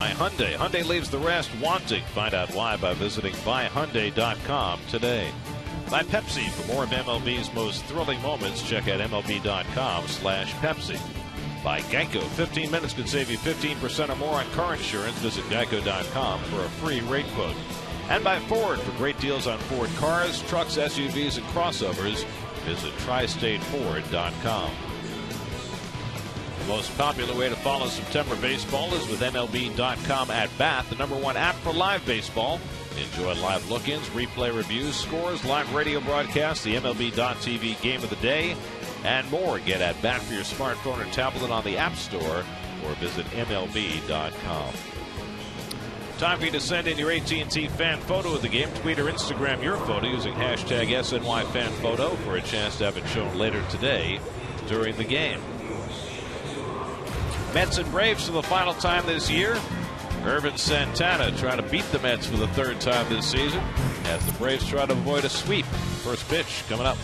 Hyundai. Hyundai leaves the rest wanting. Find out why by visiting buyhyundai.com today. By Pepsi. For more of MLB's most thrilling moments, check out MLB.com/Pepsi. By Geico. 15 minutes could save you 15% or more on car insurance. Visit Geico.com for a free rate quote. And by Ford. For great deals on Ford cars, trucks, SUVs, and crossovers, visit TriStateFord.com. The most popular way to follow September baseball is with MLB.com at Bat, the #1 app for live baseball. Enjoy live look-ins, replay reviews, scores, live radio broadcasts, the MLB.TV game of the day, and more. Get at Bat for your smartphone or tablet on the App Store or visit MLB.com. Time for you to send in your AT&T fan photo of the game. Tweet or Instagram your photo using hashtag SNYFanPhoto for a chance to have it shown later today during the game. Mets and Braves for the final time this year. Irvin Santana trying to beat the Mets for the 3rd time this season as the Braves try to avoid a sweep. First pitch coming up.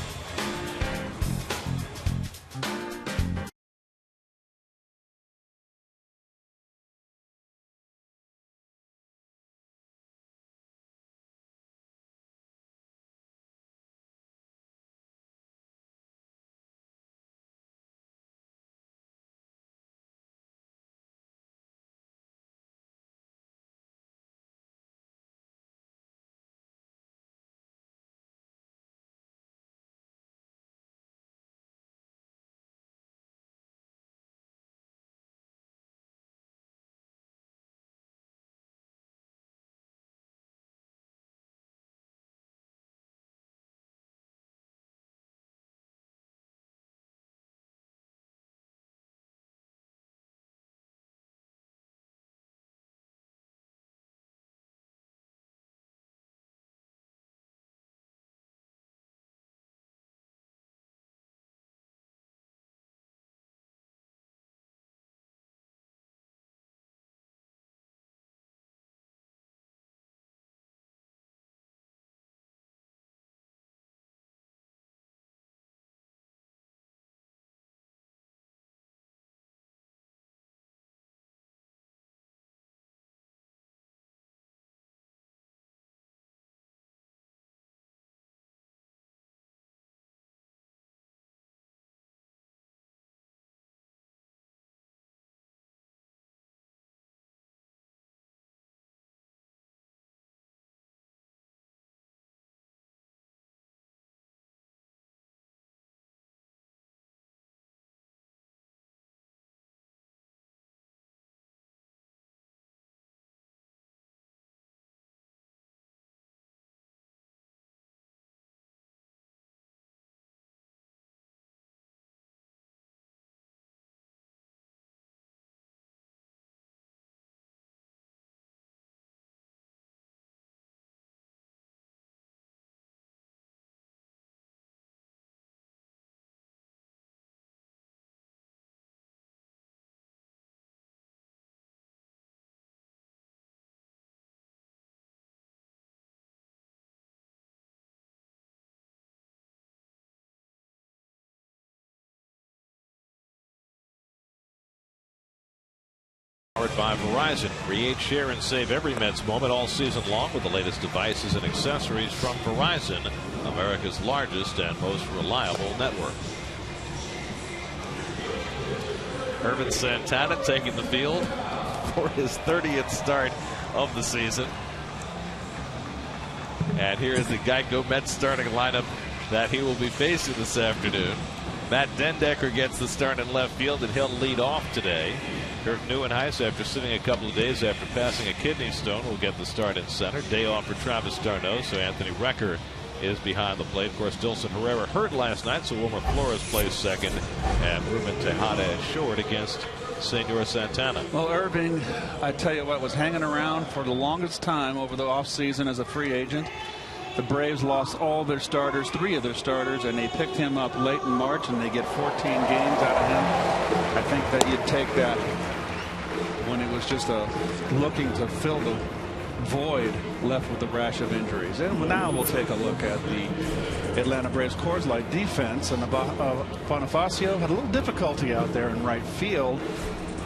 Powered by Verizon. Create, share, and save every Mets moment all season long with the latest devices and accessories from Verizon, America's largest and most reliable network. Irvin Santana taking the field for his 30th start of the season. And here is the Geico Mets starting lineup that he will be facing this afternoon. Matt Dendecker gets the start in left field, and he'll lead off today. Kirk Neuenhuis, after sitting a couple of days after passing a kidney stone, will get the start in center. Day off for Travis d'Arnaud, so Anthony Recker is behind the plate. Of course, Dilson Herrera hurt last night, so Wilmer Flores plays second, and Ruben Tejada is short against Senor Santana. Well, Irving, I tell you what, was hanging around for the longest time over the offseason as a free agent. The Braves lost all their starters, 3 of their starters, and they picked him up late in March, and they get 14 games out of him. I think that you'd take that when it was just looking to fill the void left with the rash of injuries. And now we'll take a look at the Atlanta Braves Coors Light defense. And Bonifacio had a little difficulty out there in right field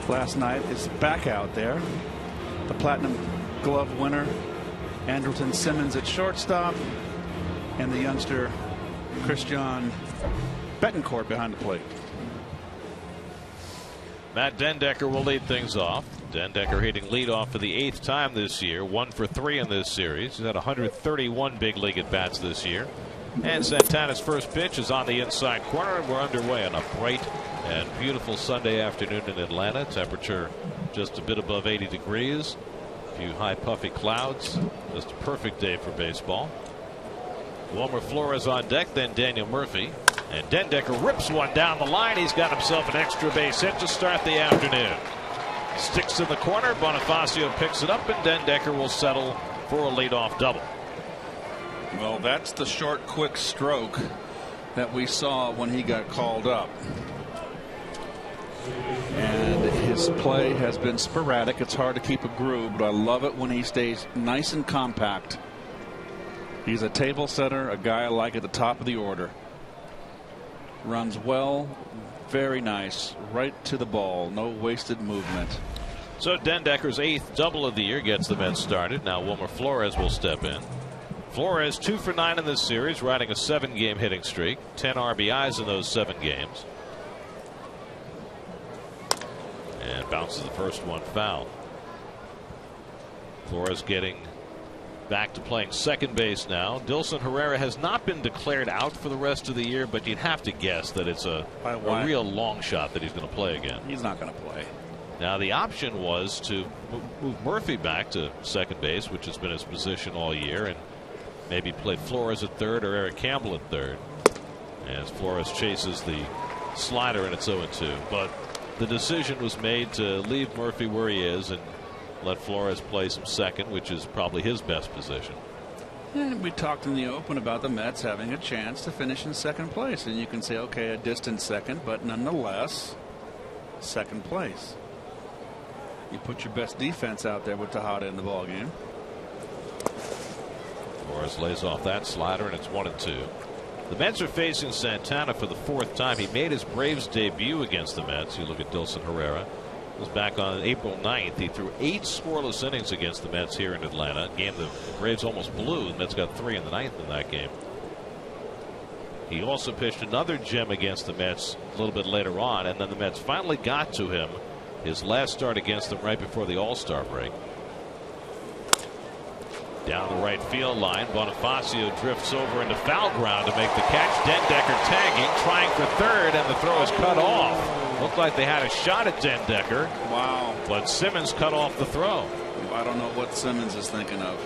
last night. It's back out there. the Platinum Glove winner, Andrelton Simmons at shortstop, and the youngster Christian Betancourt behind the plate. Matt Dendecker will lead things off. Dendecker hitting leadoff for the 8th time this year, 1 for 3 in this series. He's had 131 big league at bats this year. And Santana's first pitch is on the inside corner, and we're underway on a bright and beautiful Sunday afternoon in Atlanta. Temperature just a bit above 80 degrees. A few high puffy clouds. Just a perfect day for baseball. Wilmer Flores on deck, then Daniel Murphy. And Dendecker rips one down the line. He's got himself an extra base hit to start the afternoon. Sticks in the corner. Bonifacio picks it up, and Dendecker will settle for a leadoff double. Well, that's the short, quick stroke that we saw when he got called up. And his play has been sporadic. It's hard to keep a groove, but I love it when he stays nice and compact. He's a table setter, a guy I like at the top of the order. Runs well, very nice, right to the ball, no wasted movement. So Dendecker's 8th double of the year gets the Mets started. Now Wilmer Flores will step in. Flores 2 for 9 in this series, riding a 7-game hitting streak, 10 RBIs in those 7 games. And bounces the first one foul. Flores getting back to playing second base now. Dilson Herrera has not been declared out for the rest of the year, but you'd have to guess that it's a real long shot that he's going to play again. He's not going to play. Now the option was to move Murphy back to second base, which has been his position all year, and maybe play Flores at third or Eric Campbell at third, as Flores chases the slider, and it's 0-2. But the decision was made to leave Murphy where he is and let Flores play some second, which is probably his best position. And we talked in the open about the Mets having a chance to finish in second place, and you can say, okay, a distant second, but nonetheless, second place. You put your best defense out there with Tejada in the ball game. Flores lays off that slider, and it's 1-2. The Mets are facing Santana for the 4th time. He made his Braves debut against the Mets. You look at Dilson Herrera. Was back on April 9th. He threw 8 scoreless innings against the Mets here in Atlanta. Game the Braves almost blew. The Mets got 3 in the 9th in that game. He also pitched another gem against the Mets a little bit later on, and then the Mets finally got to him. His last start against them right before the All-Star break. Down the right field line, Bonifacio drifts over into foul ground to make the catch. Dendecker tagging, trying for third, and the throw is cut off. Looked like they had a shot at Dendecker. Wow. But Simmons cut off the throw. I don't know what Simmons is thinking of.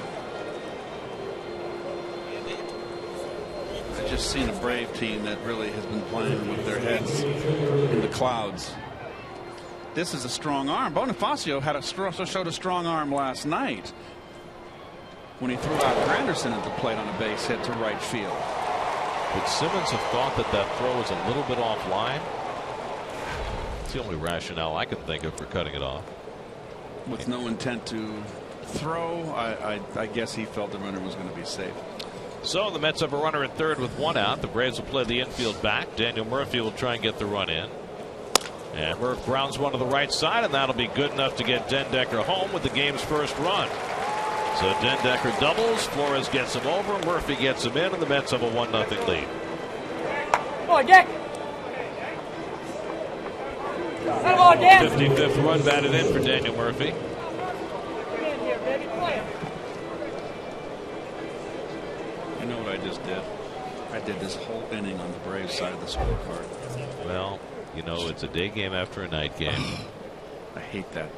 I've just seen a Brave team that really has been playing with their heads in the clouds. This is a strong arm. Bonifacio showed a strong arm last night when he threw out Granderson at the plate on a base hit to right field. Would Simmons have thought that that throw was a little bit offline? It's the only rationale I can think of for cutting it off. With no intent to throw, I guess he felt the runner was going to be safe. So the Mets have a runner at third with 1 out. The Braves will play the infield back. Daniel Murphy will try and get the run in. And Murph grounds one to the right side, and that'll be good enough to get Dendecker home with the game's first run. So Dendecker doubles, Flores gets him over, Murphy gets him in, and the Mets have a 1-0 lead. Come on, Jack. 55th run batted in for Daniel Murphy. You know what I just did? I did this whole inning on the Braves side of the scorecard. Well, you know, it's a day game after a night game. I hate that.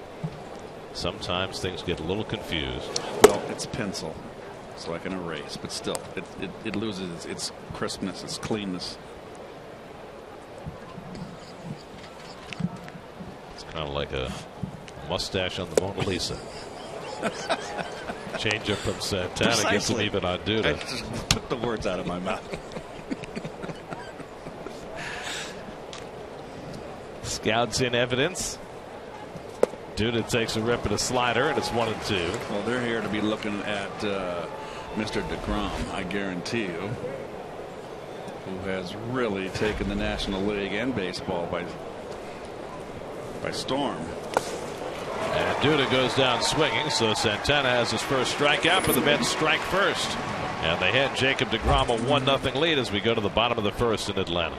Sometimes things get a little confused. Well, it's pencil, so I can erase, but still, it loses its crispness, its cleanness. It's kind of like a mustache on the Mona Lisa. Change up from Santana. Precisely. Gets him even on Duda. I just took the words out of my mouth. Scouts in evidence. Duda takes a rip at a slider, and it's 1-2. Well, they're here to be looking at Mr. DeGrom, I guarantee you, who has really taken the National League and baseball by storm. And Duda goes down swinging, so Santana has his first strikeout, but the Mets strike first. And they hand Jacob DeGrom a 1-0 lead as we go to the bottom of the first in Atlanta.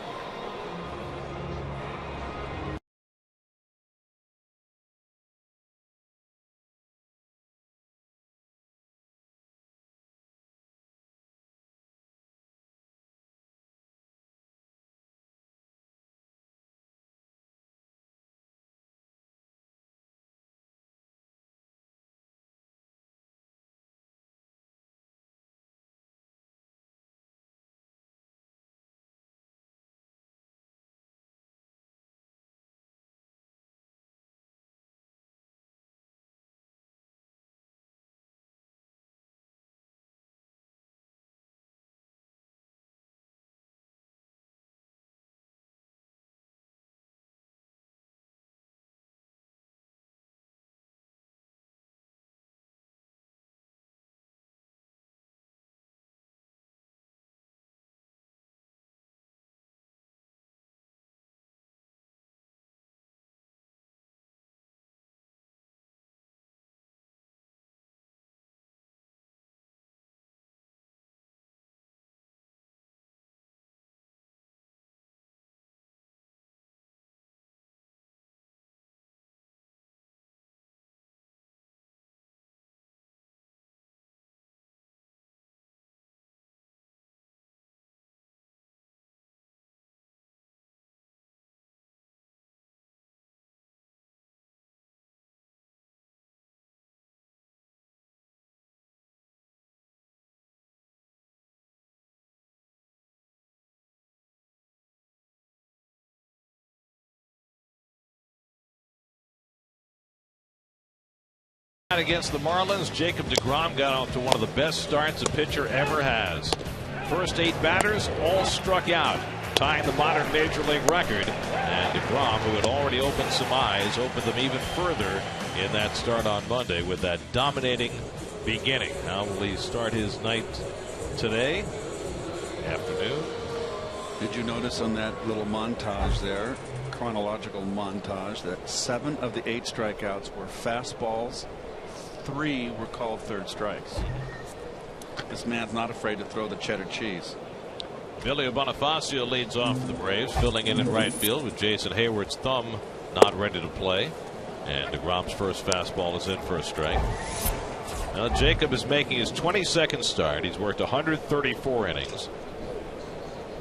Against the Marlins, Jacob DeGrom got off to one of the best starts a pitcher ever has. First 8 batters all struck out, tying the modern major league record. And DeGrom, who had already opened some eyes, opened them even further in that start on Monday with that dominating beginning. How will he start his night today? Afternoon. Did you notice on that little montage there, chronological montage, that 7 of the 8 strikeouts were fastballs? 3 were called third strikes. This man's not afraid to throw the cheddar cheese. Billy Bonifacio leads off for the Braves, filling in right field with Jason Hayward's thumb not ready to play. And DeGrom's first fastball is in for a strike. Now Jacob is making his 22nd start. He's worked 134 innings.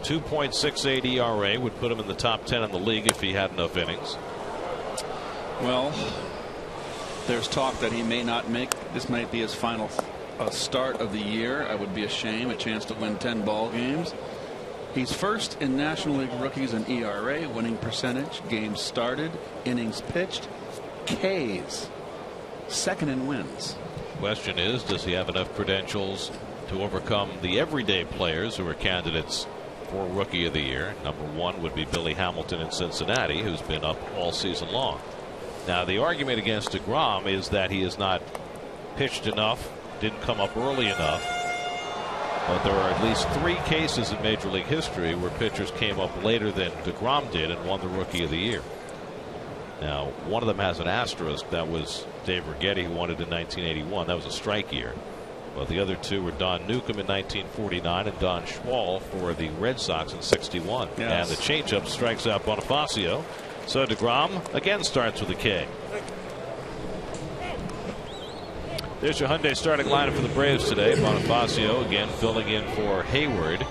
2.68 ERA would put him in the top 10 in the league if he had enough innings. Well, there's talk that he may not make this. Might be his final start of the year. I would be a shame. A chance to win 10 ball games. He's first in National League rookies in ERA, winning percentage, games started, innings pitched, Ks. Second in wins. Question is, does he have enough credentials to overcome the everyday players who are candidates for Rookie of the Year? Number 1 would be Billy Hamilton in Cincinnati, who's been up all season long. Now the argument against DeGrom is that he has not pitched enough, didn't come up early enough. But there are at least 3 cases in Major League history where pitchers came up later than DeGrom did and won the Rookie of the Year. Now one of them has an asterisk. That was Dave Righetti, who won it in 1981. That was a strike year. But the other 2 were Don Newcomb in 1949 and Don Schwall for the Red Sox in '61. Yes. And the changeup strikes out Bonifacio. So DeGrom again starts with a K. There's your Hyundai starting lineup for the Braves today. Bonifacio again filling in for Hayward.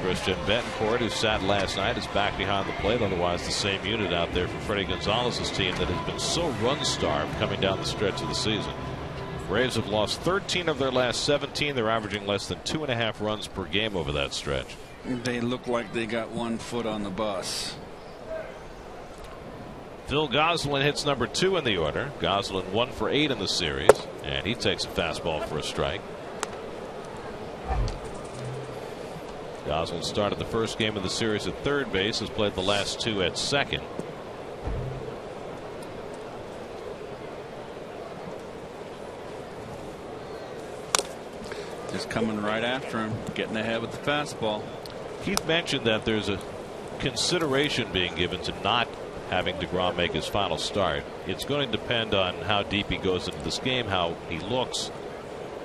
Christian Betancourt, who sat last night, is back behind the plate. Otherwise, the same unit out there for Freddie Gonzalez's team that has been so run-starved coming down the stretch of the season. Braves have lost 13 of their last 17. They're averaging less than 2.5 runs per game over that stretch. They look like they got one foot on the bus. Phil Gosselin hits number 2 in the order. Gosselin 1 for 8 in the series, and he takes a fastball for a strike. Gosselin started the first game of the series at third base, has played the last 2 at second. Just coming right after him, getting ahead with the fastball. Keith mentioned that there's a consideration being given to not having DeGrom make his final start. It's going to depend on how deep he goes into this game, how he looks.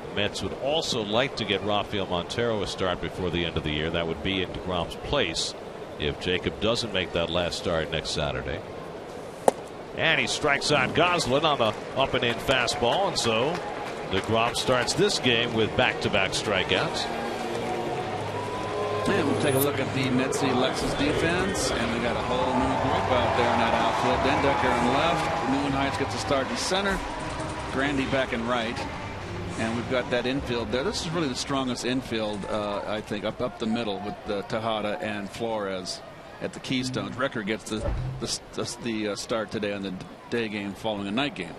The Mets would also like to get Rafael Montero a start before the end of the year. That would be in DeGrom's place if Jacob doesn't make that last start next Saturday. And he strikes out Goslin on the up and in fastball, and so DeGrom starts this game with back-to-back strikeouts. And we'll take a look at the Metsy Lexus defense, and we got a whole new group out there in that outfield. Dendecker in left, Neuenheitz gets a start in center, Grandy back in right, and we've got that infield there. This is really the strongest infield, I think, up the middle with Tejada and Flores at the Keystones. Record gets the start today on the day game following a night game.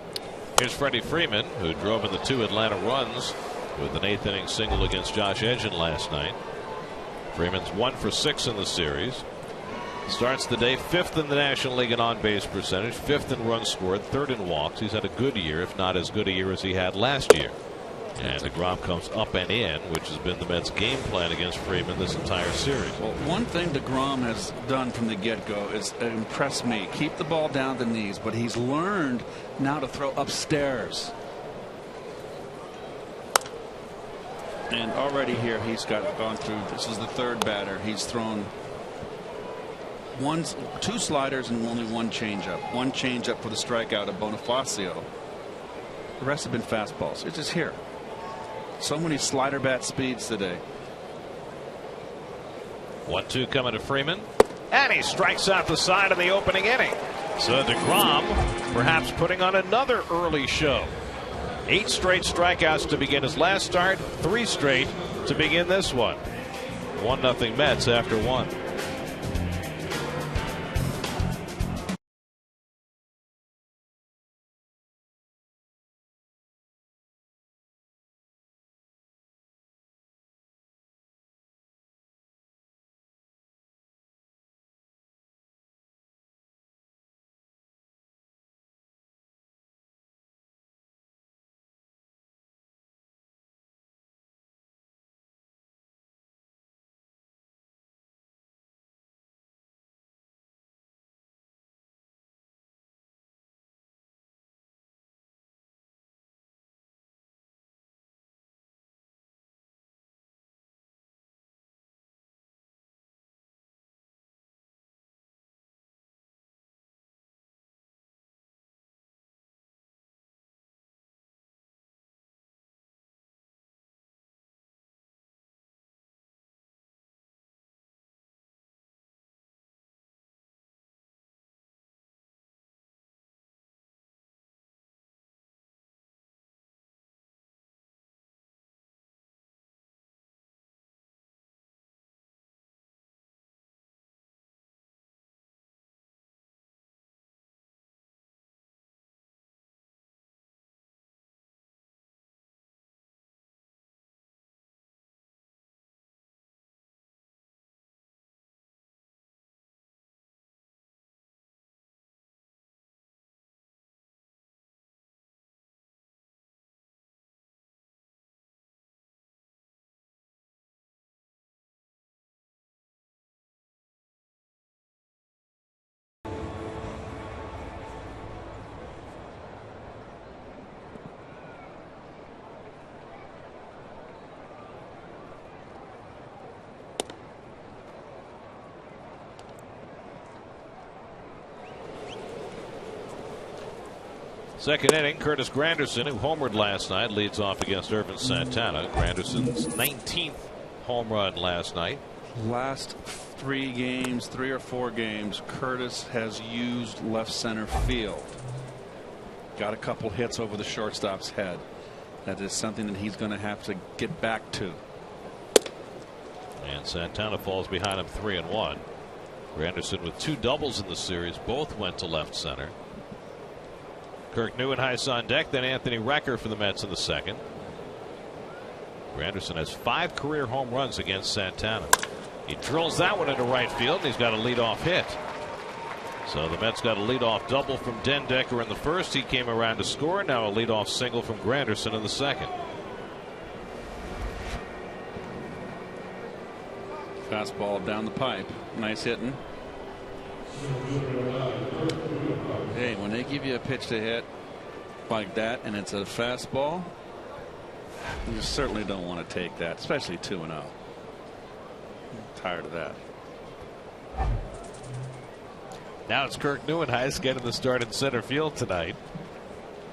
Here's Freddie Freeman, who drove in the 2 Atlanta runs with an 8th inning single against Josh Edgen last night. Freeman's 1 for 6 in the series. Starts the day 5th in the National League in on-base percentage, 5th in runs scored, 3rd in walks. He's had a good year, if not as good a year as he had last year. And DeGrom comes up and in, which has been the Mets' game plan against Freeman this entire series. Well, one thing DeGrom has done from the get-go is impress me. Keep the ball down the knees, but he's learned now to throw upstairs. And already here he's gone through. This is the 3rd batter. He's thrown 2 sliders and only 1 changeup. 1 changeup for the strikeout of Bonifacio. The rest have been fastballs. It's just here. So many slider bat speeds today. 1-2 coming to Freeman, and he strikes out the side in the opening inning. So DeGrom perhaps putting on another early show. 8 straight strikeouts to begin his last start, 3 straight to begin this one. 1-0 Mets after 1. Second inning, Curtis Granderson, who homered last night, leads off against Irvin Santana. Granderson's 19th home run last night. Last 3 games, 3 or 4 games, Curtis has used left center field. Got a couple hits over the shortstop's head. That is something that he's going to have to get back to. And Santana falls behind him 3-1. Granderson with 2 doubles in the series, both went to left center. Kirk Neuenheis on deck, then Anthony Recker for the Mets in the second. Granderson has 5 career home runs against Santana. He drills that one into right field, and he's got a leadoff hit. So the Mets got a leadoff double from Dendecker in the first. He came around to score. Now a leadoff single from Granderson in the second. Fastball down the pipe. Nice hitting. they give you a pitch to hit like that and it's a fastball, you certainly don't want to take that, especially 2-0. I'm tired of that. Now it's Kirk Neuenhuis getting the start in center field tonight.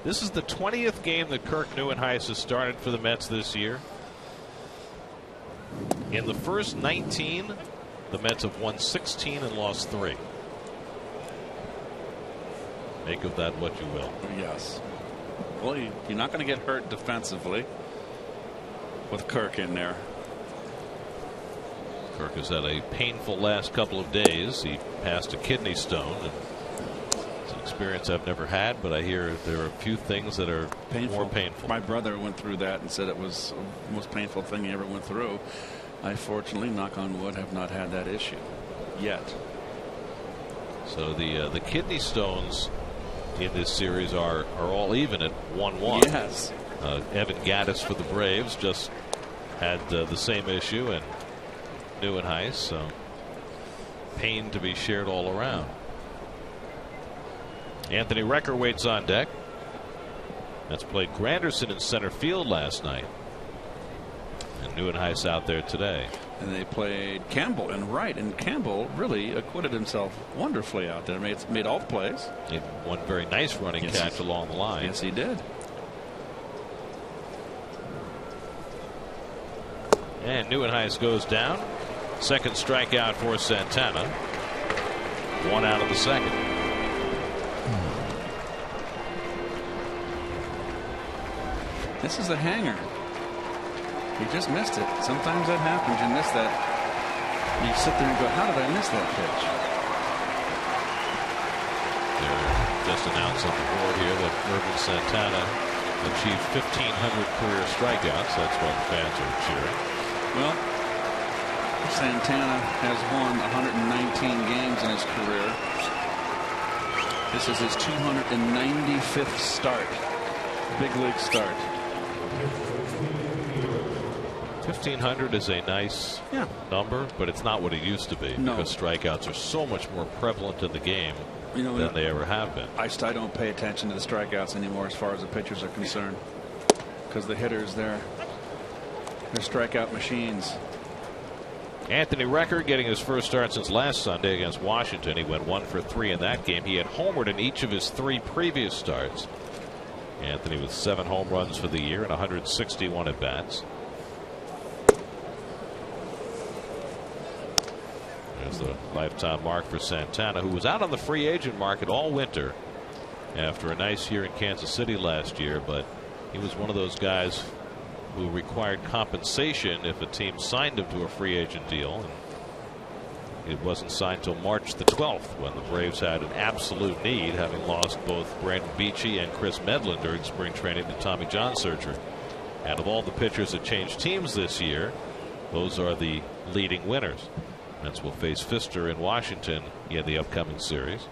This is the 20th game that Kirk Neuenhuis has started for the Mets this year. In the first 19, the Mets have won 16 and lost 3. Make of that what you will. Yes. Well, you're not going to get hurt defensively with Kirk in there. Kirk has had a painful last couple of days. He passed a kidney stone, and it's an experience I've never had, but I hear there are a few things that are more painful. My brother went through that and said it was the most painful thing he ever went through. I fortunately, knock on wood, have not had that issue yet. So the kidney stones in this series are all even at 1-1. Yes. Evan Gattis for the Braves just had the same issue, and Neuenhuis, so pain to be shared all around. Anthony Recker waits on deck. That's played Granderson in center field last night, and Neuenhuis out there today. And they played Campbell in right, and Campbell really acquitted himself wonderfully out there. Made all the plays. He had one very nice running catch along the line. Yes, he did. And Neuenhuis goes down. Second strikeout for Santana. 1 out of the second. This is a hanger. He just missed it. Sometimes that happens. You miss that. You sit there and go, how did I miss that pitch? They're just announced on the board here that Ervin Santana achieved 1,500 career strikeouts. That's why the fans are cheering. Well, Santana has won 119 games in his career. This is his 295th start. Big league start. 1,500 is a nice number, but it's not what it used to be, because strikeouts are so much more prevalent in the game than they ever have been. I don't pay attention to the strikeouts anymore as far as the pitchers are concerned, because the hitters, they're strikeout machines. Anthony Recker getting his first start since last Sunday against Washington. He went 1 for 3 in that game. He had homered in each of his 3 previous starts. Anthony with 7 home runs for the year and 161 at bats. There's the lifetime mark for Santana, who was out on the free agent market all winter after a nice year in Kansas City last year, but he was one of those guys who required compensation if a team signed him to a free agent deal, and it wasn't signed till March the 12th, when the Braves had an absolute need, having lost both Brandon Beachy and Chris Medlin during spring training to Tommy John surgery. And of all the pitchers that changed teams this year, those are the leading winners. Mets will face Pfister in Washington in the upcoming series.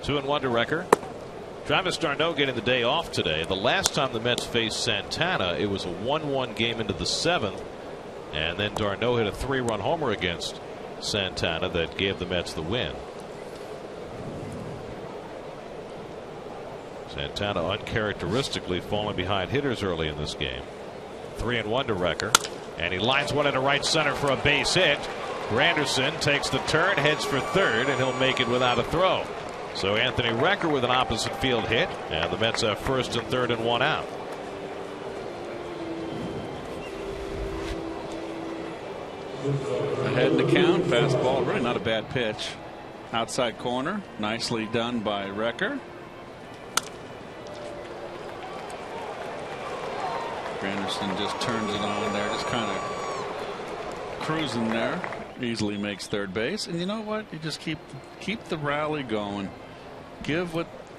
Two and one to Recker. Travis d'Arnaud getting the day off today. The last time the Mets faced Santana, it was a 1-1 game into the 7th, and then d'Arnaud hit a 3-run homer against Santana that gave the Mets the win. Santana uncharacteristically falling behind hitters early in this game. 3-1 to Recker, and he lines one into right center for a base hit. Granderson takes the turn, heads for third, and he'll make it without a throw. So Anthony Recker with an opposite field hit, and the Mets have first and third and 1 out. Ahead in the count, fastball, really not a bad pitch. Outside corner, nicely done by Recker. Granderson just turns it on there, just kind of cruising there. Easily makes third base, and you know what? You just keep the rally going.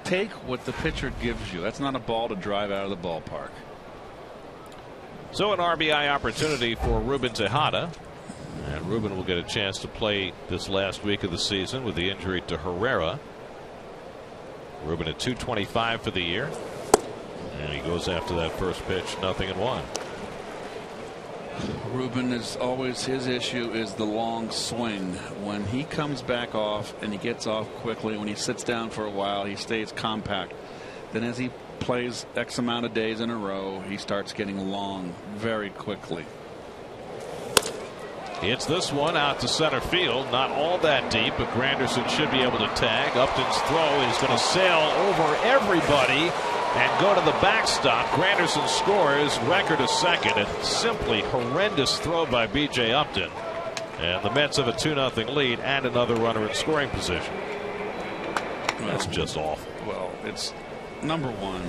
Take what the pitcher gives you. That's not a ball to drive out of the ballpark. So an RBI opportunity for Ruben Tejada, and Ruben will get a chance to play this last week of the season with the injury to Herrera. Ruben at .225 for the year, and he goes after that first pitch, 0-1. Ruben is always, his issue is the long swing. When he comes back off and he gets off quickly, when he sits down for a while, he stays compact. Then as he plays X amount of days in a row, he starts getting long very quickly. Hits this one out to center field, not all that deep, but Granderson should be able to tag. Upton's throw is going to sail over everybody and go to the backstop. Granderson scores, record a second, and simply horrendous throw by B.J. Upton. And the Mets have a 2-0 lead and another runner in scoring position. That's just awful. Well, it's number one,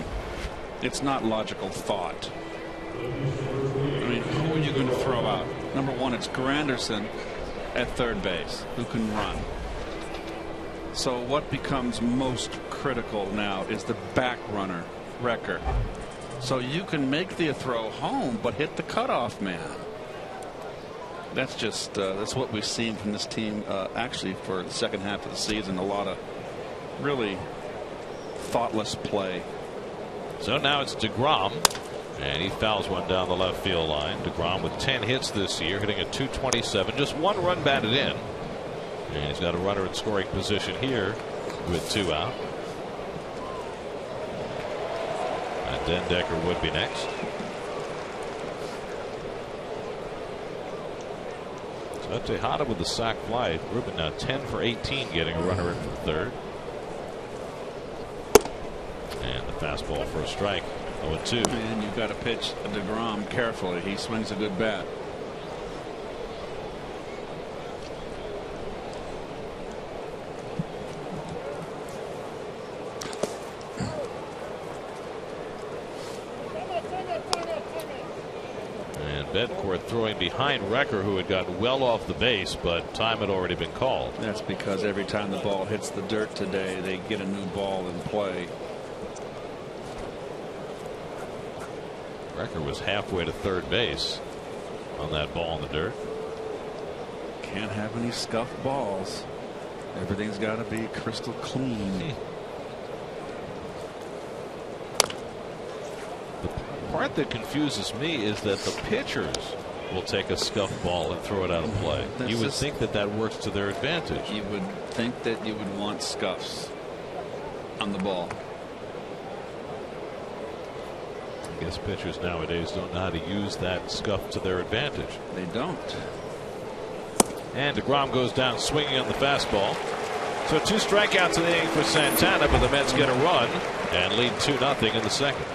it's not logical thought. I mean, who are you going to throw out? Number one, it's Granderson at third base who can run. So what becomes most critical now is the back runner, Recker. So you can make the throw home, but hit the cutoff man. That's just that's what we've seen from this team actually for the second half of the season. A lot of really thoughtless play. So now it's DeGrom, and he fouls one down the left field line. DeGrom with 10 hits this year, hitting a .227, just one run batted in. And he's got a runner in scoring position here with 2 out. And Den Decker would be next. So Tejada with the sac fly. Ruben now 10 for 18, getting a runner in from third. And the fastball for a strike. 0-2. And you've got to pitch DeGrom carefully. He swings a good bat. And Bedcourt throwing behind Recker, who had gotten well off the base, but time had already been called. That's because every time the ball hits the dirt today, they get a new ball in play. Recker was halfway to third base on that ball in the dirt. Can't have any scuffed balls. Everything's got to be crystal clean. The part that confuses me is that the pitchers will take a scuffed ball and throw it out of play. You would think that that works to their advantage. You would think that you would want scuffs on the ball. I guess pitchers nowadays don't know how to use that scuff to their advantage. They don't. And DeGrom goes down swinging on the fastball. So 2 strikeouts in the inning for Santana, but the Mets get a run and lead 2-0 in the second.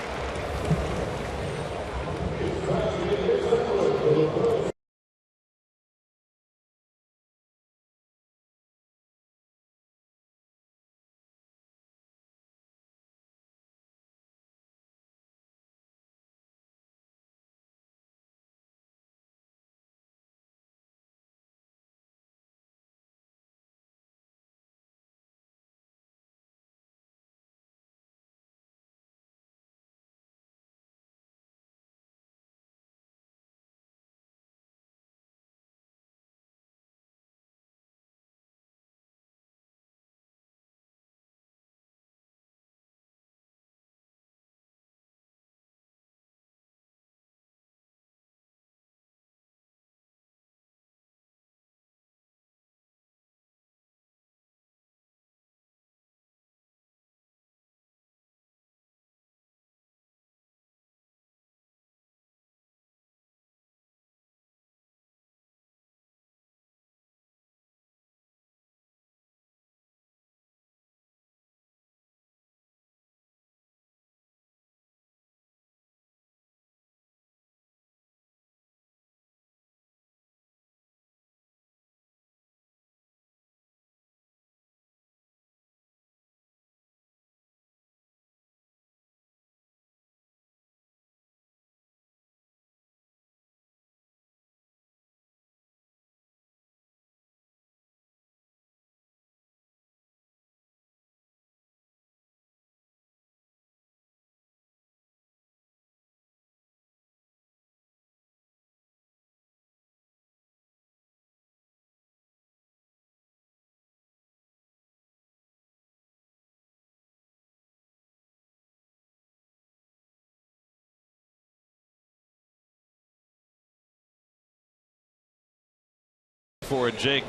for Jake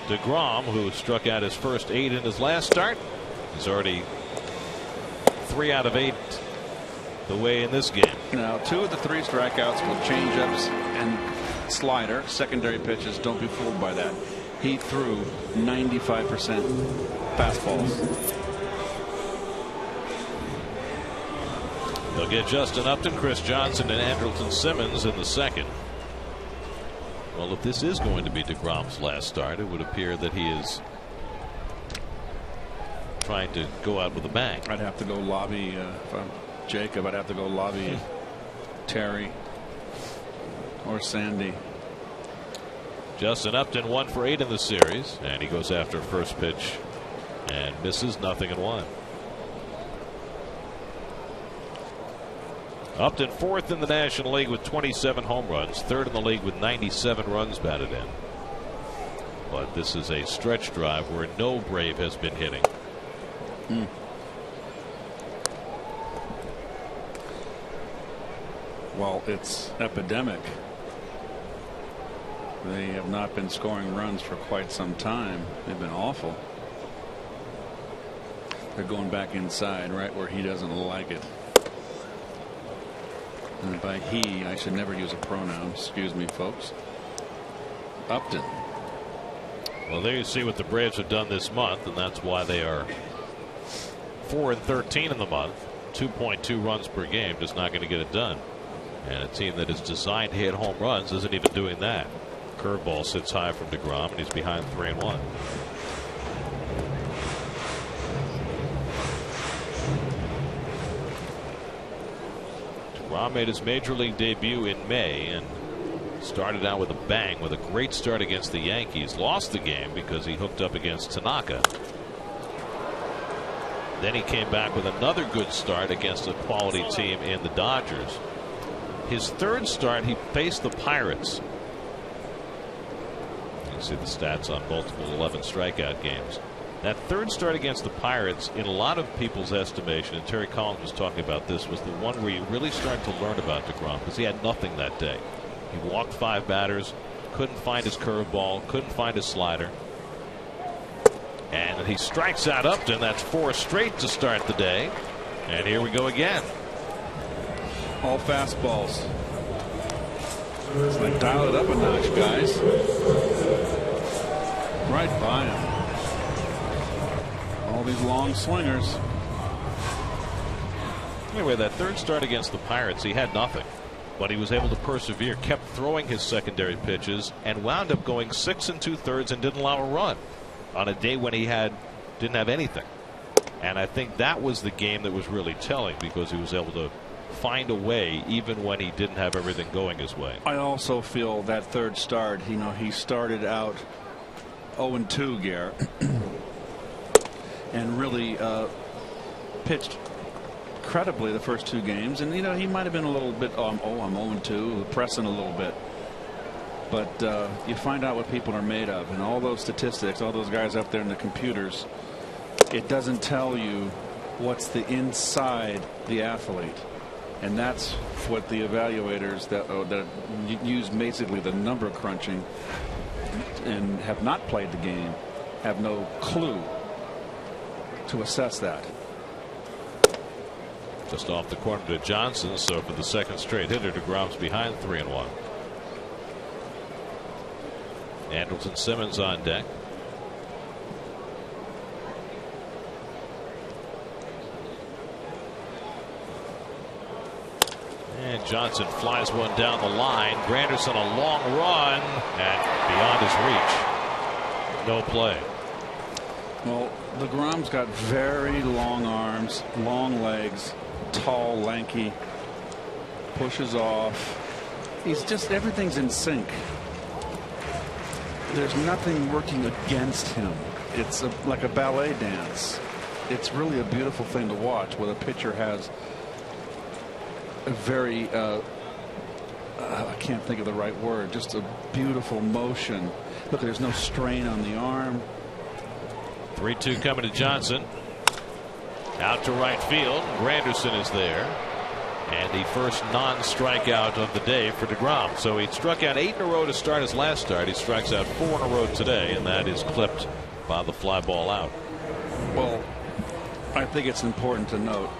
DeGrom, who struck out his first 8 in his last start. He's already 3 out of 8 the way in this game. Now 2 of the 3 strikeouts with changeups and slider, secondary pitches. Don't be fooled by that. He threw 95% fastballs. They'll get Justin Upton, Chris Johnson, and Andrelton Simmons in the second. Well, if this is going to be DeGrom's last start, it would appear that he is trying to go out with a bang. I'd have to go lobby if I'm Jacob. I'd have to go lobby Terry or Sandy. Justin Upton 1 for 8 in the series, and he goes after first pitch and misses. 0-1. Upton 4th in the National League with 27 home runs, 3rd in the league with 97 runs batted in. But this is a stretch drive where no Brave has been hitting. Well, it's epidemic. They have not been scoring runs for quite some time. They've been awful. They're going back inside right where he doesn't like it. And by he, I should never use a pronoun. Excuse me, folks. Upton. Well, there you see what the Braves have done this month, and that's why they are 4-13 in the month. 2.2 runs per game, just not going to get it done. And a team that is designed to hit home runs isn't even doing that. Curveball sits high from DeGrom, and he's behind 3-1. DeGrom made his major league debut in May and started out with a bang with a great start against the Yankees. Lost the game because he hooked up against Tanaka. Then he came back with another good start against a quality team in the Dodgers. His 3rd start, he faced the Pirates. You can see the stats on multiple 11 strikeout games. That 3rd start against the Pirates, in a lot of people's estimation, and Terry Collins was talking about this, was the one where you really start to learn about DeGrom, because he had nothing that day. He walked 5 batters, couldn't find his curveball, couldn't find his slider. And he strikes out Upton. That's 4 straight to start the day. And here we go again. All fastballs. Like dial it up a notch, guys. Right by him. All these long swingers. Anyway, that 3rd start against the Pirates, he had nothing. But he was able to persevere, kept throwing his secondary pitches, and wound up going 6 2/3 and didn't allow a run on a day when he didn't have anything. And I think that was the game that was really telling, because he was able to find a way even when he didn't have everything going his way. I also feel that 3rd start, he started out 0-2, Gare, and really pitched credibly the first 2 games. And he might have been a little bit I'm 0-2, pressing a little bit. But you find out what people are made of, and all those statistics, all those guys up there in the computers, it doesn't tell you what's the inside the athlete. And that's what the evaluators that use basically the number crunching and have not played the game have no clue to assess that. Just off the corner to Johnson, so for the 2nd straight hitter, DeGrom's behind 3-1. Andrelton Simmons on deck. And Johnson flies one down the line. Granderson a long run and beyond his reach. No play. Well, DeGrom's got very long arms, long legs, tall, lanky, pushes off. He's just, everything's in sync. There's nothing working against him. It's like a ballet dance. It's really a beautiful thing to watch, where the pitcher has a very I can't think of the right word, just a beautiful motion. Look, there's no strain on the arm. 3-2 coming to Johnson. Out to right field. Granderson is there. And the first non-strikeout of the day for DeGrom. So he struck out 8 in a row to start his last start. He strikes out 4 in a row today, and that is clipped by the fly ball out. Well, I think it's important to note,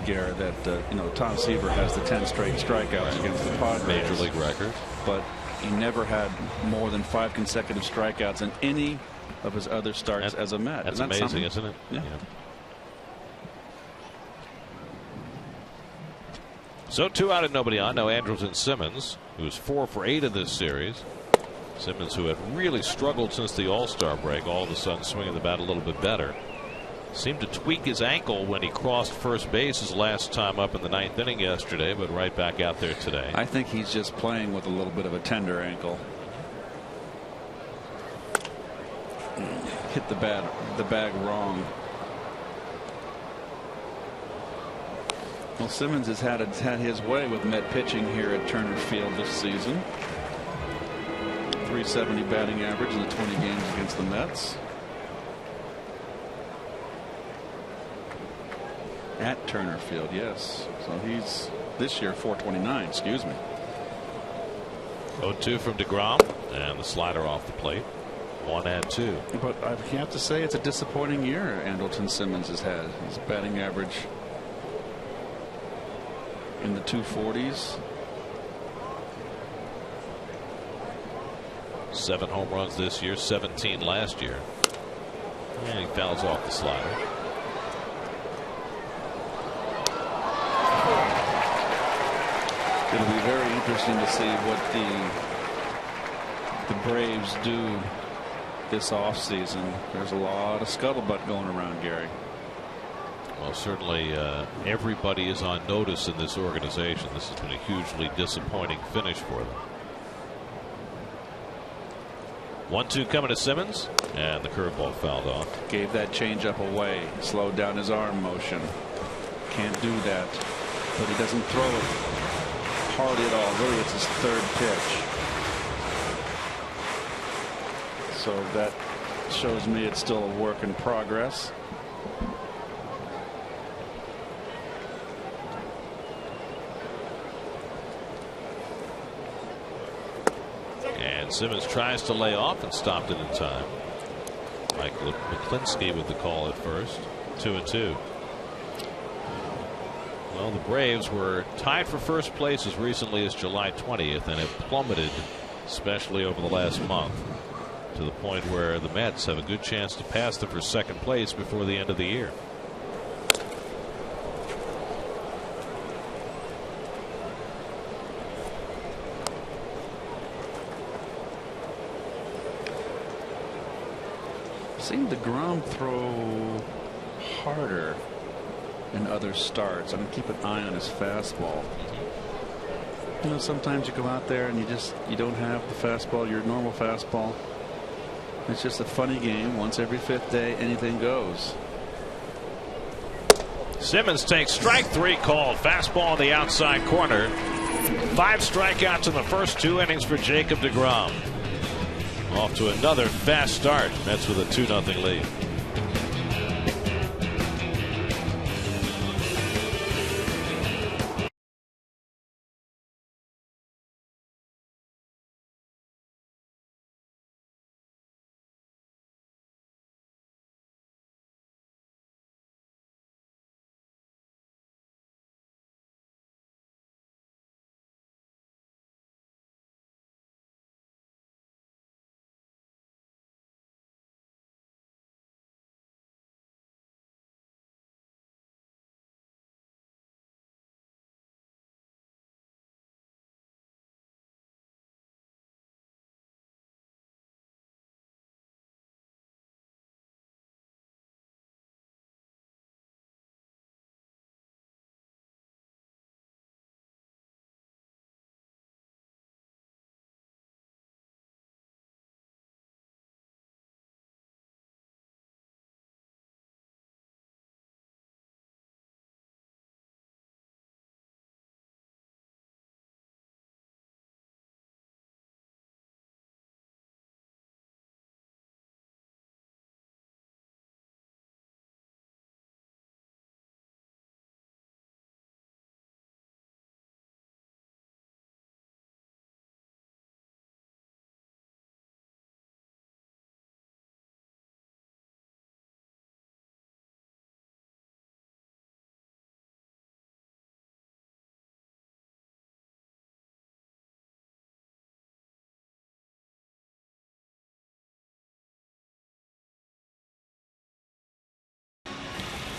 Garrett, that Tom Seaver has the 10 straight strikeouts against the Padres. Major league record. But he never had more than 5 consecutive strikeouts in any of his other starts as a Met. That's amazing, isn't it? Yeah. So 2 out and nobody on. Now Andrelton Simmons, who's 4 for 8 in this series. Simmons, who had really struggled since the All-Star break, all of a sudden swinging the bat a little bit better. Seemed to tweak his ankle when he crossed first base his last time up in the 9th inning yesterday, but right back out there today. I think he's just playing with a little bit of a tender ankle. Hit the bag wrong. Well, Simmons has had his way with Met pitching here at Turner Field this season. 370 batting average in the 20 games against the Mets. At Turner Field, yes. So he's this year 429, excuse me. 0-2 from DeGrom, and the slider off the plate. 1 and 2. But I have to say it's a disappointing year Andrelton Simmons has had. His batting average in the 240s. 7 home runs this year, 17 last year. And he fouls off the slider. It'll be very interesting to see what the Braves do this offseason. There's a lot of scuttlebutt going around, Gary. Well, certainly everybody is on notice in this organization. This has been a hugely disappointing finish for them. 1-2 coming to Simmons, and the curveball fouled off. Gave that changeup away, slowed down his arm motion. Can't do that, but he doesn't throw it hard at all. Really, it's his 3rd pitch. So that shows me it's still a work in progress. And Simmons tries to lay off and stopped it in time. Mike McClinsky with the call at first. 2-2. Well, the Braves were tied for first place as recently as July 20th and have plummeted, especially over the last month, to the point where the Mets have a good chance to pass them for second place before the end of the year. Seen DeGrom throw harder in other starts. I'm going to keep an eye on his fastball. Sometimes you go out there and you don't have the fastball, your normal fastball. It's just a funny game. Once every 5th day, anything goes. Simmons takes strike 3 called. Fastball on the outside corner. 5 strikeouts in the first 2 innings for Jacob DeGrom. Off to another fast start. Mets with a 2-0 lead.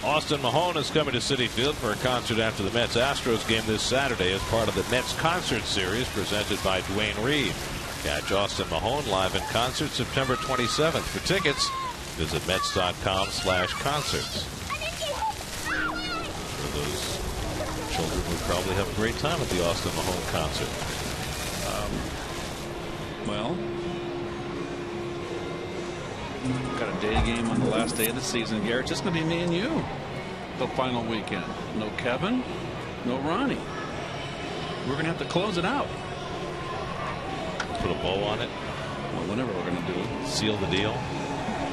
Austin Mahone is coming to Citi Field for a concert after the Mets-Astros game this Saturday as part of the Mets Concert Series presented by Dwayne Reed. Catch Austin Mahone live in concert September 27th. For tickets, visit Mets.com/concerts. For those children would probably have a great time at the Austin Mahone concert. Well, got a day game on the last day of the season, Garrett. Just going to be me and you the final weekend. No Kevin, no Ronnie. We're going to have to close it out. Put a bow on it. Well, whatever we're going to do. Seal the deal.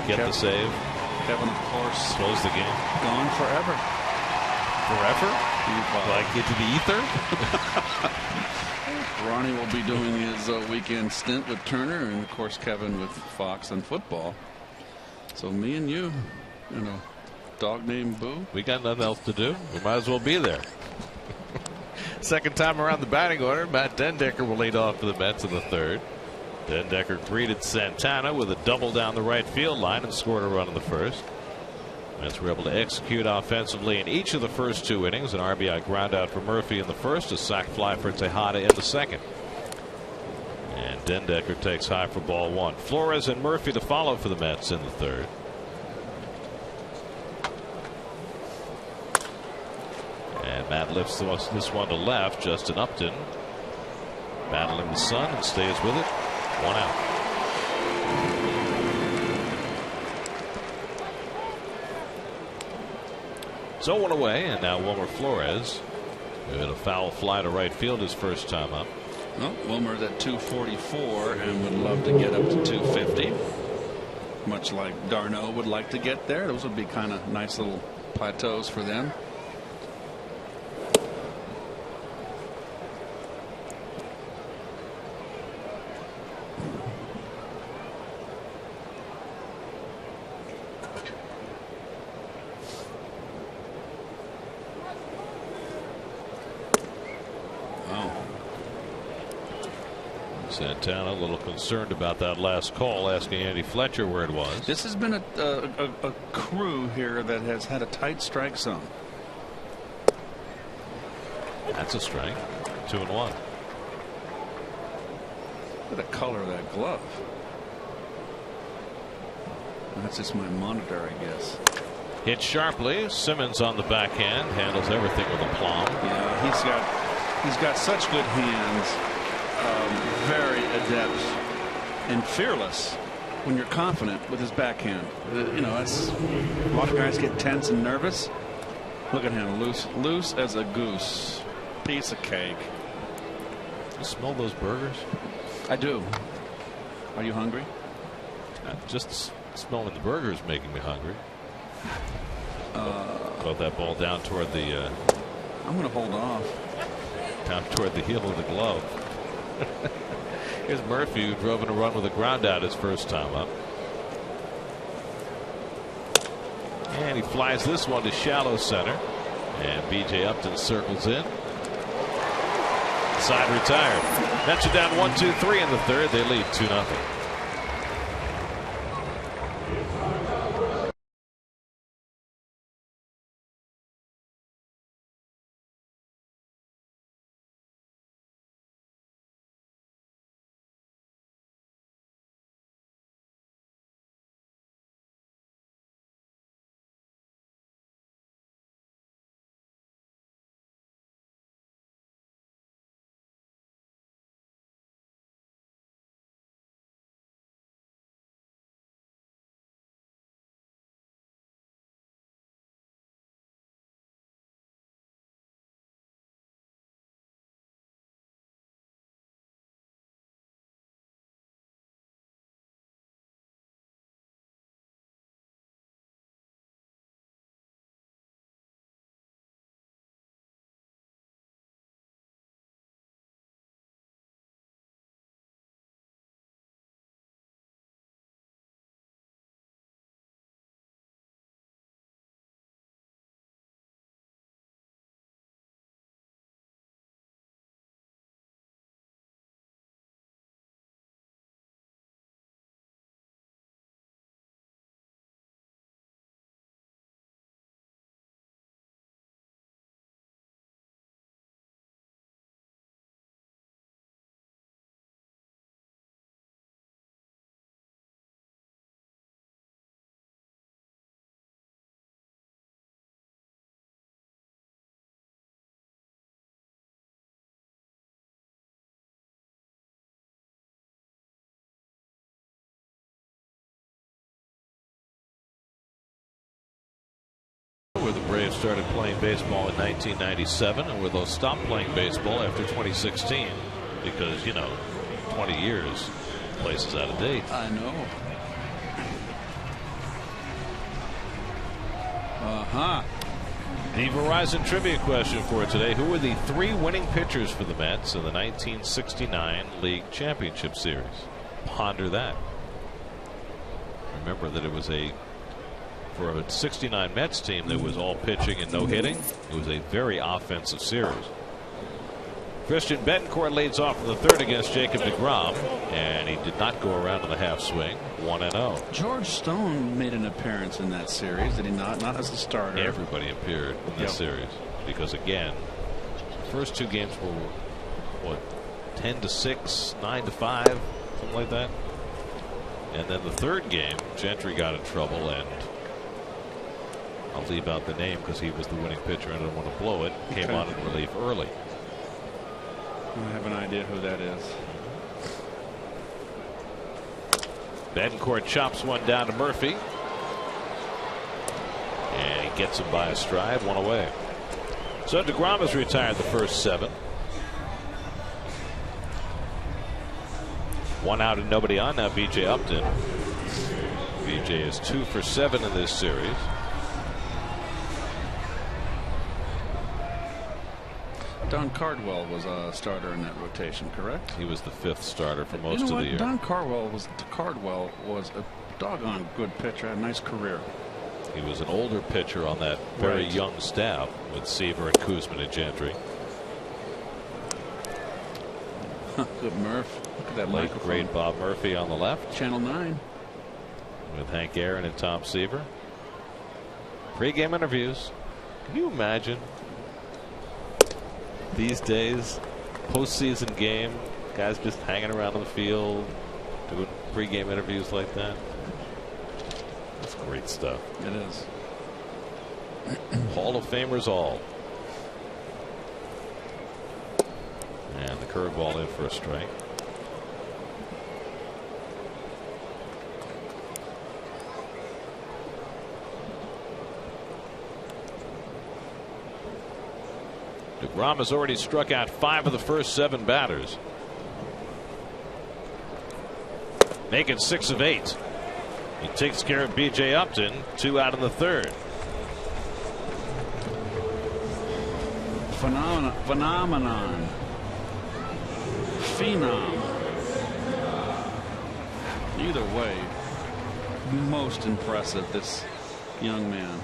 Get the save. Kevin, of course. Close the game. Gone forever. Forever? Like into the ether? Ronnie will be doing his weekend stint with Turner, and of course Kevin with Fox and football. So me and you, dog named Boo. We got nothing else to do. We might as well be there. Second time around the batting order, Matt Dendecker will lead off for the Mets in the third. Dendecker greeted Santana with a double down the right field line and scored a run in the first. Mets were able to execute offensively in each of the first two innings. An RBI ground out for Murphy in the first, a sac fly for Tejada in the second. And Dendecker takes high for ball one. Flores and Murphy to follow for the Mets in the third. And Matt lifts this one to left. Justin Upton battling the sun and stays with it. One out. So one away, and now Wilmer Flores with a foul fly to right field his first time up. Well, Wilmer's at 244 and would love to get up to 250. Much like Darno would like to get there. Those would be kind of nice little plateaus for them. Santana a little concerned about that last call, asking Andy Fletcher where it was. This has been a crew here that has had a tight strike zone. That's a strike. 2-1. Look at the color of that glove. That's just my monitor, I guess. Hit sharply. Simmons on the backhand handles everything with aplomb. Yeah, he's got such good hands. Very adept and fearless when you're confident with his backhand. That's a lot of guys get tense and nervous. Look at him, loose as a goose. Piece of cake. You smell those burgers? I do. Are you hungry? Just smelling the burgers making me hungry. Throw that ball down toward the. I'm going to hold off. Down toward the heel of the glove. Here's Murphy, who drove in a run with a ground out his first time up. And he flies this one to shallow center. And B.J. Upton circles in. Side retired. Mets are down 1-2-3 in the third. They lead 2-0. Padres started playing baseball in 1997, and they'll stop playing baseball after 2016 because, you know, 20 years, the place is out of date. I know. The Verizon trivia question for today: who were the 3 winning pitchers for the Mets in the 1969 League Championship Series? Ponder that. Remember that it was for a 69 Mets team that was all pitching and no hitting. It was a very offensive series. Christian Betancourt leads off in the 3rd against Jacob DeGrom, and he did not go around in the half swing. 1-0. George Stone made an appearance in that series, did he not? Not as a starter. Everybody appeared in this series because, again, the first 2 games were what, 10-6, 9-5, something like that. And then the 3rd game, Gentry got in trouble, and I'll leave out the name because he was the winning pitcher and I don't want to blow it. Came on in relief early. I have an idea who that is. Betancourt chops one down to Murphy, and he gets him by a stride, 1 away. So DeGrom has retired the first 7. 1 out and nobody on now. B.J. Upton. B.J. is 2 for 7 in this series. Don Cardwell was a starter in that rotation, correct? He was the 5th starter for most of the year. Don Cardwell was a doggone good pitcher, had a nice career. He was an older pitcher on that very young staff with Seaver and Koosman and Gentry. Good Murph. Look at that microphone. Great Bob Murphy on the left. Channel 9. With Hank Aaron and Tom Seaver. Pre-game interviews. Can you imagine these days, postseason game, guys just hanging around on the field, doing pre-game interviews like that? That's great stuff. It is. Hall of Famers all. And the curveball in for a strike. DeGrom has already struck out 5 of the first 7 batters. Make it 6 of 8. He takes care of B.J. Upton. 2 out in the 3rd. Phenomenon. Phenom. Either way, most impressive, this young man.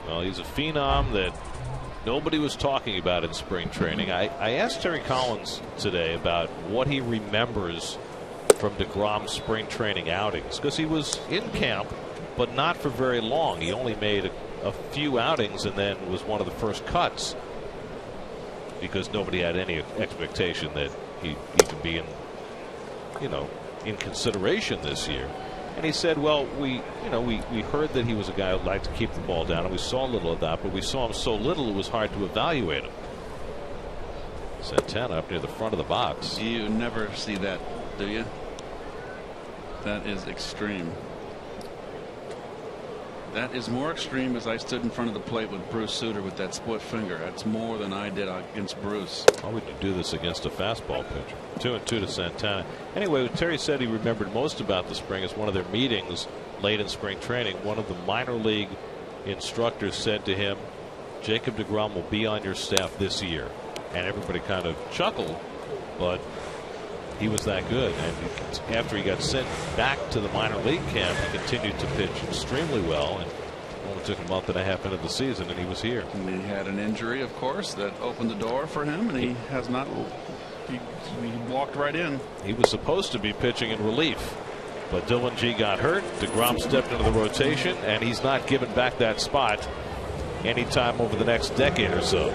Well, he's a phenom that nobody was talking about in spring training. I asked Terry Collins today about what he remembers from DeGrom's spring training outings, because he was in camp, but not for very long. He only made a few outings and then was one of the first cuts because nobody had any expectation that he'd even be in consideration this year. And he said, well, we heard that he was a guy who liked to keep the ball down, and we saw a little of that, but we saw him so little it was hard to evaluate him. Santana up near the front of the box. You never see that, do you? That is extreme. That is more extreme as I stood in front of the plate with Bruce Sutter with that split finger. That's more than I did against Bruce. Why would you do this against a fastball pitcher? 2-2 to Santana. Anyway, what Terry said he remembered most about the spring is one of their meetings late in spring training. One of the minor league instructors said to him, Jacob DeGrom will be on your staff this year. And everybody kind of chuckled, but he was that good. And after he got sent back to the minor league camp, he continued to pitch extremely well. And it only took a month and a half into the season, and he was here. And he had an injury, of course, that opened the door for him, and he has not. He walked right in. He was supposed to be pitching in relief, but Dylan G got hurt. DeGrom stepped into the rotation, and he's not given back that spot anytime over the next decade or so.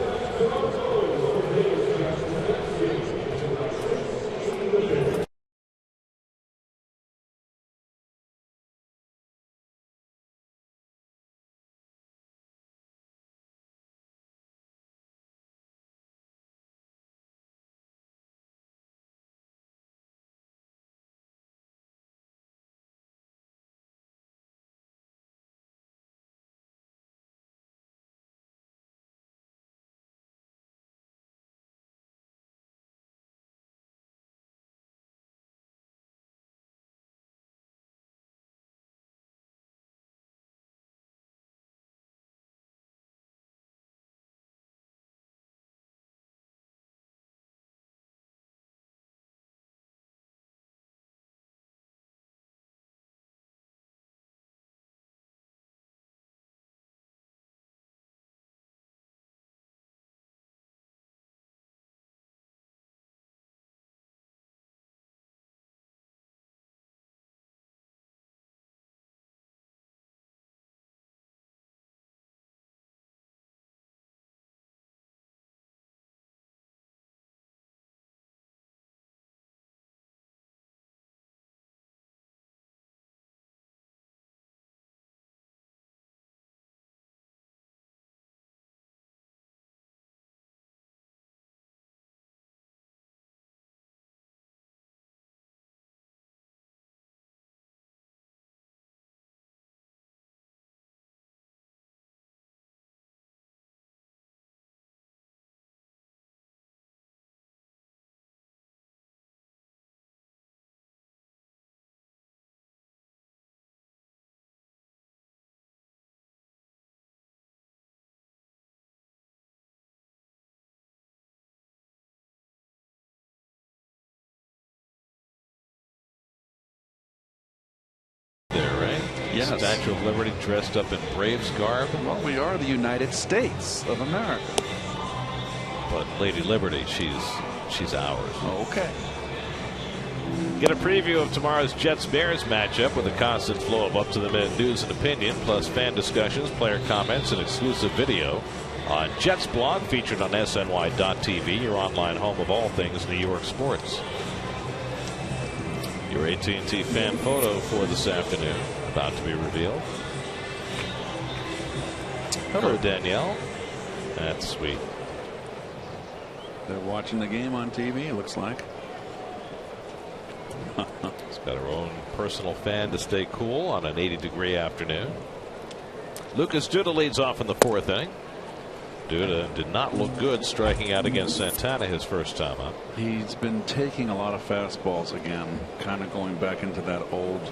Yes. Statue of Liberty dressed up in Braves garb. Well, we are the United States of America. But Lady Liberty, she's ours. Okay. Get a preview of tomorrow's Jets-Bears matchup with a constant flow of up-to-the-minute news and opinion, plus fan discussions, player comments, and exclusive video on Jets blog featured on SNY.TV, your online home of all things New York sports. Your AT&T fan photo for this afternoon about to be revealed. Hello, Danielle. That's sweet. They're watching the game on TV, it looks like. It's got her own personal fan to stay cool on an 80-degree afternoon. Lucas Duda leads off in the 4th inning. Duda did not look good striking out against Santana his first time up. He's been taking a lot of fastballs again, kind of going back into that old.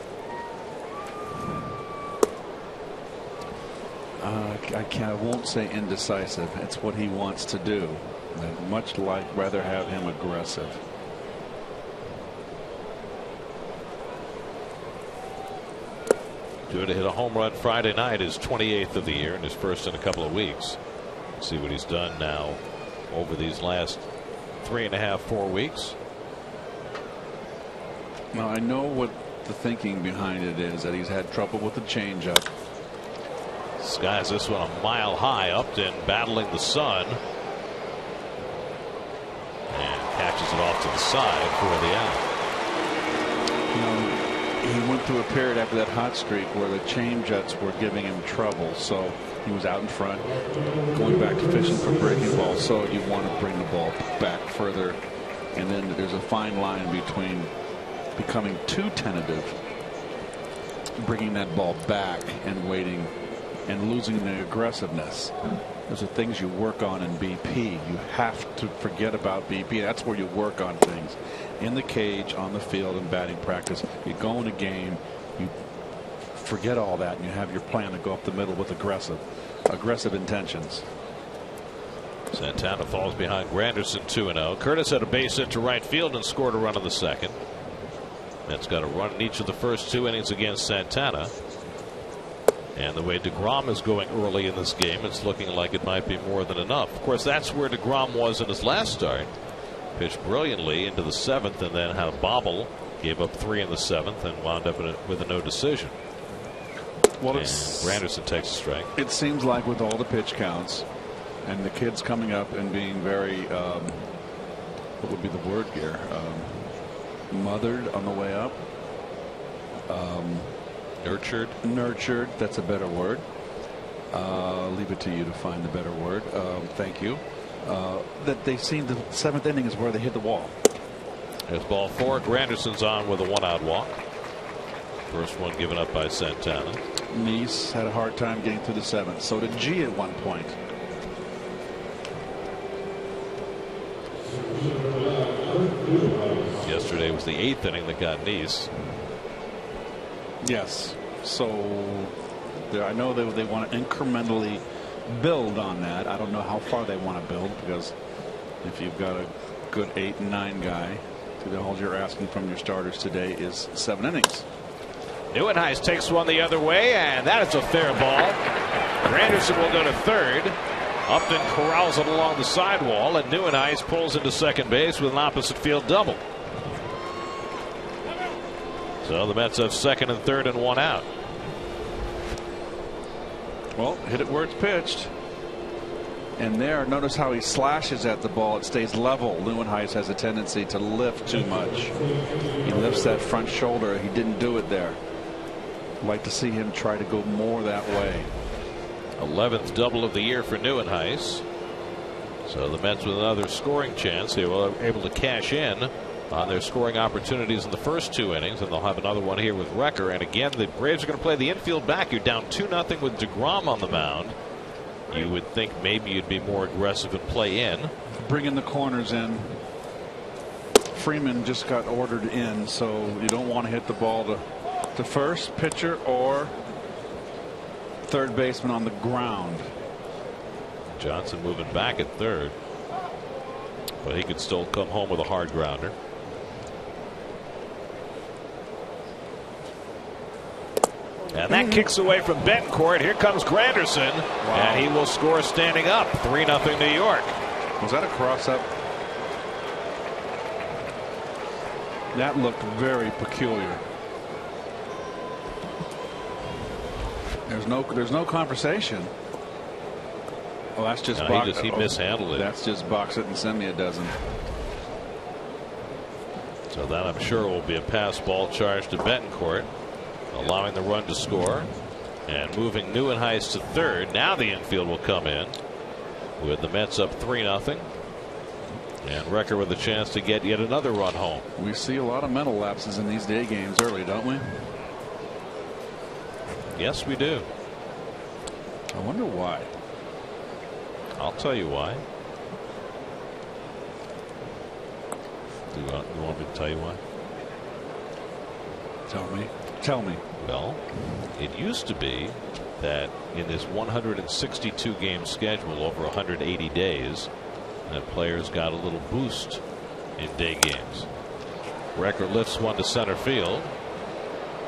I won't say indecisive. It's what he wants to do. I'd much rather have him aggressive. Duda hit a home run Friday night, his 28th of the year, and his first in a couple of weeks. See what he's done now over these last 3.5, 4 weeks. Now I know what the thinking behind it is, that he's had trouble with the changeup. Skies this one a mile high. Upton battling the sun and catches it off to the side for the out. You know, he went through a period after that hot streak where the changeups were giving him trouble, so he was out in front, going back to fishing for breaking balls. So you want to bring the ball back further, and then there's a fine line between becoming too tentative, bringing that ball back and waiting, and losing the aggressiveness. Those are things you work on in BP. You have to forget about BP. That's where you work on things. In the cage, on the field, in batting practice. You go in a game, you forget all that, and you have your plan to go up the middle with aggressive intentions. Santana falls behind Granderson 2-0. Curtis had a base hit to right field and scored a run in the second. Mets got a run in each of the first 2 innings against Santana. And the way DeGrom is going early in this game, it's looking like it might be more than enough. Of course, that's where DeGrom was in his last start. Pitched brilliantly into the 7th and then had a bobble. Gave up 3 in the 7th and wound up with a no decision. Well, Granderson takes a strike. It seems like with all the pitch counts and the kids coming up and being very, what would be the word here? Mothered on the way up. Nurtured. That's a better word. Leave it to you to find the better word. Thank you. That they seem the 7th inning is where they hit the wall. There's ball 4. Granderson's on with a 1-out walk. First one given up by Santana. Nice had a hard time getting through the 7th. So did G at one point. Yesterday was the 8th inning that got Nice. Yes. So I know they want to incrementally build on that. I don't know how far they want to build, because if you've got a good 8 and 9 guy, all you're asking from your starters today is 7 innings. Neuenhuis takes one the other way, and that is a fair ball. Granderson will go to third. Upton corrals it along the sidewall, and Neuenhuis pulls into second base with an opposite field double. So the Mets have second and third and 1 out. Well, hit it where it's pitched. And there, notice how he slashes at the ball. It stays level. Neuenhuis has a tendency to lift too much. He lifts that front shoulder. He didn't do it there. I'd like to see him try to go more that way. 11th double of the year for Neuenhuis. So the Mets with another scoring chance. They were able to cash in on their scoring opportunities in the first 2 innings, and they'll have another one here with Recker. And again, the Braves are going to play the infield back. You're down 2-0 with DeGrom on the mound. You would think maybe you'd be more aggressive and play in. Bringing the corners in. Freeman just got ordered in, so you don't want to hit the ball to first, pitcher, or third baseman on the ground. Johnson moving back at third, but he could still come home with a hard grounder. And that kicks away from Betancourt. Here comes Granderson. Wow. And he will score standing up. 3-0 New York. Was that a cross-up? That looked very peculiar. There's no conversation. Oh, that's just box. He mishandled it. That's just box it and send me a dozen. So that, I'm sure, will be a pass ball charge to Betancourt, allowing the run to score and moving Neuenhuis to third. Now the infield will come in with the Mets up 3-0. And Recker with a chance to get yet another run home. We see a lot of mental lapses in these day games early, don't we? Yes, we do. I wonder why. I'll tell you why. You want me to tell you why? Tell me. Well, it used to be that in this 162 game schedule over 180 days, that players got a little boost in day games. Recker lifts one to center field.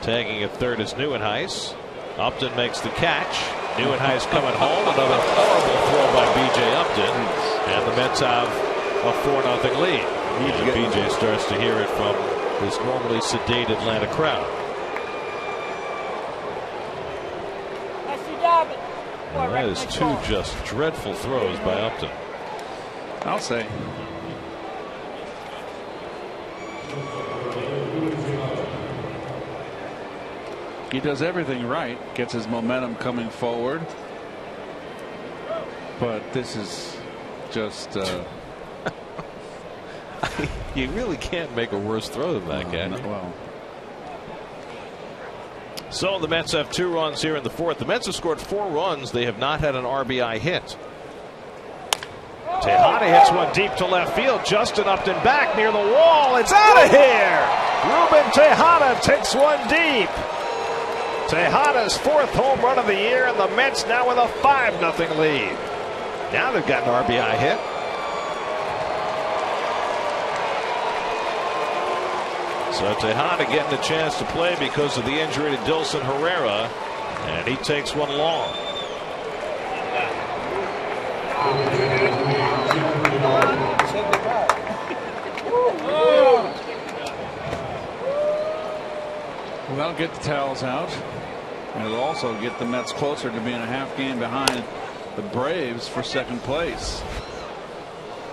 Tagging at third is Neuenhuis. Upton makes the catch. Neuenhuis coming home. Another horrible throw by B.J. Upton. And the Mets have a 4-0 lead. And B.J. starts to hear it from his normally sedate Atlanta crowd. Well, that is two just dreadful throws by Upton. I'll say. He does everything right, gets his momentum coming forward. But this is just. You really can't make a worse throw than that, can you? Well. So the Mets have 2 runs here in the fourth. The Mets have scored 4 runs. They have not had an RBI hit. Tejada hits one deep to left field. Justin Upton back near the wall. It's out of here. Ruben Tejada takes one deep. Tejada's 4th home run of the year, and the Mets now with a 5-0 lead. Now they've got an RBI hit. So Tejada getting a chance to play because of the injury to Dilson Herrera, and he takes one long. Well, get the towels out, and it'll also get the Mets closer to being a half game behind the Braves for second place.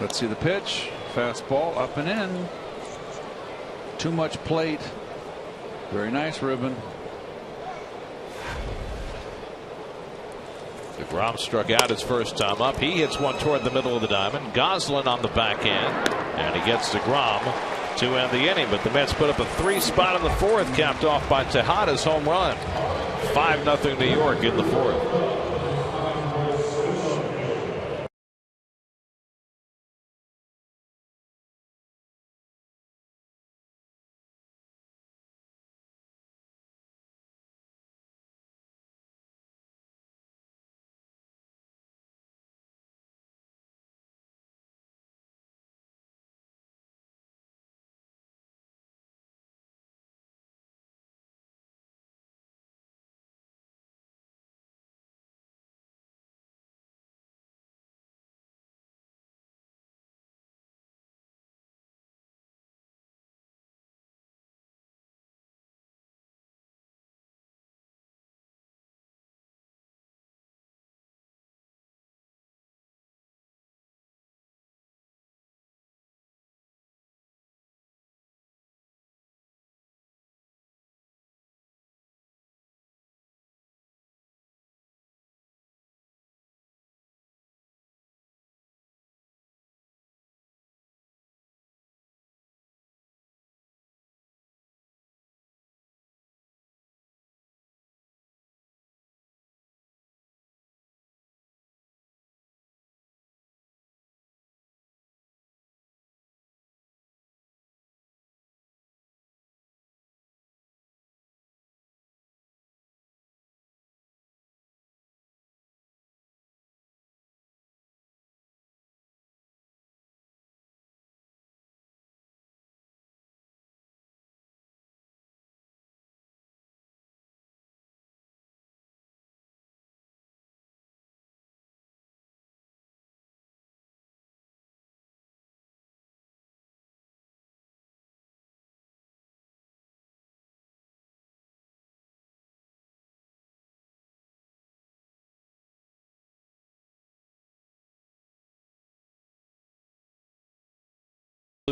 Let's see the pitch. Fastball up and in. Too much plate. Very nice, Ruben. DeGrom struck out his first time up. He hits one toward the middle of the diamond. Goslin on the backhand, and he gets DeGrom to end the inning. But the Mets put up a 3 spot in the fourth, capped off by Tejada's home run. 5-0 New York in the fourth.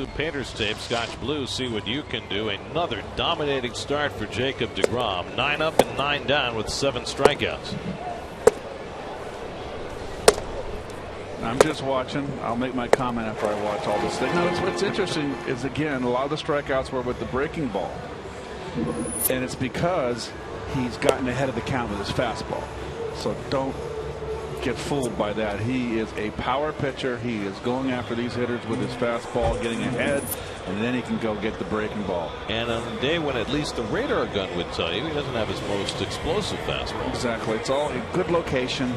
Painter's tape, Scotch Blue, see what you can do. Another dominating start for Jacob DeGrom. 9 up and 9 down with 7 strikeouts. I'm just watching. I'll make my comment after I watch all this thing. Now, what's interesting is, again, a lot of the strikeouts were with the breaking ball. And it's because he's gotten ahead of the count with his fastball. So don't get fooled by that. He is a power pitcher. He is going after these hitters with his fastball, getting ahead, and then he can go get the breaking ball. And on a day when at least the radar gun would tell you he doesn't have his most explosive fastball. Exactly. It's all a good location.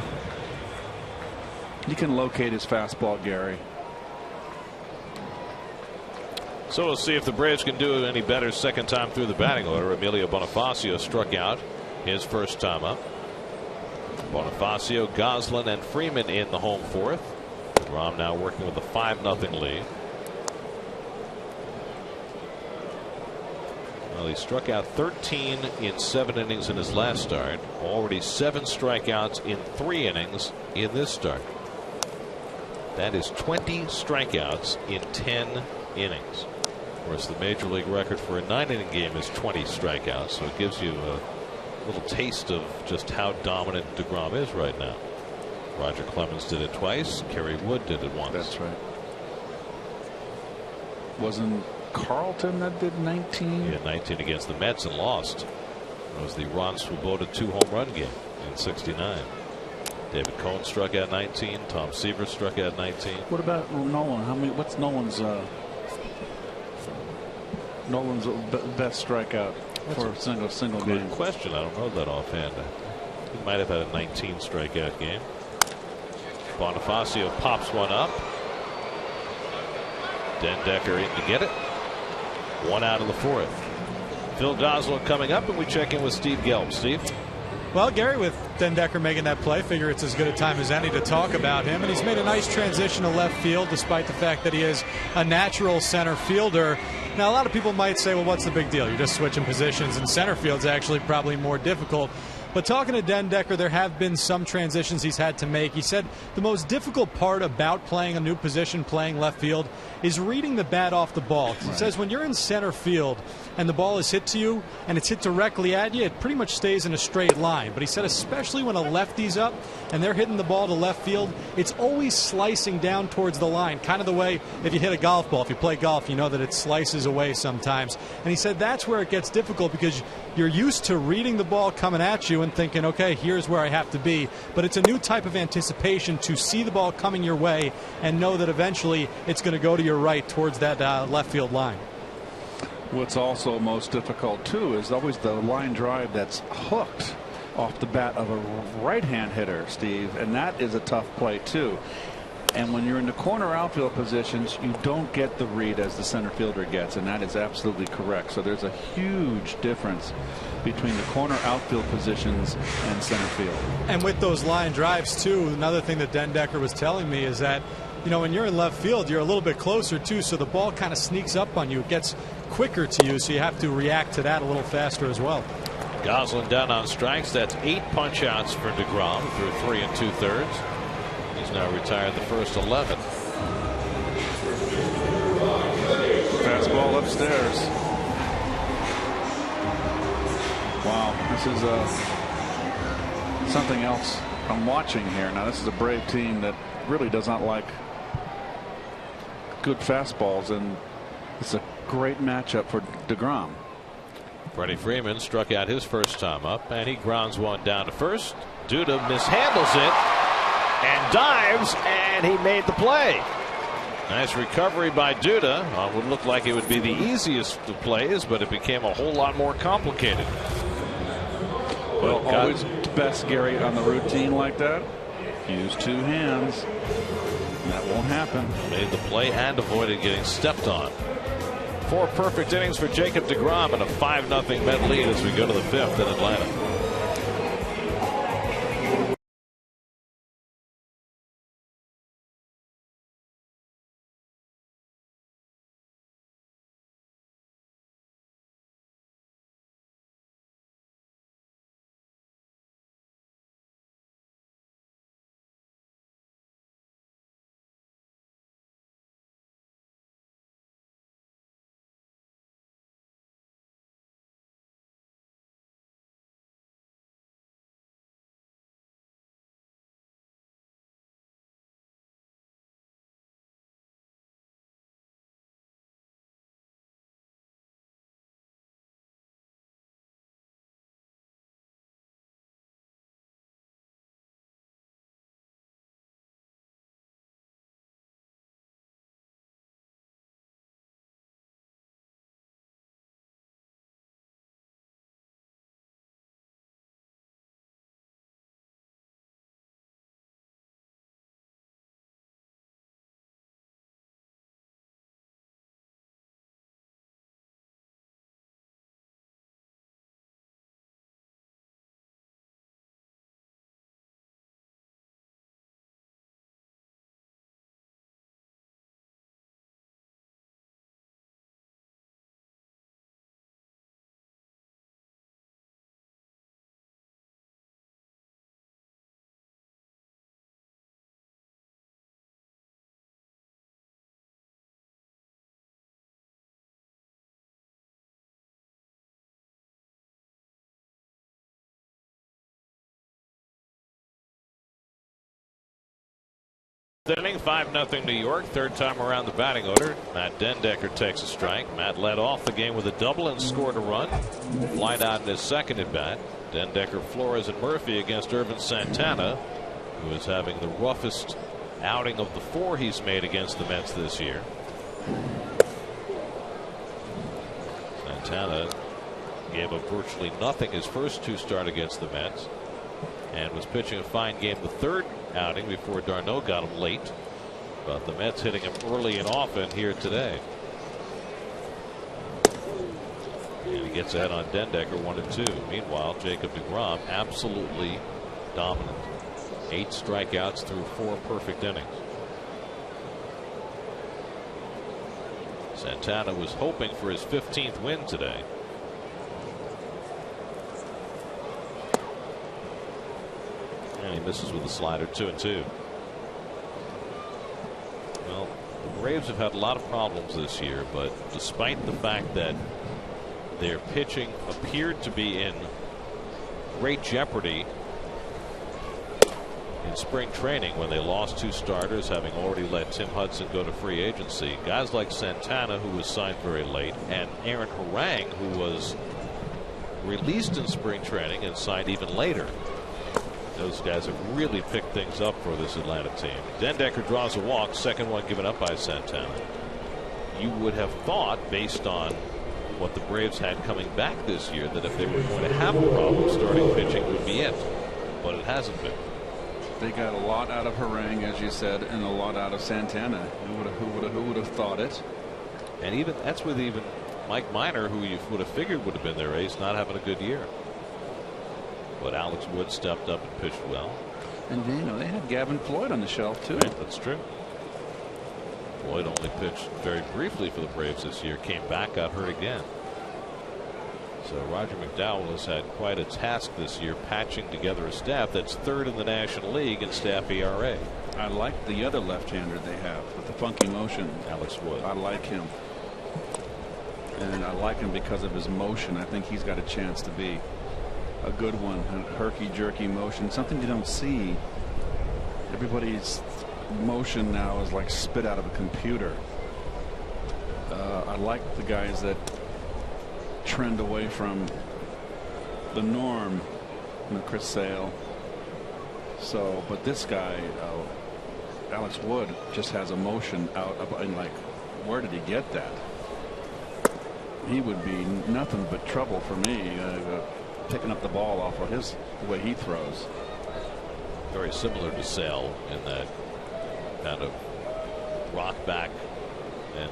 He can locate his fastball, Gary. So we'll see if the Braves can do any better second time through the batting order. Emilio Bonifacio struck out his first time up. Bonifacio, Goslin, and Freeman in the home fourth. DeGrom now working with a 5-0 lead. Well, he struck out 13 in 7 innings in his last start. Already 7 strikeouts in 3 innings in this start. That is 20 strikeouts in 10 innings. Of course, the major league record for a 9-inning game is 20 strikeouts, so it gives you a little taste of just how dominant DeGrom is right now. Roger Clemens did it twice. Kerry Wood did it once. That's right. Wasn't Carlton that did 19? He had 19 against the Mets and lost. It was the Ron Swoboda 2-home run game in '69. David Cohn struck out 19. Tom Seaver struck out 19. What about Nolan? What's Nolan's best strikeout for a single Good game? question. I don't know that offhand. He might have had a 19 strikeout game. Bonifacio pops one up. Den Decker in to get it. 1 out of the 4th. Phil Goslin coming up, and we check in with Steve Gelb. Steve? Well, Gary, with Den Decker making that play, figure it's as good a time as any to talk about him. And he's made a nice transition to left field, despite the fact that he is a natural center fielder. Now, a lot of people might say, well, what's the big deal? You're just switching positions, and center field's actually probably more difficult. But talking to Den Decker, there have been some transitions he's had to make. He said the most difficult part about playing a new position, playing left field, is reading the bat off the ball. He says when you're in center field and the ball is hit to you and it's hit directly at you, it pretty much stays in a straight line. But he said especially when a lefty's up and they're hitting the ball to left field, it's always slicing down towards the line, kind of the way if you hit a golf ball. If you play golf, you know that it slices away sometimes. And he said that's where it gets difficult because you're used to reading the ball coming at you and thinking, okay, here's where I have to be. But it's a new type of anticipation to see the ball coming your way and know that eventually it's going to go to your right towards that left field line. What's also most difficult, too, is always the line drive that's hooked off the bat of a right-hand hitter, Steve, and that is a tough play, too. And when you're in the corner outfield positions, you don't get the read as the center fielder gets, and that is absolutely correct. So there's a huge difference between the corner outfield positions and center field. And with those line drives, too, another thing that Den Decker was telling me is that, you know, when you're in left field, you're a little bit closer, too, so the ball kind of sneaks up on you. It gets quicker to you, so you have to react to that a little faster as well. Goslin down on strikes. That's 8 punch-outs for DeGrom through 3 2/3. He's now retired the first 11. Fastball upstairs. Wow, this is something else I'm watching here. Now, this is a Brave team that really does not like good fastballs, and it's a great matchup for DeGrom. Freddie Freeman struck out his first time up, and he grounds one down to first. Duda mishandles it and dives, and he made the play. Nice recovery by Duda. Would look like it would be the easiest of plays, but it became a whole lot more complicated. Well, always best, Gary, on the routine like that. Use 2 hands. That won't happen. Made the play and avoided getting stepped on. 4 perfect innings for Jacob DeGrom and a 5-0 Met lead as we go to the 5th in Atlanta. inning, 5-0 New York. Third time around the batting order. Matt Dendecker takes a strike. Matt led off the game with a double and scored a run. Flied out in his second at bat. Dendecker, Flores, and Murphy against Irvin Santana, who is having the roughest outing of the 4 he's made against the Mets this year. Santana gave up virtually nothing his first 2 starts against the Mets, and was pitching a fine game the third outing before d'Arnaud got him late. But the Mets hitting him early and often here today. And he gets ahead on Dendecker 1-2. Meanwhile, Jacob DeGrom absolutely dominant. 8 strikeouts through 4 perfect innings. Santana was hoping for his 15th win today. And he misses with a slider. 2-2. Well, the Braves have had a lot of problems this year, but despite the fact that their pitching appeared to be in great jeopardy in spring training when they lost 2 starters, having already let Tim Hudson go to free agency, guys like Santana, who was signed very late, and Aaron Harang, who was released in spring training and signed even later. Those guys have really picked things up for this Atlanta team. Dendecker draws a walk, second one given up by Santana. You would have thought, based on what the Braves had coming back this year, that if they were going to have a problem starting pitching would be it, but it hasn't been. They got a lot out of Harang, as you said, and a lot out of Santana. Who would have thought it? And even that's with even Mike Minor, who you would have figured would have been their ace, not having a good year. But Alex Wood stepped up and pitched well. And they had Gavin Floyd on the shelf too. Right, that's true. Floyd only pitched very briefly for the Braves this year, came back, got hurt again. So Roger McDowell has had quite a task this year, patching together a staff that's 3rd in the National League in staff ERA. I like the other left-hander they have with the funky motion. Alex Wood. I like him. And I like him because of his motion. I think he's got a chance to be a good one. A herky-jerky motion, something you don't see. Everybody's motion now is like spit out of a computer. I like the guys that trend away from the norm. Chris Sale. So, but this guy, Alex Wood, just has a motion out of, and like, where did he get that? He would be nothing but trouble for me. Picking up the ball off of the way he throws. Very similar to Sale in that kind of rock back and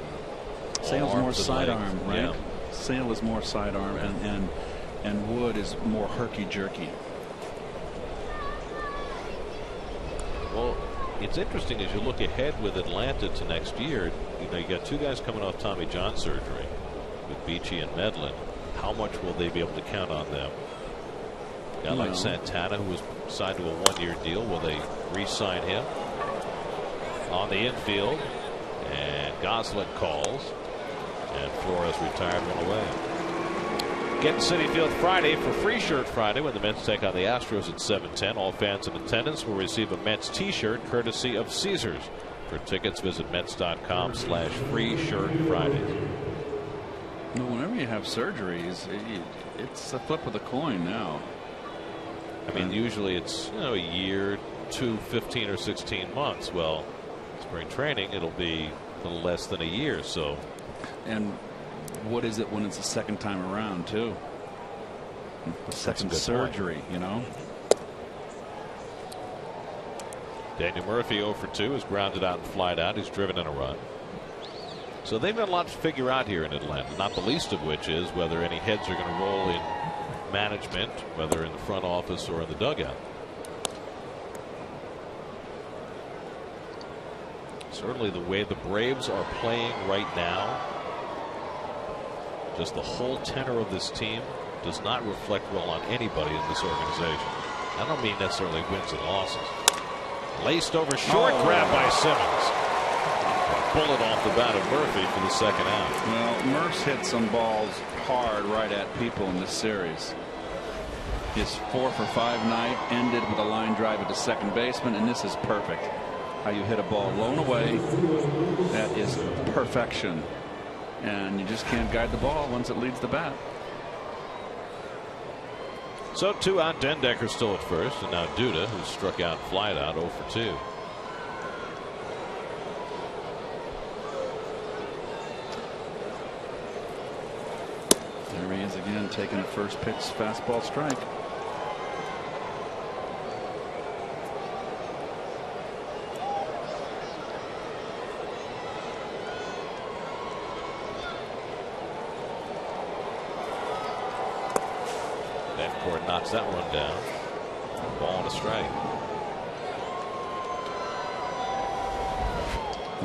Sale's more sidearm, right? Yeah. Sale is more sidearm, and Wood is more herky jerky. Well, it's interesting as you look ahead with Atlanta to next year. You got 2 guys coming off Tommy John surgery with Beachy and Medlin. How much will they be able to count on them? A guy like Santana, who was signed to a 1-year deal, will they re-sign him? On the infield, and Goslin calls, and Flores retired, one away. Get Citi Field Friday for Free Shirt Friday when the Mets take on the Astros at 7:10. All fans in attendance will receive a Mets t-shirt courtesy of Caesars. For tickets, visit Mets.com/Free Shirt Fridays. No, whenever you have surgeries, it's a flip of the coin now. I mean, usually it's a year to 15 or 16 months. Well, spring training, it'll be a little less than a year. So, and what is it when it's the second time around too? The second surgery, point. Daniel Murphy 0 for 2 is grounded out and flied out. He's driven in a run. So they've got a lot to figure out here in Atlanta, not the least of which is whether any heads are going to roll in management, whether in the front office or in the dugout. Certainly the way the Braves are playing right now, just the whole tenor of this team does not reflect well on anybody in this organization. I don't mean necessarily wins and losses. Laced over short, grab by Simmons. Bullet off the bat of Murphy for the second out. Well, Murph's hit some balls hard right at people in this series. His 4 for 5 night ended with a line drive at the second baseman, and this is perfect. how you hit a ball low and away. That is perfection. And you just can't guide the ball once it leads the bat. So 2 out. Den Decker still at first, and now Duda, who struck out, flied out, 0 for 2. There he is again, taking a first pitch fastball strike. Bencourt knocks that one down. Ball and a strike.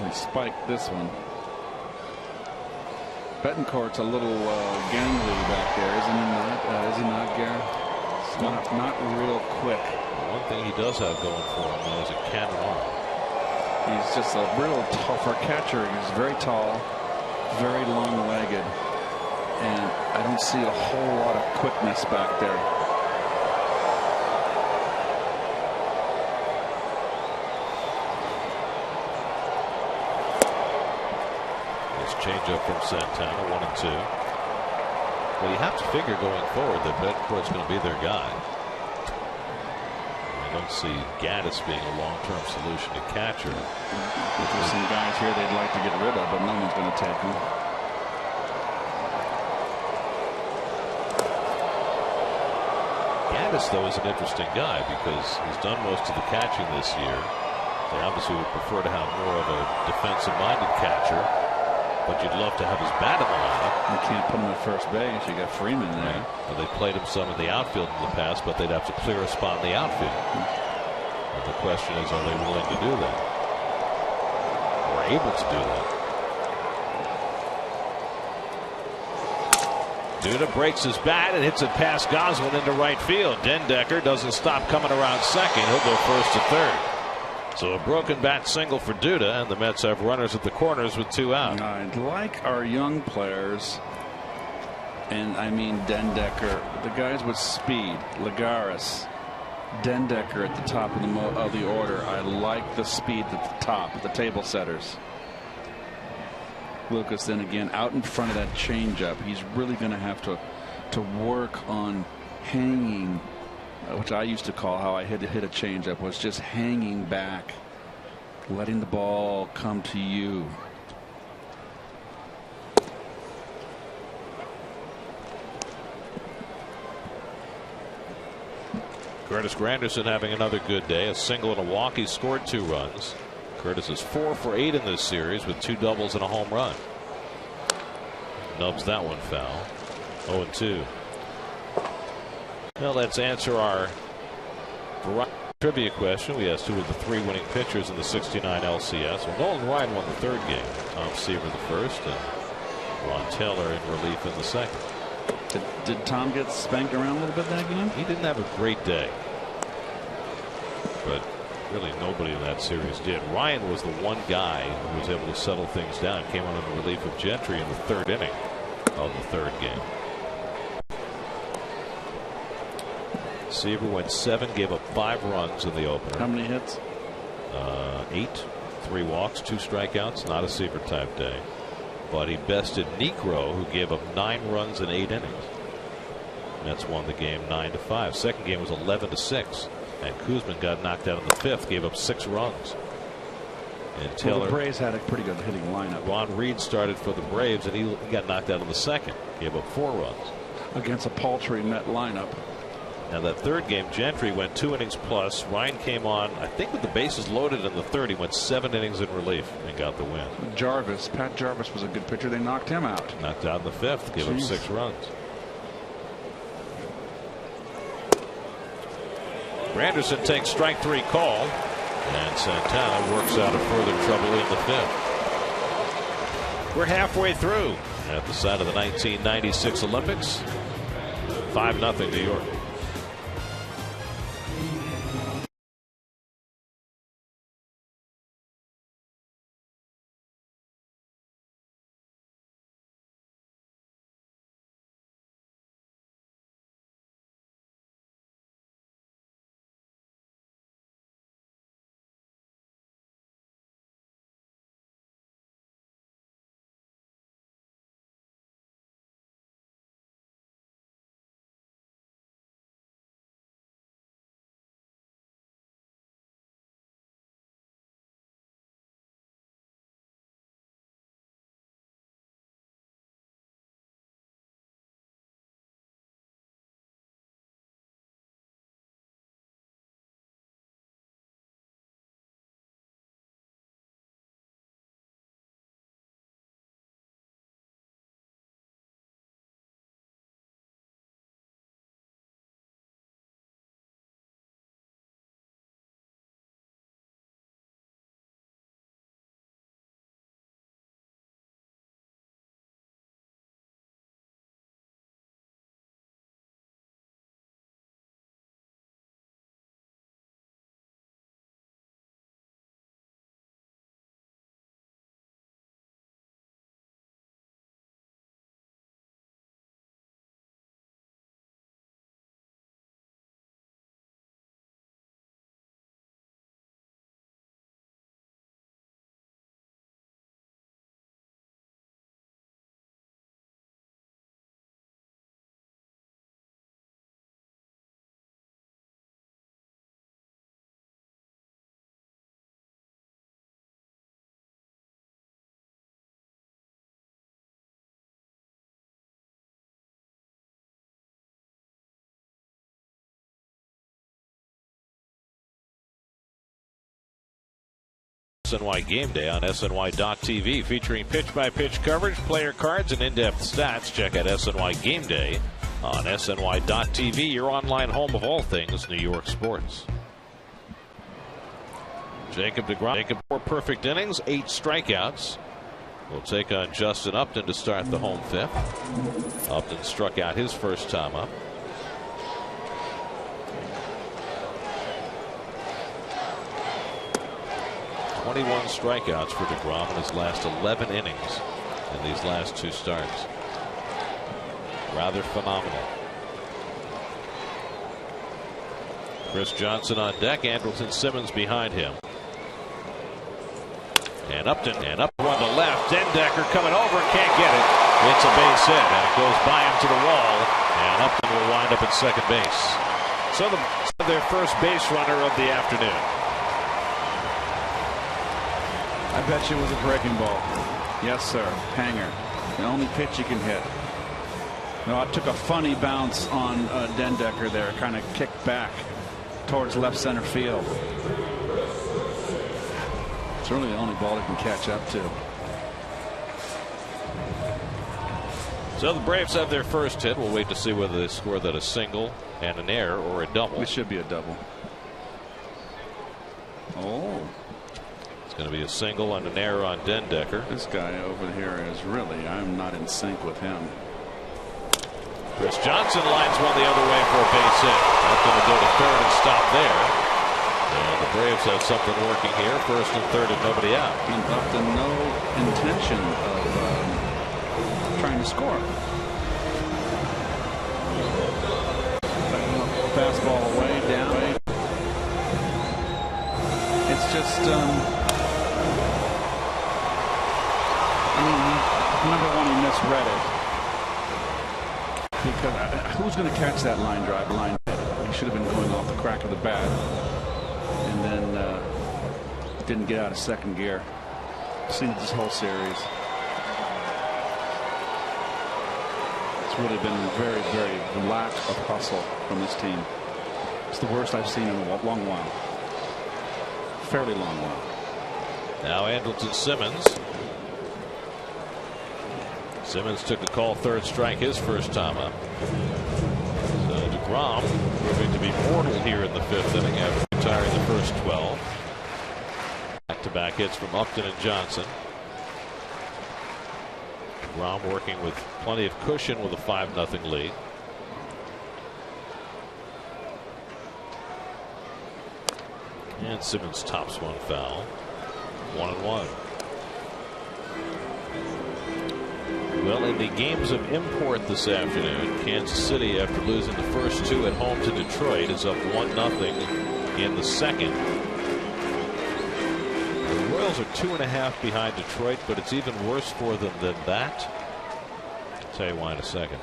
He spiked this one. Betancourt's a little gangly back there, isn't he not? Is he not, Gary? It's not real quick. One thing he does have going for him, though, is a cannon arm. He's just a real tougher catcher. He's very tall, very long-legged, and I don't see a whole lot of quickness back there. Changeup from Santana, 1 and 2. Well, you have to figure going forward that Betancourt's going to be their guy. I don't see Gaddis being a long-term solution to catcher. There's some guys here they'd like to get rid of, but no one's going to take them. Gaddis, though, is an interesting guy because he's done most of the catching this year. They obviously would prefer to have more of a defensive-minded catcher. But you'd love to have his bat in the lineup. You can't put him at first base. You got Freeman there. Well, they played him some in the outfield in the past, but they'd have to clear a spot in the outfield. And the question is, are they willing to do that? Or able to do that? Duda breaks his bat and hits it past Goslin into right field. Den Decker doesn't stop coming around second. He'll go first to third. So a broken bat single for Duda, and the Mets have runners at the corners with 2 out. I like our young players, and I mean Den Decker, the guys with speed, Lagares, Den Decker at the top of the order. I like the speed at the top, the table setters. Lucas then again out in front of that changeup. He's really going to have to work on hanging, which I used to call how I hit a changeup, was just hanging back, letting the ball come to you. Curtis Granderson having another good day. A single and a walk. He scored 2 runs. Curtis is 4 for 8 in this series with 2 doubles and a home run. Nubs that one foul. 0 and 2. Well, let's answer our trivia question. We asked who were the 3 winning pitchers in the '69 LCS. Well, Nolan Ryan won the 3rd game. Tom Seaver the 1st, and Ron Taylor in relief in the 2nd. Did Tom get spanked around a little bit that game? He didn't have a great day, but really nobody in that series did. Ryan was the one guy who was able to settle things down. Came on in the relief of Gentry in the 3rd inning of the 3rd game. Seaver went 7, gave up 5 runs in the opener. How many hits? 8, 3 walks, 2 strikeouts. Not a Seaver type day. But he bested Negro, who gave up 9 runs in 8 innings. Mets won the game 9-5. Second game was 11-6. And Kuzman got knocked out in the 5th, gave up 6 runs. And Taylor. Well, the Braves had a pretty good hitting lineup. Ron Reed started for the Braves, and he got knocked out in the 2nd. Gave up 4 runs. Against a paltry Met lineup. Now that 3rd game, Gentry went 2 innings plus. Ryan came on, I think with the bases loaded in the 3rd. He went 7 innings in relief and got the win. Pat Jarvis was a good pitcher. They knocked him out. Knocked out in the 5th. Gave up 6 runs. Granderson takes strike 3 call. And Santana works out of further trouble in the 5th. We're halfway through at the site of the 1996 Olympics. 5-0 New York. SNY Game Day on SNY.TV, featuring pitch-by-pitch coverage, player cards, and in-depth stats. Check out SNY Game Day on SNY.TV, your online home of all things New York sports. Jacob DeGrom, 4 perfect innings, 8 strikeouts. Will take on Justin Upton to start the home 5th. Upton struck out his first time up. "21 strikeouts for DeGrom in his last 11 innings in these last 2 starts. Rather phenomenal. Chris Johnson on deck, Andrelton Simmons behind him. And Upton, one to left. Dendecker coming over, can't get it. It's a base hit, and it goes by him to the wall, and Upton will wind up at second base. So their first base runner of the afternoon. I bet you it was a breaking ball. Yes, sir. Hanger. The only pitch you can hit. No, it took a funny bounce on Dendecker there. Kind of kicked back towards left center field. It's really the only ball he can catch up to. So the Braves have their first hit. We'll wait to see whether they score that a single and an error or a double. It should be a double. Oh. It's going to be a single and an error on Dendecker. This guy over here is really, I'm not in sync with him. Chris Johnson lines one the other way for a base hit. That's going to go to third and stop there. And the Braves have something working here. First and third and nobody out. And Upton no intention of trying to score. Fastball way down. It's just number one, he misread it. Because who's going to catch that line drive? He should have been going off the crack of the bat. And then didn't get out of second gear. Seen this whole series. It's really been very, very lack of hustle from this team. It's the worst I've seen in a long while. Fairly long while. Now Andrelton Simmons. Simmons took a call, third strike, his first time up. So DeGrom proving to be mortal here in the 5th inning after retiring the first 12. Back-to-back hits from Upton and Johnson. DeGrom working with plenty of cushion with a 5-0 lead. And Simmons tops one foul. 1-1. Well, in the games of import this afternoon, Kansas City, after losing the first 2 at home to Detroit, is up 1-0 in the second. The Royals are 2.5 behind Detroit, but it's even worse for them than that. I'll tell you why in a second.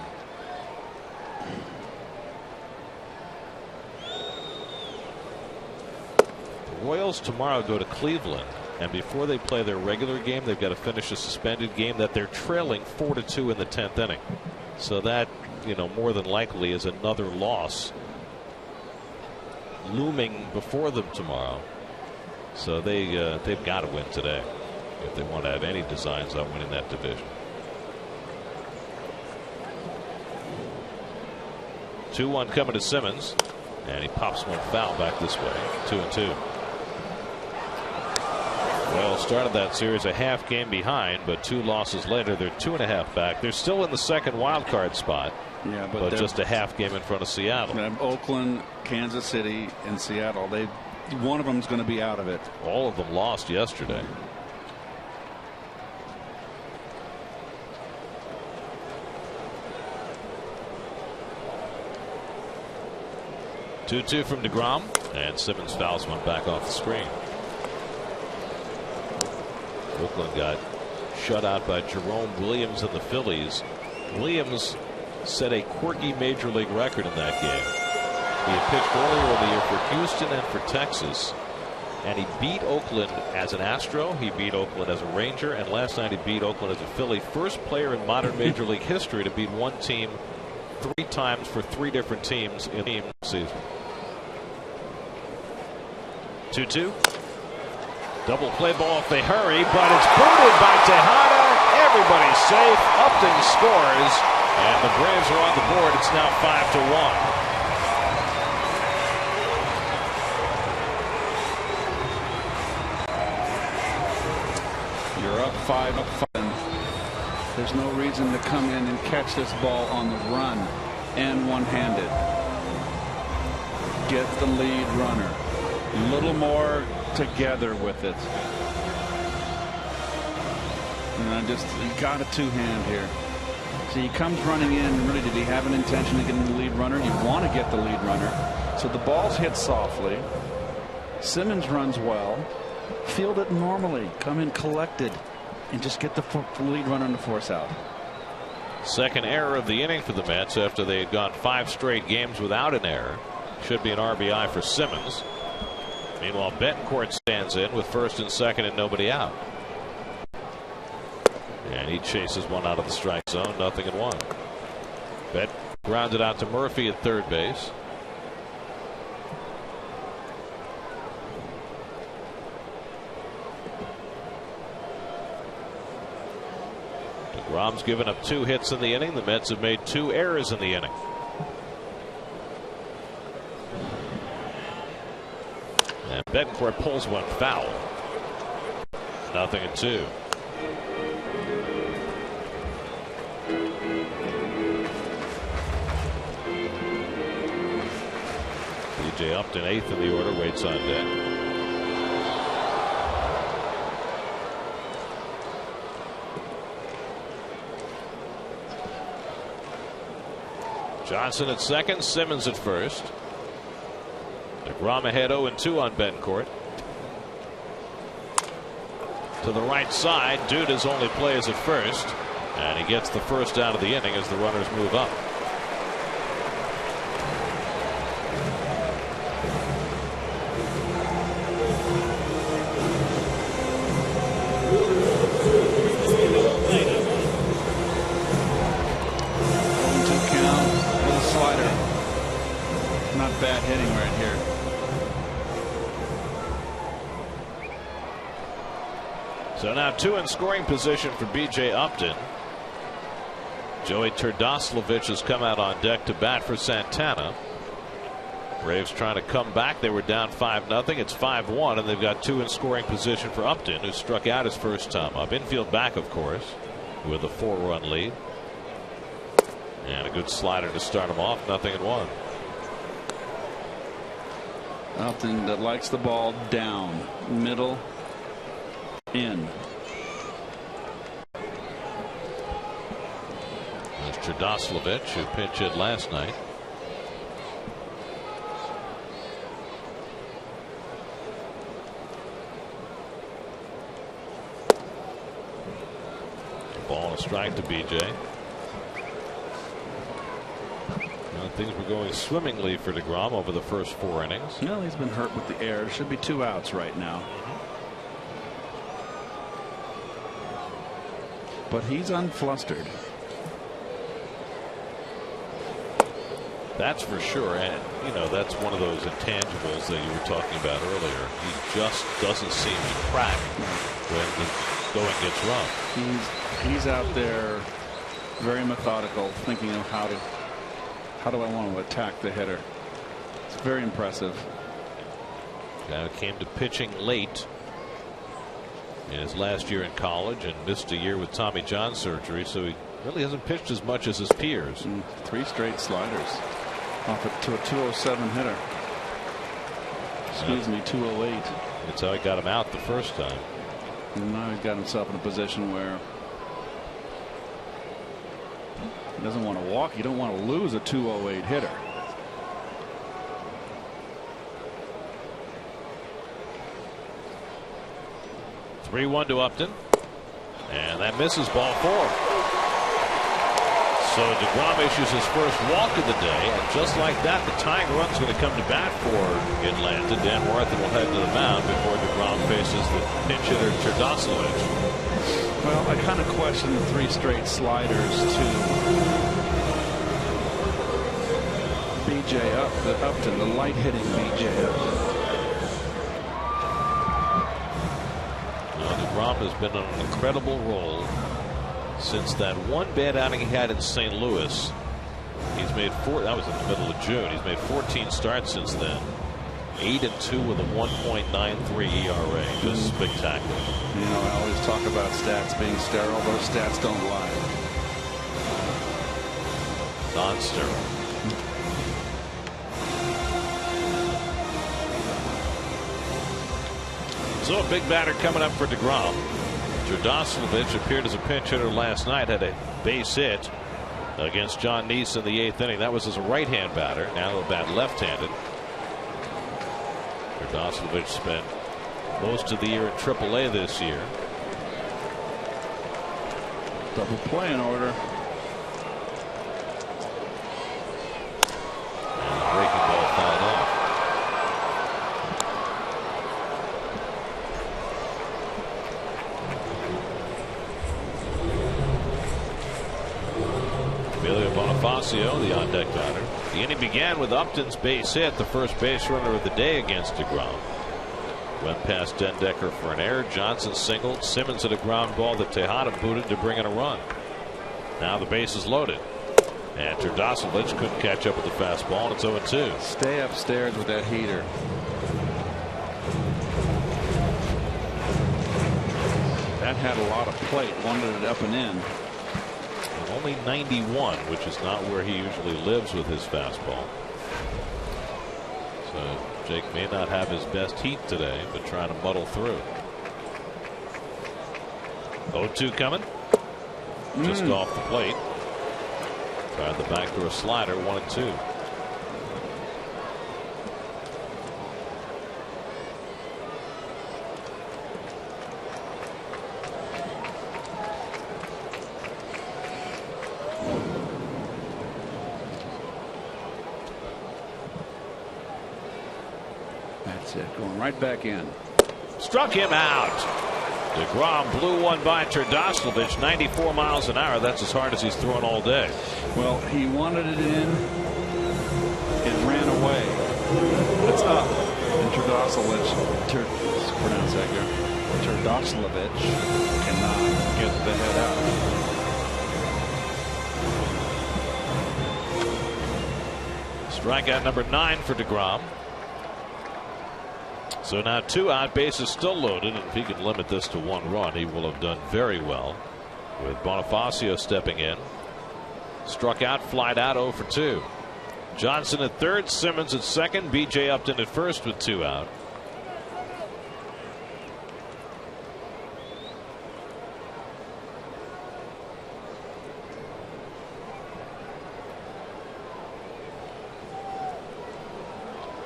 The Royals tomorrow go to Cleveland. And before they play their regular game, they've got to finish a suspended game that they're trailing 4-2 in the 10th inning. So that, more than likely is another loss looming before them tomorrow. So they've got to win today if they want to have any designs on winning that division. 2-1 coming to Simmons, and he pops one foul back this way. 2-2. Well, started that series a half game behind, but 2 losses later, they're 2.5 back. They're still in the second wild card spot. Yeah, but just a half game in front of Seattle. Oakland, Kansas City, and Seattle. One of them's going to be out of it. All of them lost yesterday. Two from DeGrom, and Simmons fouls one back off the screen. Oakland got shut out by Jerome Williams and the Phillies. Williams set a quirky major league record in that game. He had pitched earlier in the year for Houston and for Texas, and he beat Oakland as an Astro, he beat Oakland as a Ranger, and last night he beat Oakland as a Philly. First player in modern major league history to beat one team 3 times for 3 different teams in the season. 2-2. Double play ball if they hurry, but it's booted by Tejada. Everybody's safe. Upton scores, and the Braves are on the board. It's now 5-1. You're up 5. There's no reason to come in and catch this ball on the run and one-handed. Get the lead runner. A little more together with it. And he got a two-hand here. So he comes running in. Really, did he have an intention of getting the lead runner? You want to get the lead runner. So the ball's hit softly. Simmons runs well. Field it normally. Come in collected. And just get the lead runner to force out. Second error of the inning for the Mets after they had gone 5 straight games without an error. Should be an RBI for Simmons. Meanwhile, Betancourt stands in with first and second and nobody out. And he chases one out of the strike zone. 0-1. Bet grounded out to Murphy at third base. DeGrom's given up 2 hits in the inning. The Mets have made 2 errors in the inning. And Betancourt pulls one foul. 0-2. DJ Upton, 8th in the order, waits on deck. Johnson at second, Simmons at first. DeGrom ahead 0-2 on Betancourt. To the right side, Duda's only play is at first, and he gets the first out of the inning as the runners move up. Bad hitting right here. So now 2 in scoring position for B.J. Upton. Joey Turdoslavich has come out on deck to bat for Santana. Braves trying to come back. They were down 5-0. It's 5-1, and they've got 2 in scoring position for Upton, who struck out his first time up. Infield back, of course, with a 4-run lead. And a good slider to start him off. 0-1. Upton that likes the ball down, middle, in. There's Turdoslavich, who pinch hit last night. Ball and a strike to BJ. Things were going swimmingly for DeGrom over the first 4 innings. No, he's been hurt with the air. There should be 2 outs right now. But he's unflustered. That's for sure. And, you know, that's one of those intangibles that you were talking about earlier. He just doesn't seem to crack when the going gets rough. He's out there very methodical, thinking of how do I want to attack the hitter. It's very impressive. Guy who came to pitching late in his last year in college and missed a year with Tommy John surgery, so he really hasn't pitched as much as his peers. 3 straight sliders off to a 207 hitter. Excuse me, 208. That's how he got him out the first time. And now he's got himself in a position where he doesn't want to walk. You don't want to lose a 208 hitter. (3-1) to Upton, and that misses ball 4. So DeGrom issues his first walk of the day, and just like that, the tying run's going to come to bat for Atlanta. Dan Worthington will head to the mound before DeGrom faces the pinch hitter Turdoslavich. Well, I kind of question the 3 straight sliders to B.J. Upton, the light hitting B.J. Upton. has been on an incredible roll since that one bad outing he had in St. Louis. He's made that was in the middle of June. He's made 14 starts since then. 8-2 with a 1.93 ERA. Just spectacular. You know, I always talk about stats being sterile. Those stats don't lie. Non-sterile. So a big batter coming up for DeGrom. Jardoslavich appeared as a pinch hitter last night. Had a base hit against John Neese in the 8th inning. That was as a right-hand batter. Now he'll bat left-handed. Jardoslavich spent most of the year in AAA this year. Double play in order. Breaking ball fouled off. Bonifacio, the on-deck batter. The inning began with Upton's base hit, the first base runner of the day against DeGrom. Went past Dendecker for an error. Johnson singled. Simmons hit a ground ball that Tejada booted to bring in a run. Now the base is loaded. And Jardoslavich couldn't catch up with the fastball, and it's 0-2. Stay upstairs with that heater. That had a lot of plate. Wanted it up and in. Only 91, which is not where he usually lives with his fastball. So Jake may not have his best heat today, but trying to muddle through. 0-2 coming. Just off the plate. Tried the backdoor slider, 1-2. That's it. Going right back in. Struck him out. DeGrom blew one by Jardoslavich, 94 miles an hour. That's as hard as he's thrown all day. Well, he wanted it in. It ran away. It's up. And Jardoslavich, pronounce that here. Jardoslavich cannot get the head out. Strikeout number 9 for DeGrom. So now 2 out, bases still loaded, and if he can limit this to 1 run, he will have done very well. With Bonifacio stepping in. Struck out, flied out, 0 for 2. Johnson at third, Simmons at second, B.J. Upton at first with 2 out.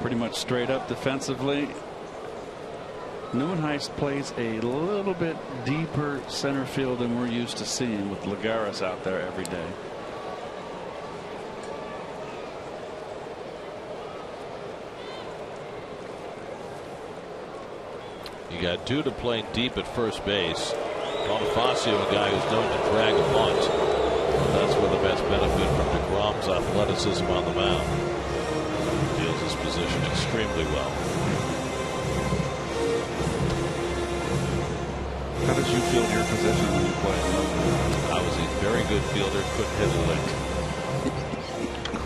Pretty much straight up defensively. Neuenhuis plays a little bit deeper center field than we're used to seeing, with Lagares out there every day. You got Duda playing deep at first base. Bonifacio, a guy who's known to drag a bunt. That's where the best benefit from DeGrom's athleticism on the mound. Deals his position extremely well. How did you field your position when you played? I was a very good fielder. Couldn't hit a lick.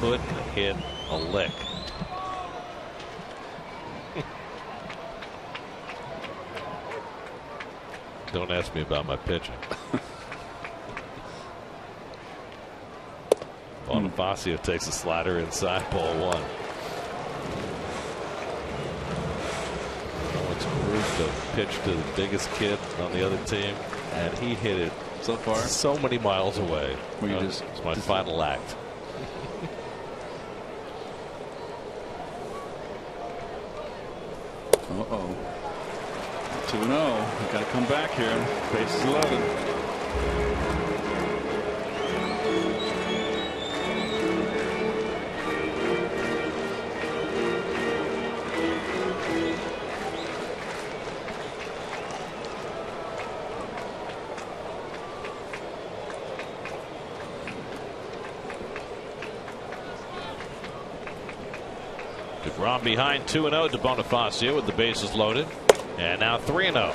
Couldn't hit a lick. Don't ask me about my pitching. Bonifacio takes a slider inside, ball 1. It's proved to pitch to the biggest kid on the other team, and he hit it so far so many miles away. It's my final act. Uh-oh. 2-0. Got to come back here. Bases loaded. DeGrom behind 2-0 to Bonifacio with the bases loaded. And now 3-0.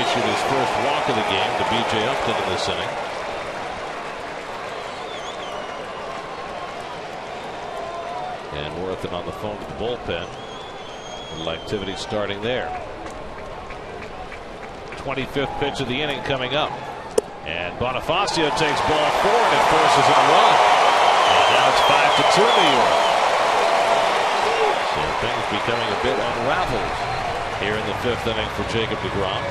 issued his first walk of the game to B.J. Upton in this inning. And Worthing on the phone to the bullpen. A little activity starting there. 25th pitch of the inning coming up. And Bonifacio takes ball 4 and forces a run. And now it's 5-2 New York. So things becoming a bit unraveled here in the 5th inning for Jacob DeGrom.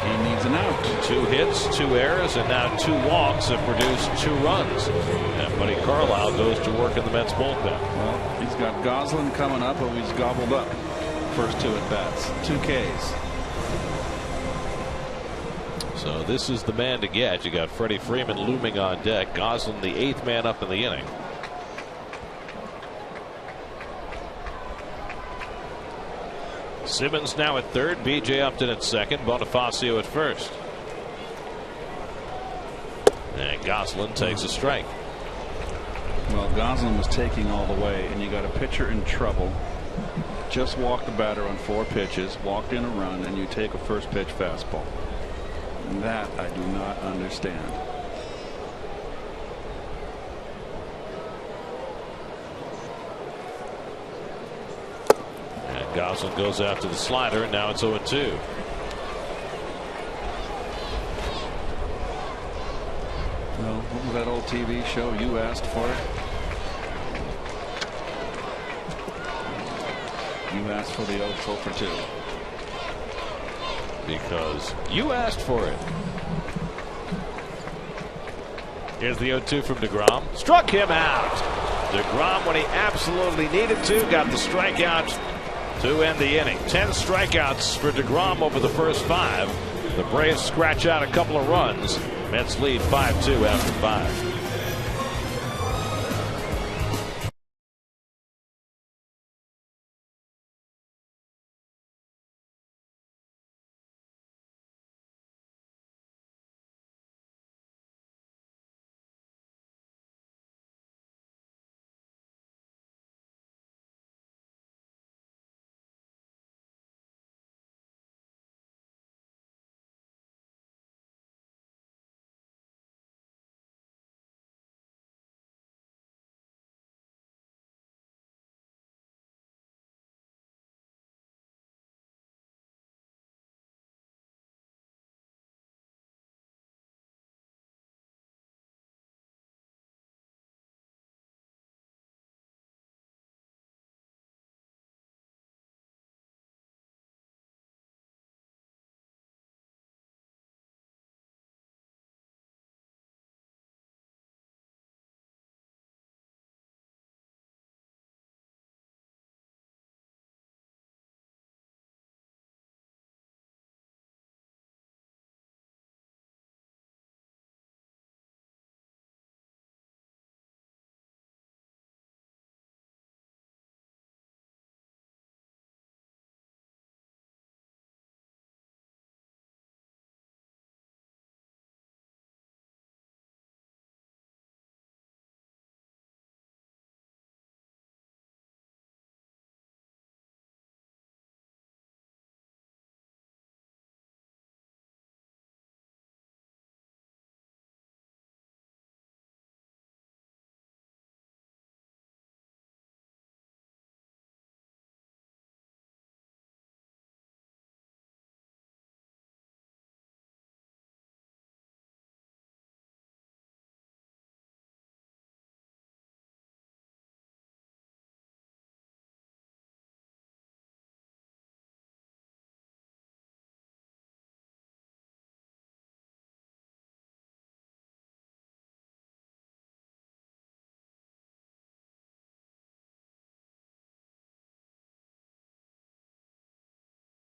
He needs an out. 2 hits, 2 errors, and now 2 walks have produced 2 runs. And Buddy Carlisle goes to work in the Mets bullpen. Well, he's got Goslin coming up, but he's gobbled up first 2 at bats, 2 Ks. So this is the man to get. You got Freddie Freeman looming on deck. Goslin the 8th man up in the inning. Simmons now at 3rd. B.J. Upton at 2nd. Bonifacio at 1st. And Goslin takes a strike. Well, Goslin was taking all the way, and you got a pitcher in trouble. Just walked the batter on 4 pitches, walked in a run, and you take a first pitch fastball. And that I do not understand. And Goslin goes after the slider, and now it's 0-2. Well, what was that old TV show? You asked for it. You asked for the 0 for 2. Because you asked for it. Here's the 0-2 from DeGrom. Struck him out. DeGrom, when he absolutely needed to, got the strikeout to end the inning. 10 strikeouts for DeGrom over the first 5. The Braves scratch out a couple of runs. Mets lead 5-2 after 5.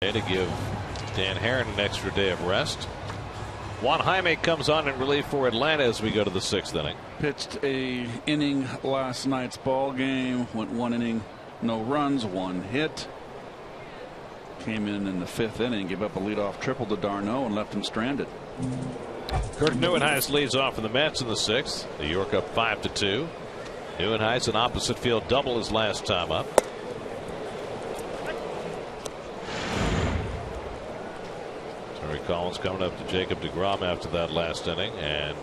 To give Dan Herron an extra day of rest. Juan Jaime comes on in relief for Atlanta as we go to the 6th inning. Pitched a inning last night's ball game. Went 1 inning, no runs, 1 hit. Came in the 5th inning, gave up a leadoff triple to d'Arnaud and left him stranded. Kurt Nieuwenhuis leads off for the Mets in the 6th. New York up 5-2. Nieuwenhuis an opposite field double his last time up. Collins coming up to Jacob DeGrom after that last inning, and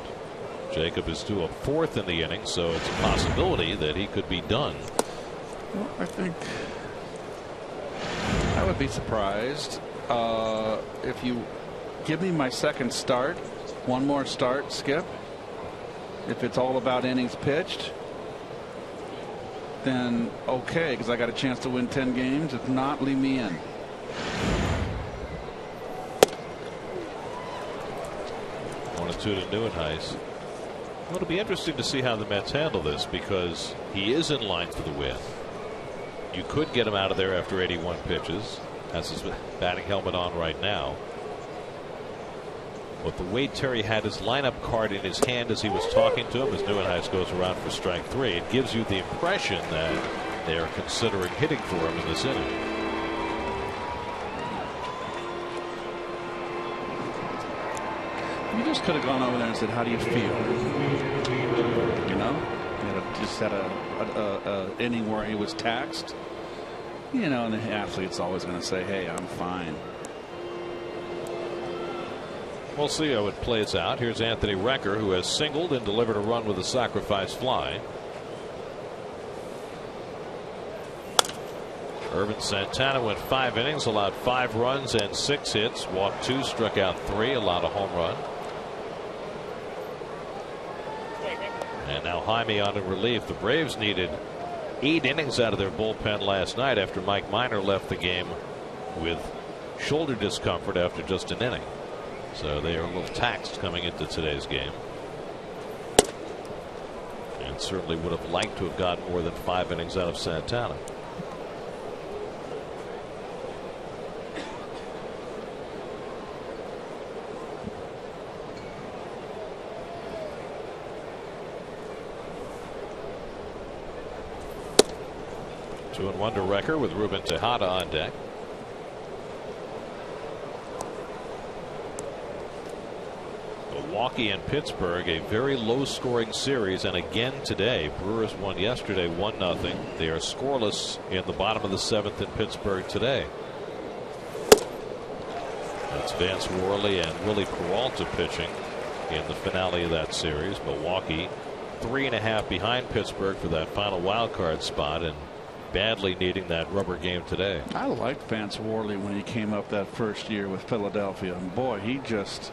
Jacob is due a fourth in the inning, so it's a possibility that he could be done. Well, I think I would be surprised if you give me my second start, one more start, Skip. If it's all about innings pitched, then okay, because I got a chance to win 10 games. If not, leave me in. One and two to Neuenhuis. Well, it'll be interesting to see how the Mets handle this, because he is in line for the win. You could get him out of there after 81 pitches. Has his batting helmet on right now. But the way Terry had his lineup card in his hand as he was talking to him, as Neuenhuis goes around for strike three, it gives you the impression that they are considering hitting for him in this inning. You just could have gone over there and said, "How do you feel?" You know, just had a inning where he was taxed. You know, and the athlete's always going to say, "Hey, I'm fine." We'll see how it plays out. Here's Anthony Recker, who has singled and delivered a run with a sacrifice fly. Irvin Santana went 5 innings, allowed 5 runs and 6 hits, walked 2, struck out 3, allowed a home run. And now Jaime on in relief. The Braves needed 8 innings out of their bullpen last night after Mike Minor left the game with shoulder discomfort after just an inning. So they are a little taxed coming into today's game. And certainly would have liked to have gotten more than 5 innings out of Santana. Two and one to Recker with Ruben Tejada on deck. Milwaukee and Pittsburgh, a very low-scoring series, and again today. Brewers won yesterday 1-0. They are scoreless in the bottom of the 7th in Pittsburgh today. That's Vance Worley and Willie Peralta pitching in the finale of that series. Milwaukee 3.5 behind Pittsburgh for that final wild card spot, and badly needing that rubber game today. I liked Vance Worley when he came up that first year with Philadelphia, and boy, he just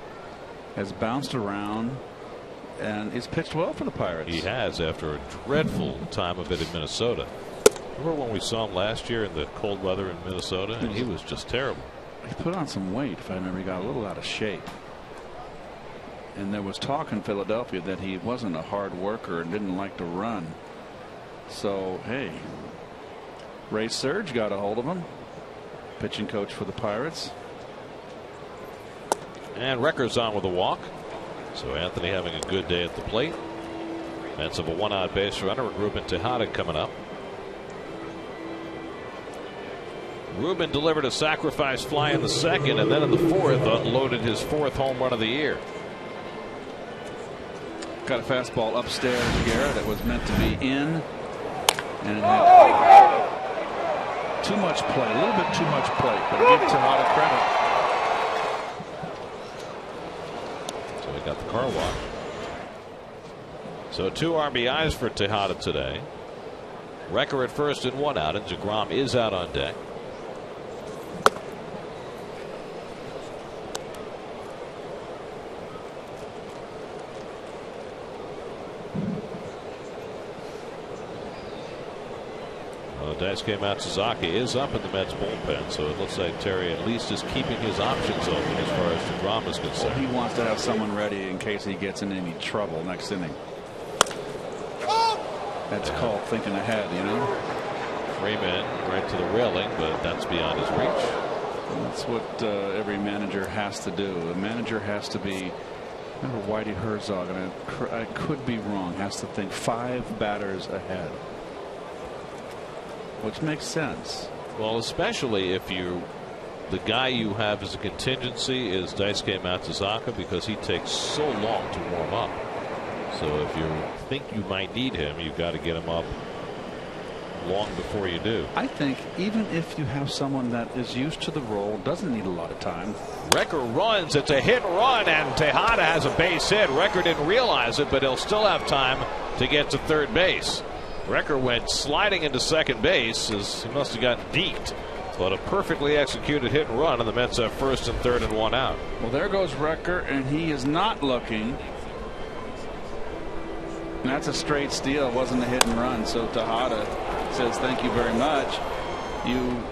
has bounced around and he's pitched well for the Pirates. He has, after a dreadful time of it in Minnesota. Remember when we saw him last year in the cold weather in Minnesota, and he was just terrible. He put on some weight, if I remember. He got a little out of shape. And there was talk in Philadelphia that he wasn't a hard worker and didn't like to run. So, hey, Ray Surge got a hold of him, pitching coach for the Pirates. And Recker's on with a walk. So Anthony having a good day at the plate. Mets of a 1-out base runner with Ruben Tejada coming up. Ruben delivered a sacrifice fly in the 2nd, and then in the 4th unloaded his 4th home run of the year. Got a fastball upstairs, Garrett, that was meant to be in, and it had too much play, a little bit too much play, but give Tejada credit. So he got the car wash. So 2 RBIs for Tejada today. Recker at first and 1 out, and DeGrom is out on deck. Daisuke Matsuzaka is up in the Mets bullpen, so it looks like Terry at least is keeping his options open as far as DeGrom is concerned. Well, he wants to have someone ready in case he gets in any trouble next inning. That's called thinking ahead, you know. Freeman right to the railing, but that's beyond his reach. And that's what every manager has to do. The manager has to be, remember Whitey Herzog, and I could be wrong, has to think 5 batters ahead. Which makes sense. Well, especially if the guy you have as a contingency is Daisuke Matsuzaka, because he takes so long to warm up. So if you think you might need him, you've got to get him up long before you do. I think even if you have someone that is used to the role, doesn't need a lot of time. Recker runs. It's a hit and run, and Tejada has a base hit. Recker didn't realize it, but he'll still have time to get to third base. Recker went sliding into second base as he must have gotten deked. But a perfectly executed hit and run, and the Mets have first and third and one out. Well, there goes Recker, and he is not looking. And that's a straight steal. It wasn't a hit and run. So Tejada says, thank you very much. You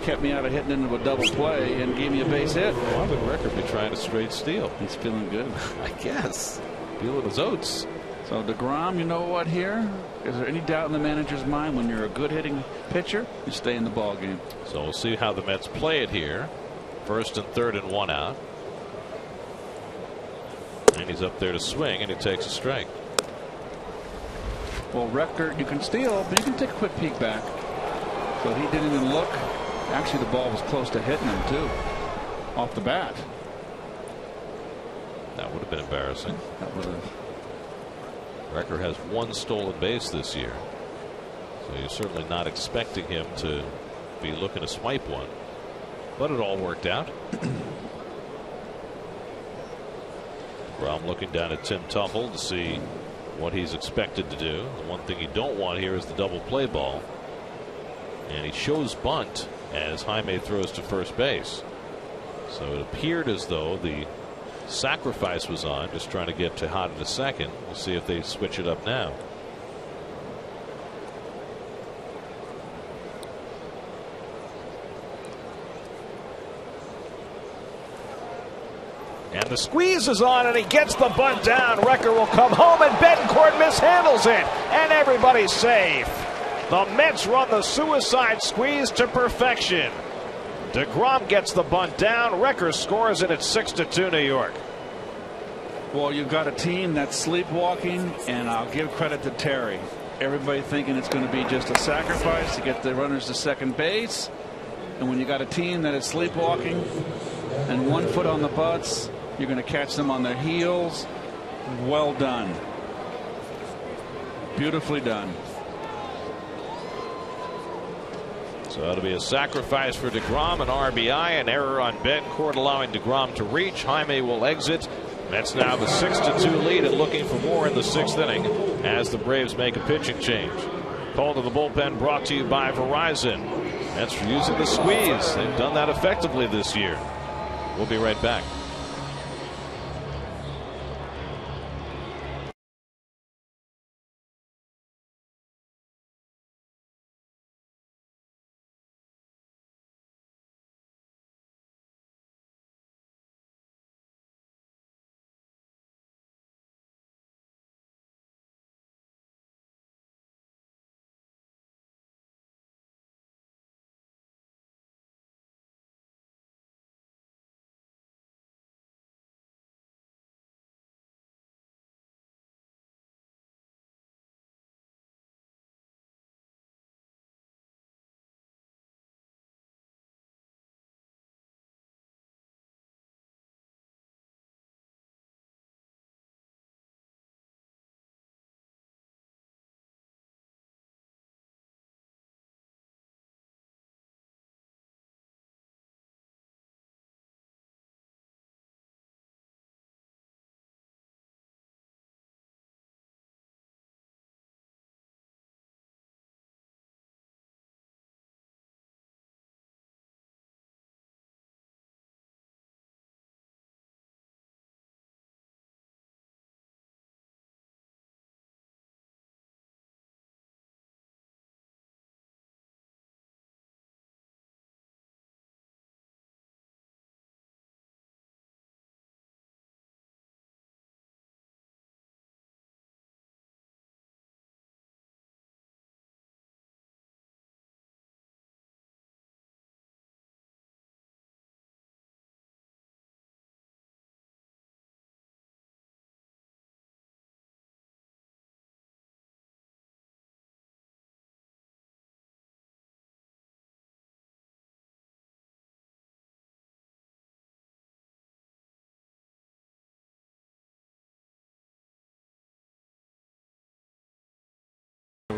kept me out of hitting into a double play and gave me a base hit. Why would Recker be trying a straight steal? He's feeling good. I guess. Feeling his oats. So DeGrom, you know what here? Is there any doubt in the manager's mind when you're a good hitting pitcher, you stay in the ball game? So we'll see how the Mets play it here. First and third and one out. And he's up there to swing, and he takes a strike. Well, Recker, you can steal, but you can take a quick peek back. So he didn't even look. Actually, the ball was close to hitting him, too, off the bat. That would have been embarrassing. That would have. Recker has one stolen base this year, so you're certainly not expecting him to be looking to swipe one, but it all worked out. Well, I'm looking down at Tim Tuffle to see what he's expected to do. The one thing you don't want here is the double play ball, and he shows bunt as Jaime throws to first base. So it appeared as though the sacrifice was on, just trying to get Tejada to second. We'll see if they switch it up now. And the squeeze is on, and he gets the bunt down. Recker will come home, and Betancourt mishandles it, and everybody's safe. The Mets run the suicide squeeze to perfection. DeGrom gets the bunt down. Recker scores, and it's 6-2 New York. Well, you've got a team that's sleepwalking, and I'll give credit to Terry. Everybody thinking it's going to be just a sacrifice to get the runners to second base. And when you got a team that is sleepwalking and 1 foot on the butts, you're going to catch them on their heels. Well done. Beautifully done. So it'll be a sacrifice for DeGrom, an RBI, an error on Betancourt allowing DeGrom to reach. Jaime will exit. Mets now have a 6-2 lead and looking for more in the 6th inning as the Braves make a pitching change. Call to the bullpen brought to you by Verizon. Mets for using the squeeze. They've done that effectively this year. We'll be right back.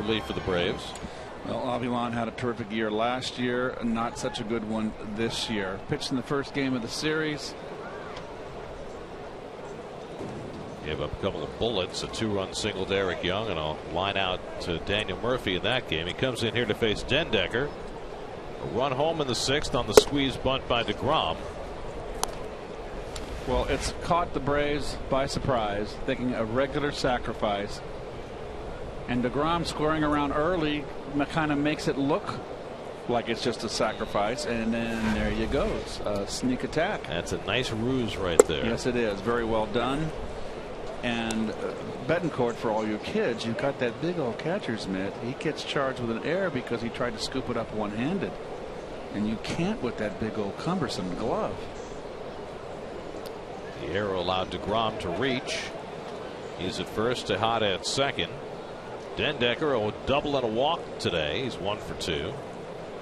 relief for the Braves. Well, Avilan had a terrific year last year, not such a good one this year. Pitched in the first game of the series. Gave up a couple of bullets, a 2-run single to Eric Young, and a line out to Daniel Murphy in that game. He comes in here to face Den Decker. A run home in the 6th on the squeeze bunt by DeGrom. Well, it's caught the Braves by surprise, thinking a regular sacrifice. And DeGrom scoring around early kind of makes it look like it's just a sacrifice, and then there you go, sneak attack. That's a nice ruse right there. Yes, it is. Very well done. And Betancourt, for all your kids, you've got that big old catcher's mitt. He gets charged with an error because he tried to scoop it up one-handed, and you can't with that big old cumbersome glove. The error allowed DeGrom to reach. He's at first, Tejada at second. Den Decker, a double and a walk today. He's 1 for 2.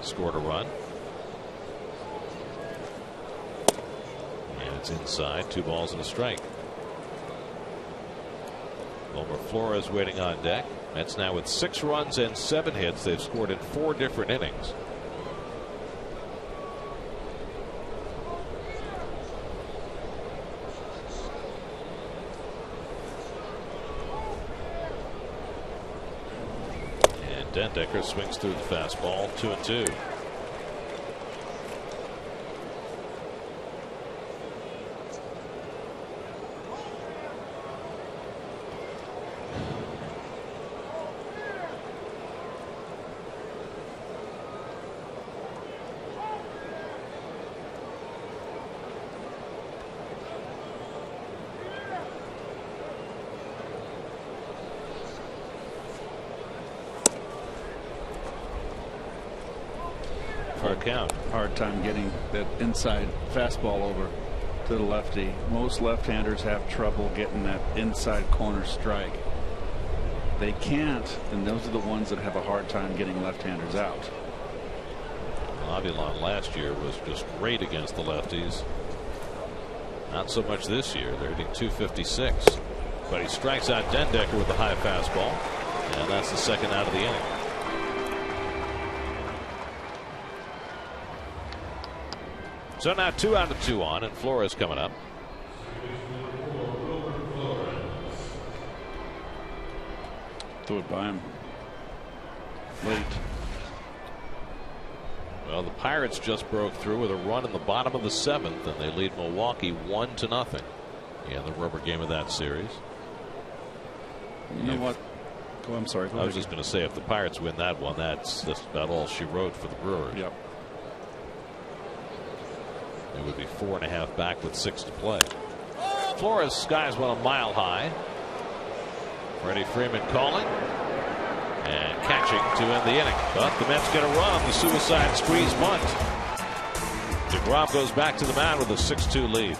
Scored a run. And it's inside. 2 balls and a strike. Wilmer Flores waiting on deck. Mets now with 6 runs and 7 hits. They've scored in 4 different innings. Den Decker swings through the fastball. 2-2. Count. Hard time getting that inside fastball over to the lefty. Most left-handers have trouble getting that inside corner strike. They can't, and those are the ones that have a hard time getting left-handers out. Avilan last year was just great against the lefties. Not so much this year. They're hitting .256, but he strikes out Den Decker with the high fastball, and that's the second out of the inning. So now 2 out of 2 on, and Flores coming up. Threw it by him late. Well, the Pirates just broke through with a run in the bottom of the 7th, and they lead Milwaukee 1-0. Yeah, the rubber game of that series. You know what? Oh, I'm sorry. I was just going to say, if the Pirates win that one, that's about all she wrote for the Brewers. Yep. It would be 4.5 back with 6 to play. Flores skies one a mile high. Freddie Freeman calling and catching to end the inning. But the Mets get a run on the suicide squeeze bunt. DeGrom goes back to the mound with a 6-2 lead.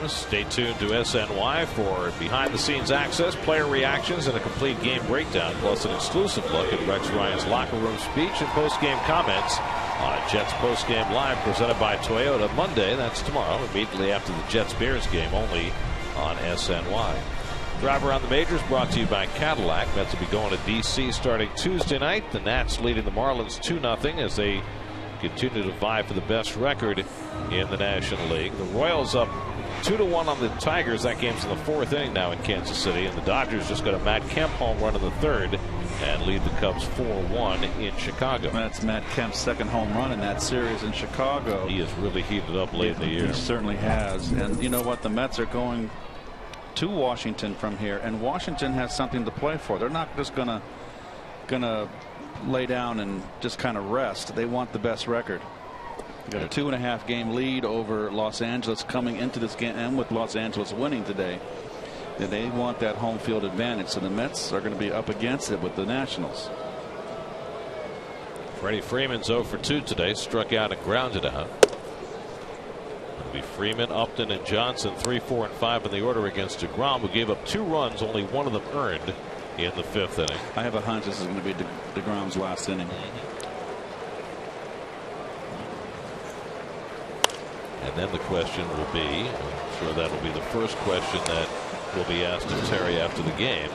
Stay tuned to SNY for behind-the-scenes access, player reactions, and a complete game breakdown, plus an exclusive look at Rex Ryan's locker room speech and post-game comments on Jets Post-Game Live, presented by Toyota. Monday, that's tomorrow, immediately after the Jets-Bears game, only on SNY. Drive Around the Majors brought to you by Cadillac. Mets will be going to D.C. starting Tuesday night. The Nats leading the Marlins 2-0 as they continue to vie for the best record in the National League. The Royals up 2-1 on the Tigers. That game's in the fourth inning now in Kansas City, and the Dodgers just got a Matt Kemp home run in the third and lead the Cubs 4-1 in Chicago. That's Matt Kemp's second home run in that series in Chicago. He has really heated up late in the year. He certainly has. And you know what? The Mets are going to Washington from here, and Washington has something to play for. They're not just gonna lay down and just kind of rest. They want the best record. They got a 2.5 game lead over Los Angeles coming into this game, and with Los Angeles winning today, they want that home field advantage. So the Mets are going to be up against it with the Nationals. Freddie Freeman's 0 for 2 today, struck out and grounded out. It'll be Freeman, Upton, and Johnson 3, 4, and 5 in the order against DeGrom, who gave up 2 runs, only one of them earned in the 5th inning. I have a hunch this is going to be DeGrom's last inning. And then the question will be, I'm sure that will be the first question that will be asked of Terry after the game.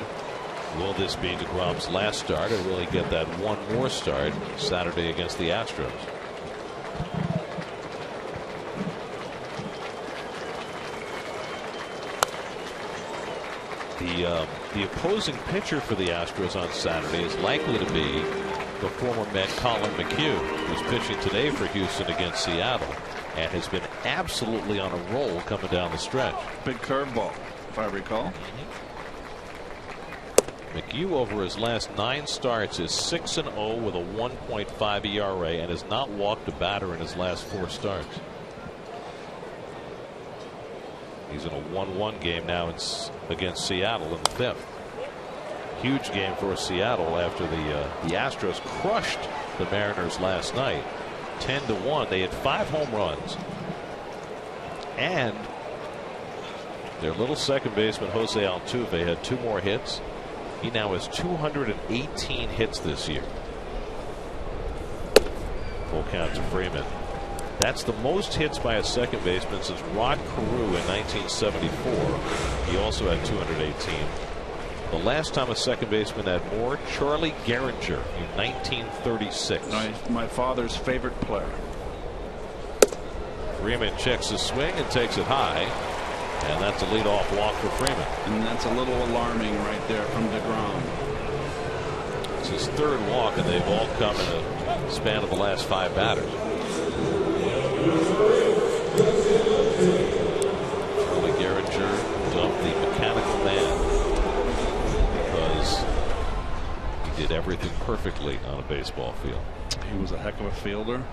Will this be DeGrom's last start, or will he get that one more start Saturday against the Astros? The opposing pitcher for the Astros on Saturday is likely to be the former Met Colin McHugh, who's pitching today for Houston against Seattle, and has been absolutely on a roll coming down the stretch. Big curveball, if I recall. McHugh, over his last 9 starts, is 6-0 with a 1.5 ERA and has not walked a batter in his last 4 starts. He's in a 1-1 game now against Seattle in the 5th. Huge game for Seattle after the Astros crushed the Mariners last night, 10-1. They had 5 home runs, and their little second baseman Jose Altuve had 2 more hits. He now has 218 hits this year. Full count to Freeman. That's the most hits by a second baseman since Rod Carew in 1974. He also had 218. The last time a second baseman had more, Charlie Gehringer in 1936. My father's favorite player. Freeman checks his swing and takes it high, and that's a leadoff walk for Freeman. And that's a little alarming right there from DeGrom. It's his 3rd walk, and they've all come in a span of the last 5 batters. Charlie Gehringer dumped the mechanical man because he did everything perfectly on a baseball field. He was a heck of a fielder.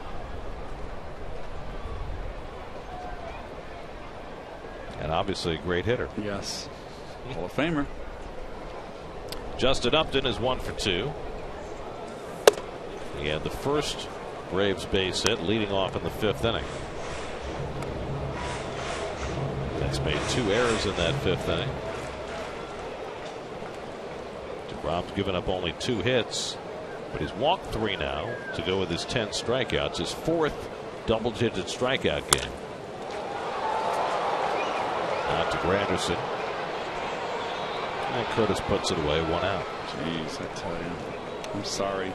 And obviously a great hitter. Yes. Hall of Famer. Justin Upton is 1 for 2. He had the first Braves base hit leading off in the 5th inning. That's made 2 errors in that 5th inning. DeGrom's given up only 2 hits, but he's walked 3 now to go with his 10 strikeouts, his 4th double-digit strikeout game. Out to Granderson, and Curtis puts it away, 1 out. Jeez, I tell you, I'm sorry.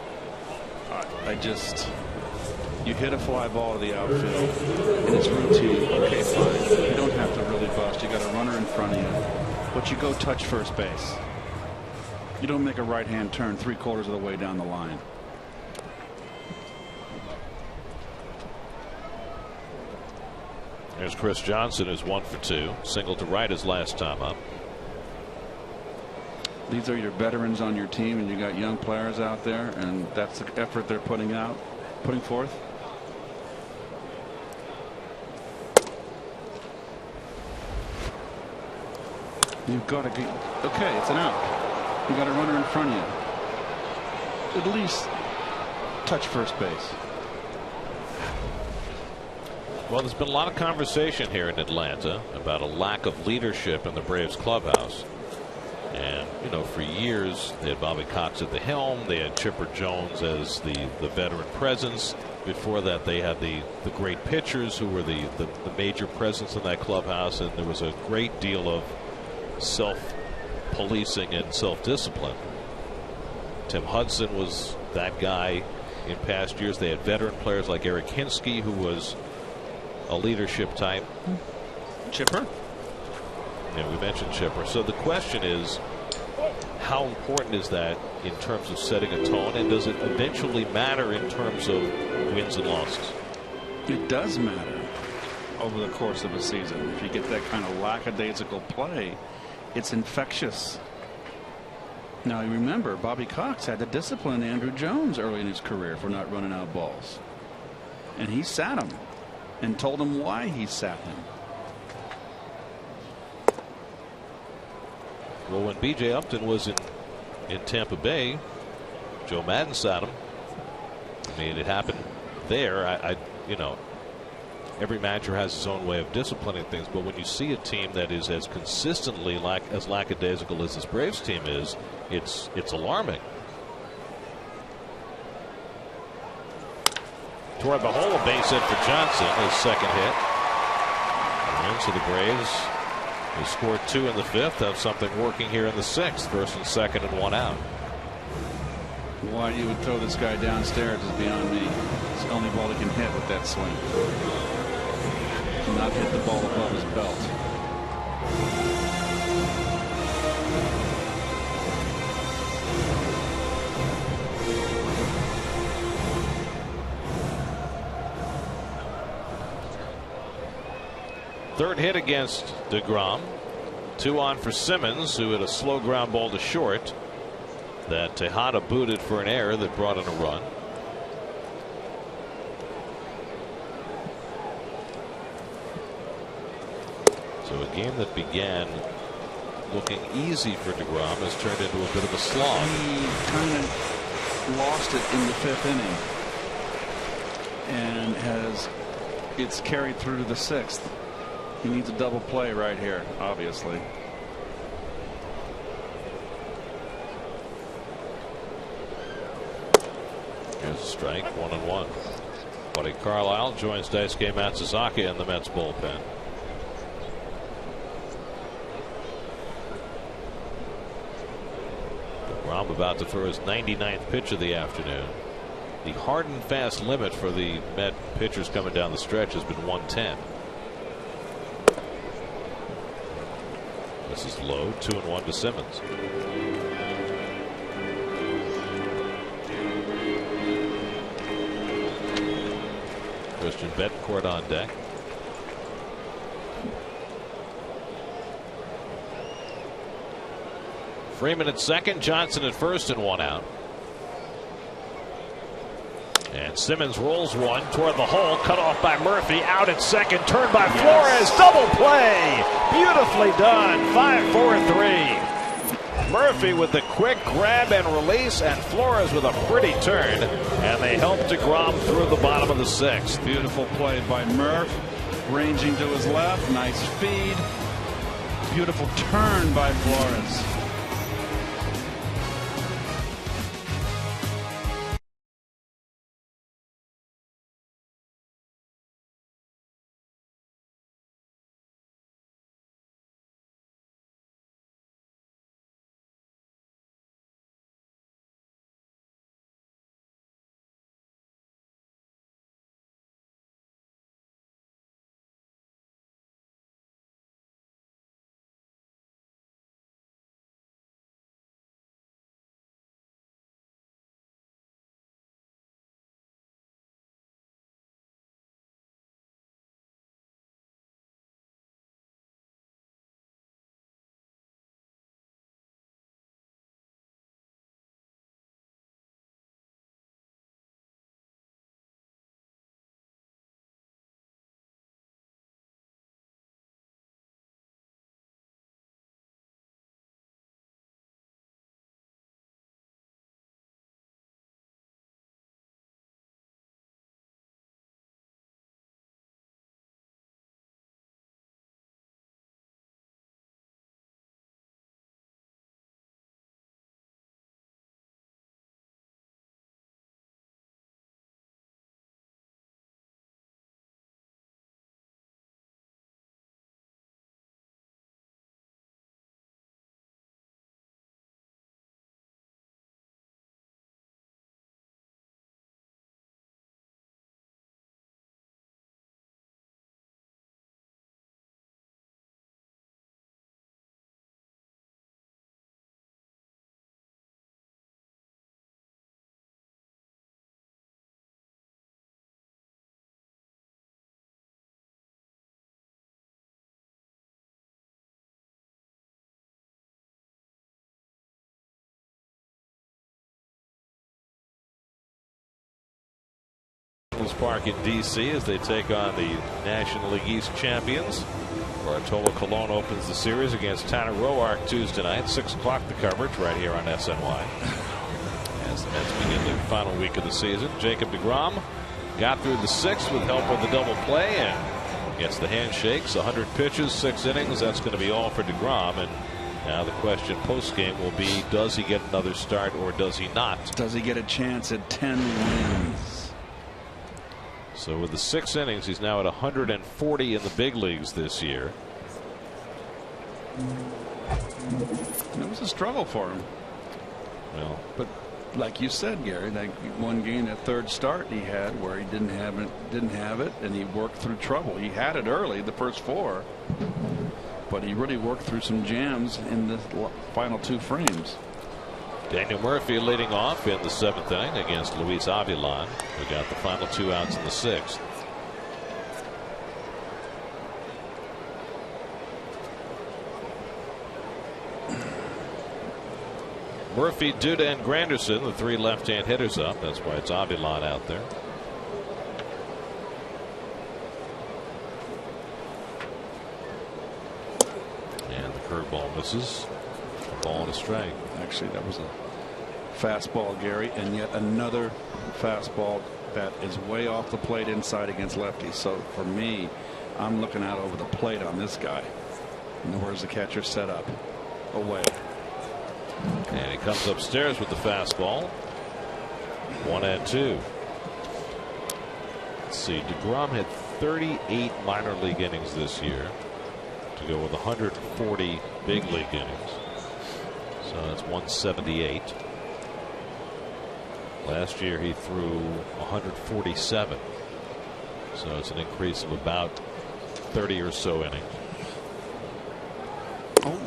You hit a fly ball to the outfield, and it's routine. Okay, fine. You don't have to really bust. You got a runner in front of you, but you go touch first base. You don't make a right-hand turn 3/4 of the way down the line. There's Chris Johnson, who's 1 for 2. Single to right his last time up. These are your veterans on your team, and you got young players out there, and that's the effort they're putting forth. You've got to get, okay, it's an out. You got a runner in front of you. At least touch first base. Well, there's been a lot of conversation here in Atlanta about a lack of leadership in the Braves clubhouse. And, you know, for years they had Bobby Cox at the helm. They had Chipper Jones as the veteran presence. Before that, they had the great pitchers who were the major presence in that clubhouse. And there was a great deal of self-policing and self-discipline. Tim Hudson was that guy in past years. They had veteran players like Eric Hinsky, who was a leadership type. Chipper? Yeah, we mentioned Chipper. So the question is, how important is that in terms of setting a tone, and does it eventually matter in terms of wins and losses? It does matter over the course of a season. If you get that kind of lackadaisical play, it's infectious. Now, you remember, Bobby Cox had to discipline Andrew Jones early in his career for not running out balls. And he sat him and told him why he sat him. Well, when B.J. Upton was in Tampa Bay, Joe Madden sat him. I mean, it happened there. You know, every manager has his own way of disciplining things, but when you see a team that is as consistently as lackadaisical as this Braves team is, it's alarming. Toward the hole, a base hit for Johnson, his second hit. And so the Braves, who scored 2 in the 5th, have something working here in the 6th. First and second and 1 out. Why you would throw this guy downstairs is beyond me. It's the only ball he can hit with that swing. Not hit the ball above his belt. Third hit against DeGrom. 2 on for Simmons, who hit a slow ground ball to short that Tejada booted for an error that brought in a run. So a game that began looking easy for DeGrom has turned into a bit of a slog. He kind of lost it in the 5th inning, and it's carried through to the 6th. He needs a double play right here, obviously. Here's a strike, 1-1. Buddy Carlisle joins Daisuke Matsuzaka in the Mets bullpen. DeGrom about to throw his 99th pitch of the afternoon. The hard and fast limit for the Met pitchers coming down the stretch has been 110. This is low, 2-1 to Simmons. Christian Bettencourt on deck. Freeman at second, Johnson at first, and 1 out. And Simmons rolls one toward the hole, cut off by Murphy, out at second, turned by Flores, double play, beautifully done, 5-4-3. Murphy with the quick grab and release, and Flores with a pretty turn, and they help DeGrom through the bottom of the 6th. Beautiful play by Murph, ranging to his left, nice feed, beautiful turn by Flores. Truist Park in D.C. as they take on the National League East champions. Bartolo Colon opens the series against Tanner Roark Tuesday night. 6 o'clock the coverage right here on SNY. As the Mets begin their final week of the season. Jacob DeGrom got through the 6th with help of the double play and gets the handshakes. 100 pitches, 6 innings. That's going to be all for DeGrom. And now the question post-game will be, does he get another start or does he not? Does he get a chance at 10 wins? So with the 6 innings, he's now at 140 in the big leagues this year. It was a struggle for him. Well, but like you said, Gary, like one game, that third start he had where he didn't have it, and he worked through trouble. He had it early, the first 4. But he really worked through some jams in the final 2 frames. Daniel Murphy leading off in the 7th inning against Luis Avilan, who got the final 2 outs in the 6th. Murphy, Duda, and Granderson, the 3 left-hand hitters up. That's why it's Avilan out there. Curveball misses. Ball and a strike. Actually, that was a fastball, Gary, and yet another fastball that is way off the plate inside against lefties. So for me, I'm looking out over the plate on this guy. And where's the catcher set up? Away. And he comes upstairs with the fastball. 1-2. Let's see. DeGrom had 38 minor league innings this year, to go with 140 big league innings. So that's 178. Last year he threw 147. So it's an increase of about 30 or so innings. Oh,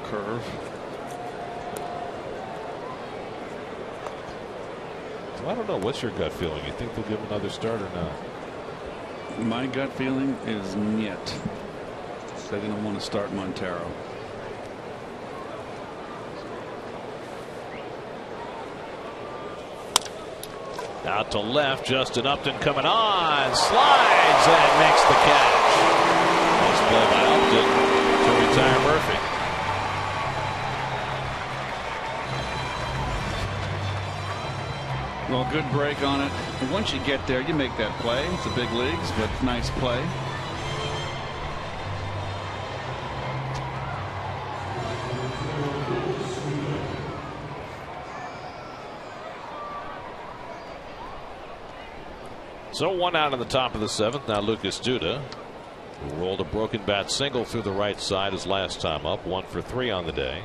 curve. Well, I don't know. What's your gut feeling? You think they'll give him another start or not? My gut feeling is niet. They're going to want to start Montero. Out to left, Justin Upton coming on, slides and makes the catch. Nice play by Upton to retire Murphy. Well, good break on it. And once you get there, you make that play. It's the big leagues, but nice play. So 1 out in the top of the 7th. Now Lucas Duda, who rolled a broken bat single through the right side his last time up. 1 for 3 on the day.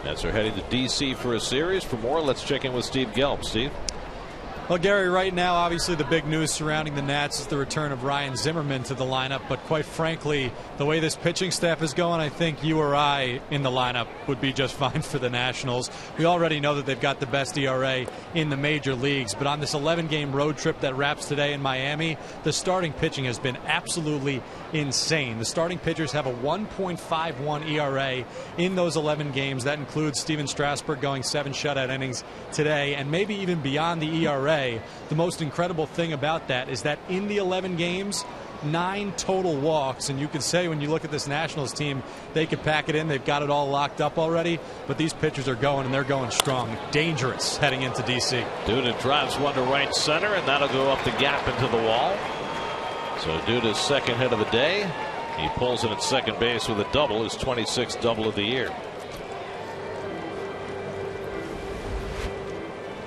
Mets are heading to D.C. for a series. For more, let's check in with Steve Gelb. Steve. Well, Gary, right now, obviously the big news surrounding the Nats is the return of Ryan Zimmerman to the lineup. But quite frankly, the way this pitching staff is going, I think you or I in the lineup would be just fine for the Nationals. We already know that they've got the best ERA in the major leagues. But on this 11-game road trip that wraps today in Miami, the starting pitching has been absolutely insane. The starting pitchers have a 1.51 ERA in those 11 games. That includes Steven Strasburg going 7 shutout innings today, and maybe even beyond the ERA. The most incredible thing about that is that in the 11 games, 9 total walks, and you could say when you look at this Nationals team, they could pack it in. They've got it all locked up already, but these pitchers are going, and they're going strong. Dangerous heading into D.C. Duda drives one to right center, and that'll go up the gap into the wall. So Duda's second hit of the day. He pulls it at second base with a double, his 26th double of the year.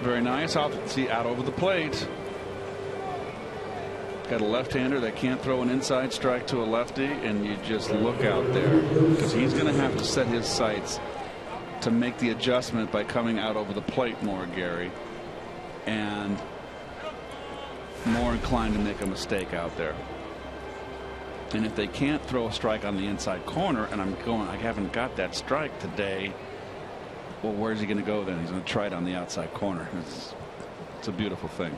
Very nice. Out over the plate. Got a left-hander that can't throw an inside strike to a lefty, and you just look out there because he's going to have to set his sights to make the adjustment by coming out over the plate more, Gary, and more inclined to make a mistake out there. And if they can't throw a strike on the inside corner, and I haven't got that strike today. Well, where's he going to go then? He's going to try it on the outside corner. It's a beautiful thing.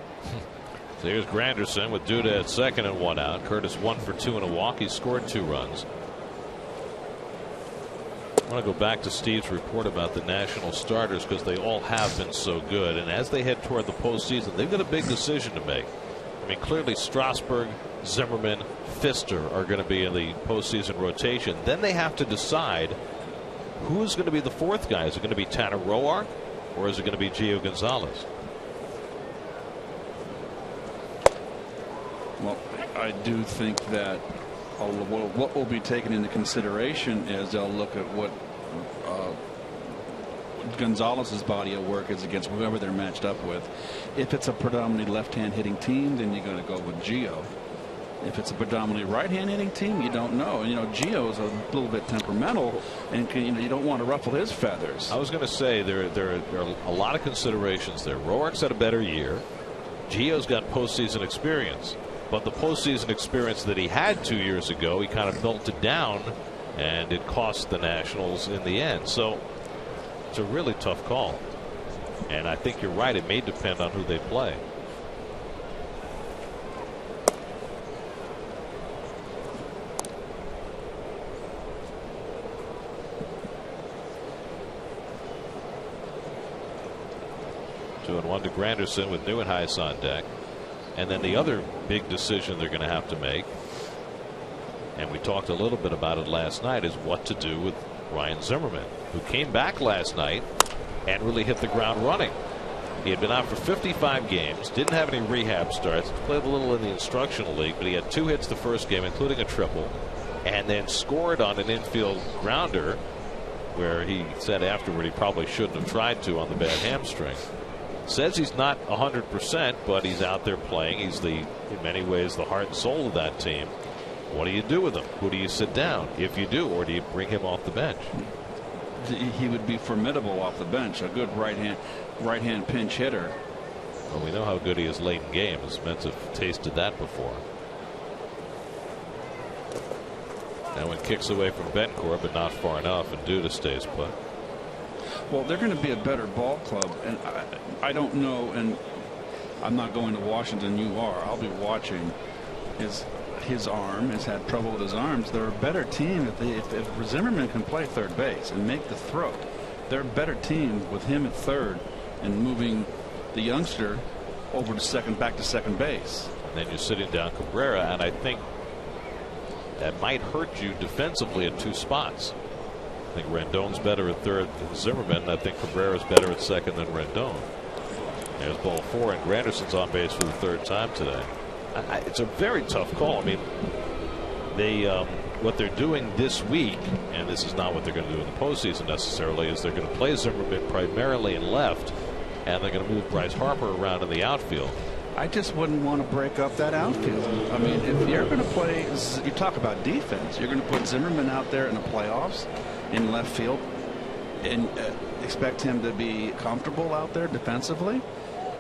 So here's Granderson with Duda at second and 1 out. Curtis 1 for 2 in a walk. He scored 2 runs. want to go back to Steve's report about the national starters because they all have been so good. And as they head toward the postseason, they've got a big decision to make. I mean, clearly Strasburg, Zimmerman, Pfister are going to be in the postseason rotation. Then they have to decide who's going to be the fourth guy. Is it going to be Tanner Roark or is it going to be Gio Gonzalez? Well, I do think that what will be taken into consideration is they'll look at what Gonzalez's body of work is against whoever they're matched up with. If it's a predominantly left-hand hitting team, then you're going to go with Gio. If it's a predominantly right-hand hitting team, you don't know. You know, Gio is a little bit temperamental, and you don't want to ruffle his feathers. I was going to say there are a lot of considerations there. Roark's had a better year. Gio's got postseason experience. But the postseason experience that he had 2 years ago, he kind of melted down, and it cost the Nationals in the end. So it's a really tough call. And I think you're right. It may depend on who they play. Two and one to Granderson with Neuenhuis on deck. And then the other big decision they're going to have to make, and we talked a little bit about it last night, is what to do with Ryan Zimmerman, who came back last night and really hit the ground running. He had been out for 55 games, didn't have any rehab starts, played a little in the instructional league, but he had 2 hits the first game, including a triple, and then scored on an infield grounder where he said afterward he probably shouldn't have tried to on the bad hamstring. Says he's not 100%, but he's out there playing. He's in many ways the heart and soul of that team. What do you do with him? Who do you sit down if you do, or do you bring him off the bench? He would be formidable off the bench. A good right hand pinch hitter. Well, we know how good he is late in games. Mets have tasted that before. That one kicks away from Bencourt, but not far enough, and Duda stays put. Well, they're going to be a better ball club, and I don't know, and I'm not going to Washington. You are. I'll be watching. His arm has had trouble with his arms. They're a better team if Zimmerman can play third base and make the throw. They're a better team with him at third and moving the youngster over to second, back to second base. And then you're sitting down Cabrera, and I think that might hurt you defensively at 2 spots. I think Rendon's better at third than Zimmerman. I think Cabrera's better at second than Rendon. There's ball 4, and Granderson's on base for the 3rd time today. It's a very tough call. I mean, what they're doing this week, and this is not what they're going to do in the postseason necessarily, is they're going to play Zimmerman primarily in left, and they're going to move Bryce Harper around in the outfield. I just wouldn't want to break up that outfield. I mean, if you're going to play, you talk about defense, you're going to put Zimmerman out there in the playoffs in left field and expect him to be comfortable out there defensively.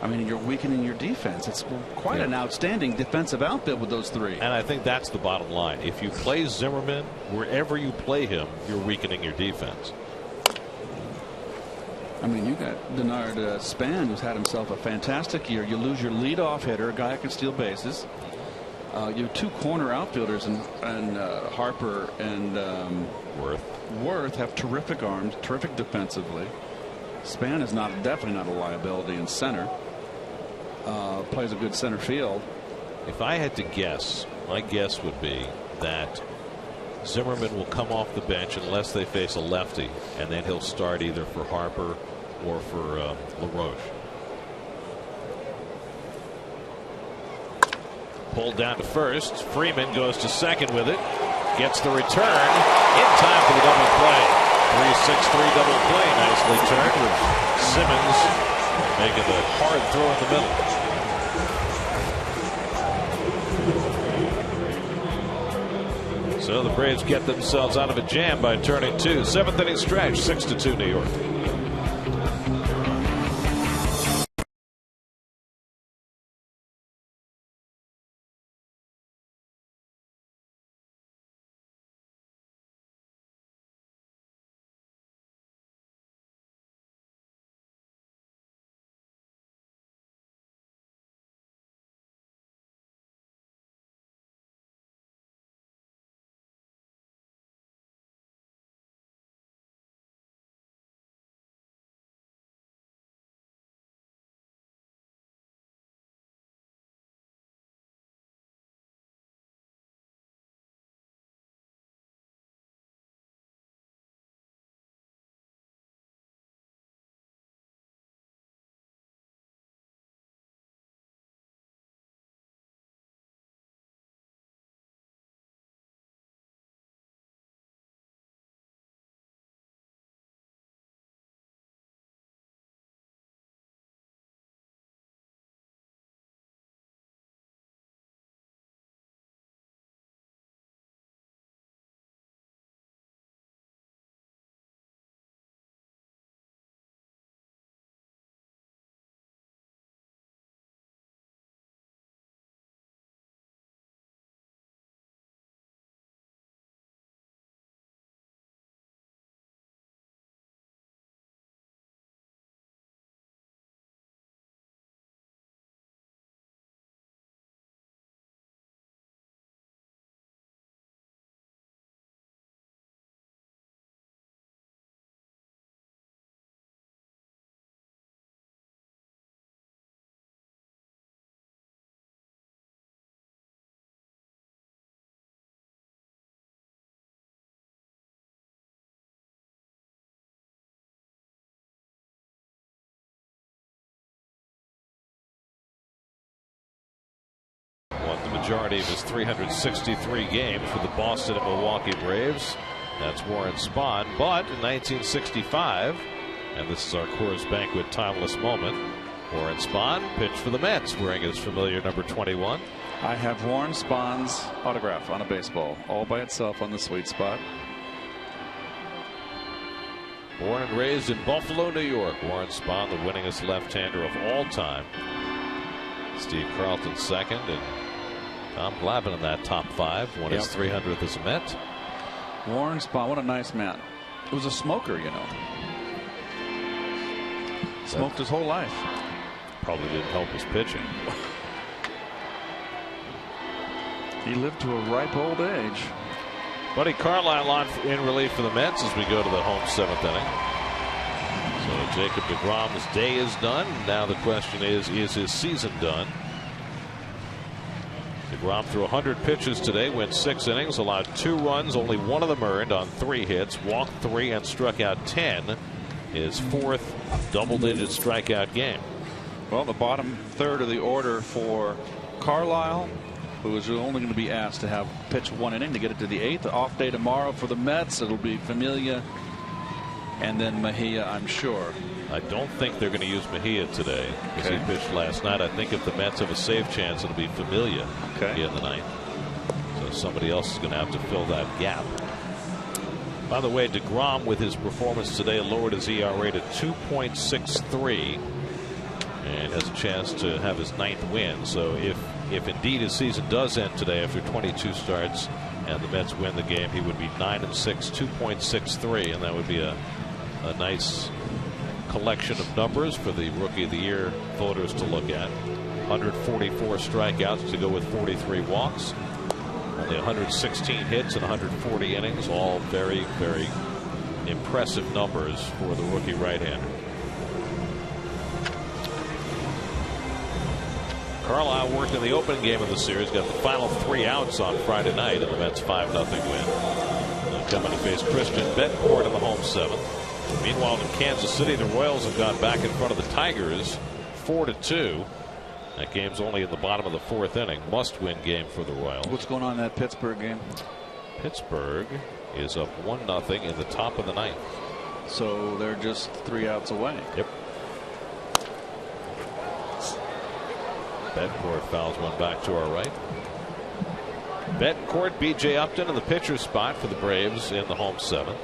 I mean, you're weakening your defense. It's quite an outstanding defensive outfield with those 3. And I think that's the bottom line. If you play Zimmerman, wherever you play him, you're weakening your defense. I mean, you got Denard Span, who's had himself a fantastic year. You lose your leadoff hitter, a guy who can steal bases. You have 2 corner outfielders, and Harper and Worth have terrific arms, terrific defensively. Span is definitely not a liability in center. Plays a good center field. If I had to guess, my guess would be that Zimmerman will come off the bench unless they face a lefty, and then he'll start either for Harper or for LaRoche. Pulled down to first. Freeman goes to second with it. Gets the return in time for the double play. 3-6-3 double play. Nicely turned with Simmons making the hard throw in the middle. So the Braves get themselves out of a jam by turning 2. 7th inning stretch, 6-2 New York. majority of his 363 games for the Boston and Milwaukee Braves. That's Warren Spahn. But in 1965, and this is our Coors Banquet timeless moment, Warren Spahn pitched for the Mets wearing his familiar number 21. I have Warren Spahn's autograph on a baseball all by itself on the sweet spot. Born and raised in Buffalo, New York, Warren Spahn, the winningest left-hander of all time. Steve Carlton second, and Tom Glavine in that top 5. Won his 300th as a Met. Warren Spahn, what a nice man. He was a smoker, you know. Smoked his whole life. Probably didn't help his pitching. He lived to a ripe old age. Buddy Carlisle on in relief for the Mets as we go to the home 7th inning. So Jacob DeGrom's day is done. Now the question is his season done? DeGrom threw 100 pitches today, went 6 innings, allowed 2 runs, only 1 of them earned on 3 hits, walked 3 and struck out 10. His 4th double-digit strikeout game. Well, the bottom third of the order for Carlisle, who is only going to be asked to have pitch 1 inning to get it to the 8th. Off day tomorrow for the Mets. It'll be Familia and then Mejia, I'm sure. I don't think they're going to use Mejia today because he pitched last night. I think if the Mets have a save chance, it'll be Familia in the ninth. So somebody else is going to have to fill that gap. By the way, DeGrom with his performance today lowered his ERA to 2.63 and has a chance to have his 9th win. So if indeed his season does end today after 22 starts and the Mets win the game, he would be 9-6, 2.63, and that would be a nice collection of numbers for the Rookie of the Year voters to look at. 144 strikeouts to go with 43 walks. Only 116 hits and 140 innings. All very, very impressive numbers for the rookie right-hander. Carlisle worked in the opening game of the series, got the final 3 outs on Friday night in the Mets' 5-0 win. They're coming to face Christian Betancourt in the home 7th. Meanwhile, in Kansas City, the Royals have gone back in front of the Tigers 4-2. That game's only in the bottom of the 4th inning. Must-win game for the Royals. What's going on in that Pittsburgh game? Pittsburgh is up 1-0 in the top of the 9th. So they're just 3 outs away. Yep. Betancourt fouls one back to our right. Betancourt, B.J. Upton in the pitcher's spot for the Braves in the home 7th.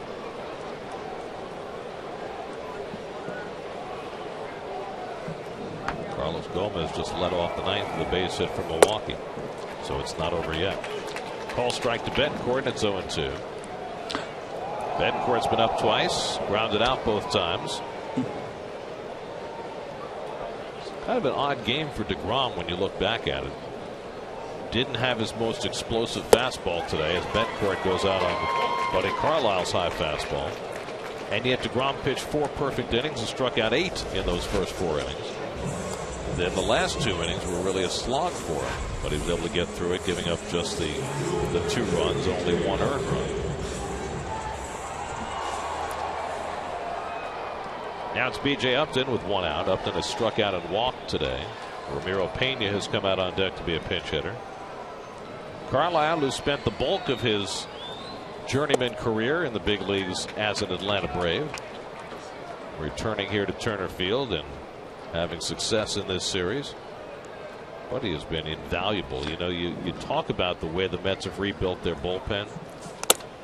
Carlos Gomez just led off the 9th with a base hit from Milwaukee. So it's not over yet. Call strike to Betancourt, and it's 0-2. Betancourt's been up twice, grounded out both times. Kind of an odd game for DeGrom when you look back at it. Didn't have his most explosive fastball today as Betancourt goes out on Buddy Carlisle's high fastball. And yet DeGrom pitched 4 perfect innings and struck out 8 in those first 4 innings. Then the last 2 innings were really a slog for him, but he was able to get through it, giving up just the 2 runs, only 1 earned run. Now it's B.J. Upton with 1 out. Upton has struck out and walked today. Ramiro Pena has come out on deck to be a pinch hitter. Carlisle, who spent the bulk of his journeyman career in the big leagues as an Atlanta Brave, returning here to Turner Field and having success in this series. But he has been invaluable. You know, you talk about the way the Mets have rebuilt their bullpen,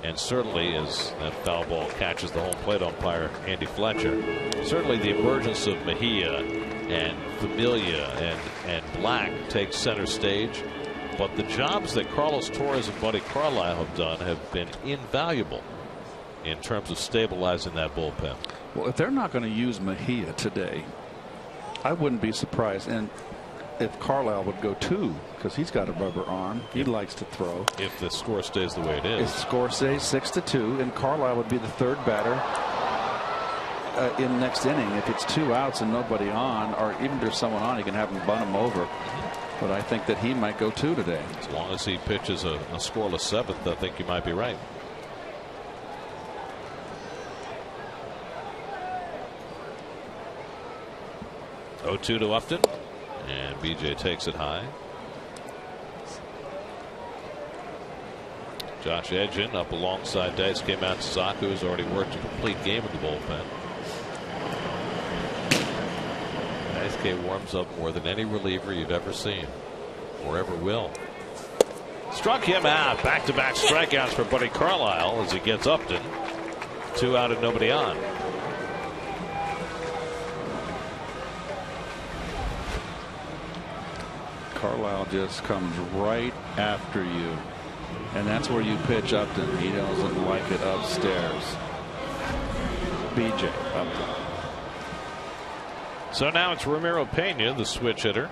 and certainly as that foul ball catches the home plate umpire Andy Fletcher, certainly the emergence of Mejia and Familia and Black takes center stage. But the jobs that Carlos Torres and Buddy Carlisle have done have been invaluable in terms of stabilizing that bullpen. Well, if they're not going to use Mejia today, I wouldn't be surprised. And if Carlisle would go 2, because he's got a rubber arm, he likes to throw. If the score stays the way it is. If the score stays 6-2, and Carlisle would be the 3rd batter in next inning. If it's 2 outs and nobody on, or even if there's someone on, he can have him bunt him over. But I think that he might go 2 today. As long as he pitches a scoreless 7th, I think you might be right. Oh, 2 to Upton, and BJ takes it high. Josh Edgin up alongside Daisuke Matsuzaka, who's already worked a complete game in the bullpen. Daisuke warms up more than any reliever you've ever seen or ever will. Struck him out. Back-to-back strikeouts for Buddy Carlisle as he gets Upton. 2 out and nobody on. Carlisle just comes right after you, and that's where you pitch Upton. He doesn't like it upstairs. BJ Upton. So now it's Ramiro Pena, the switch hitter.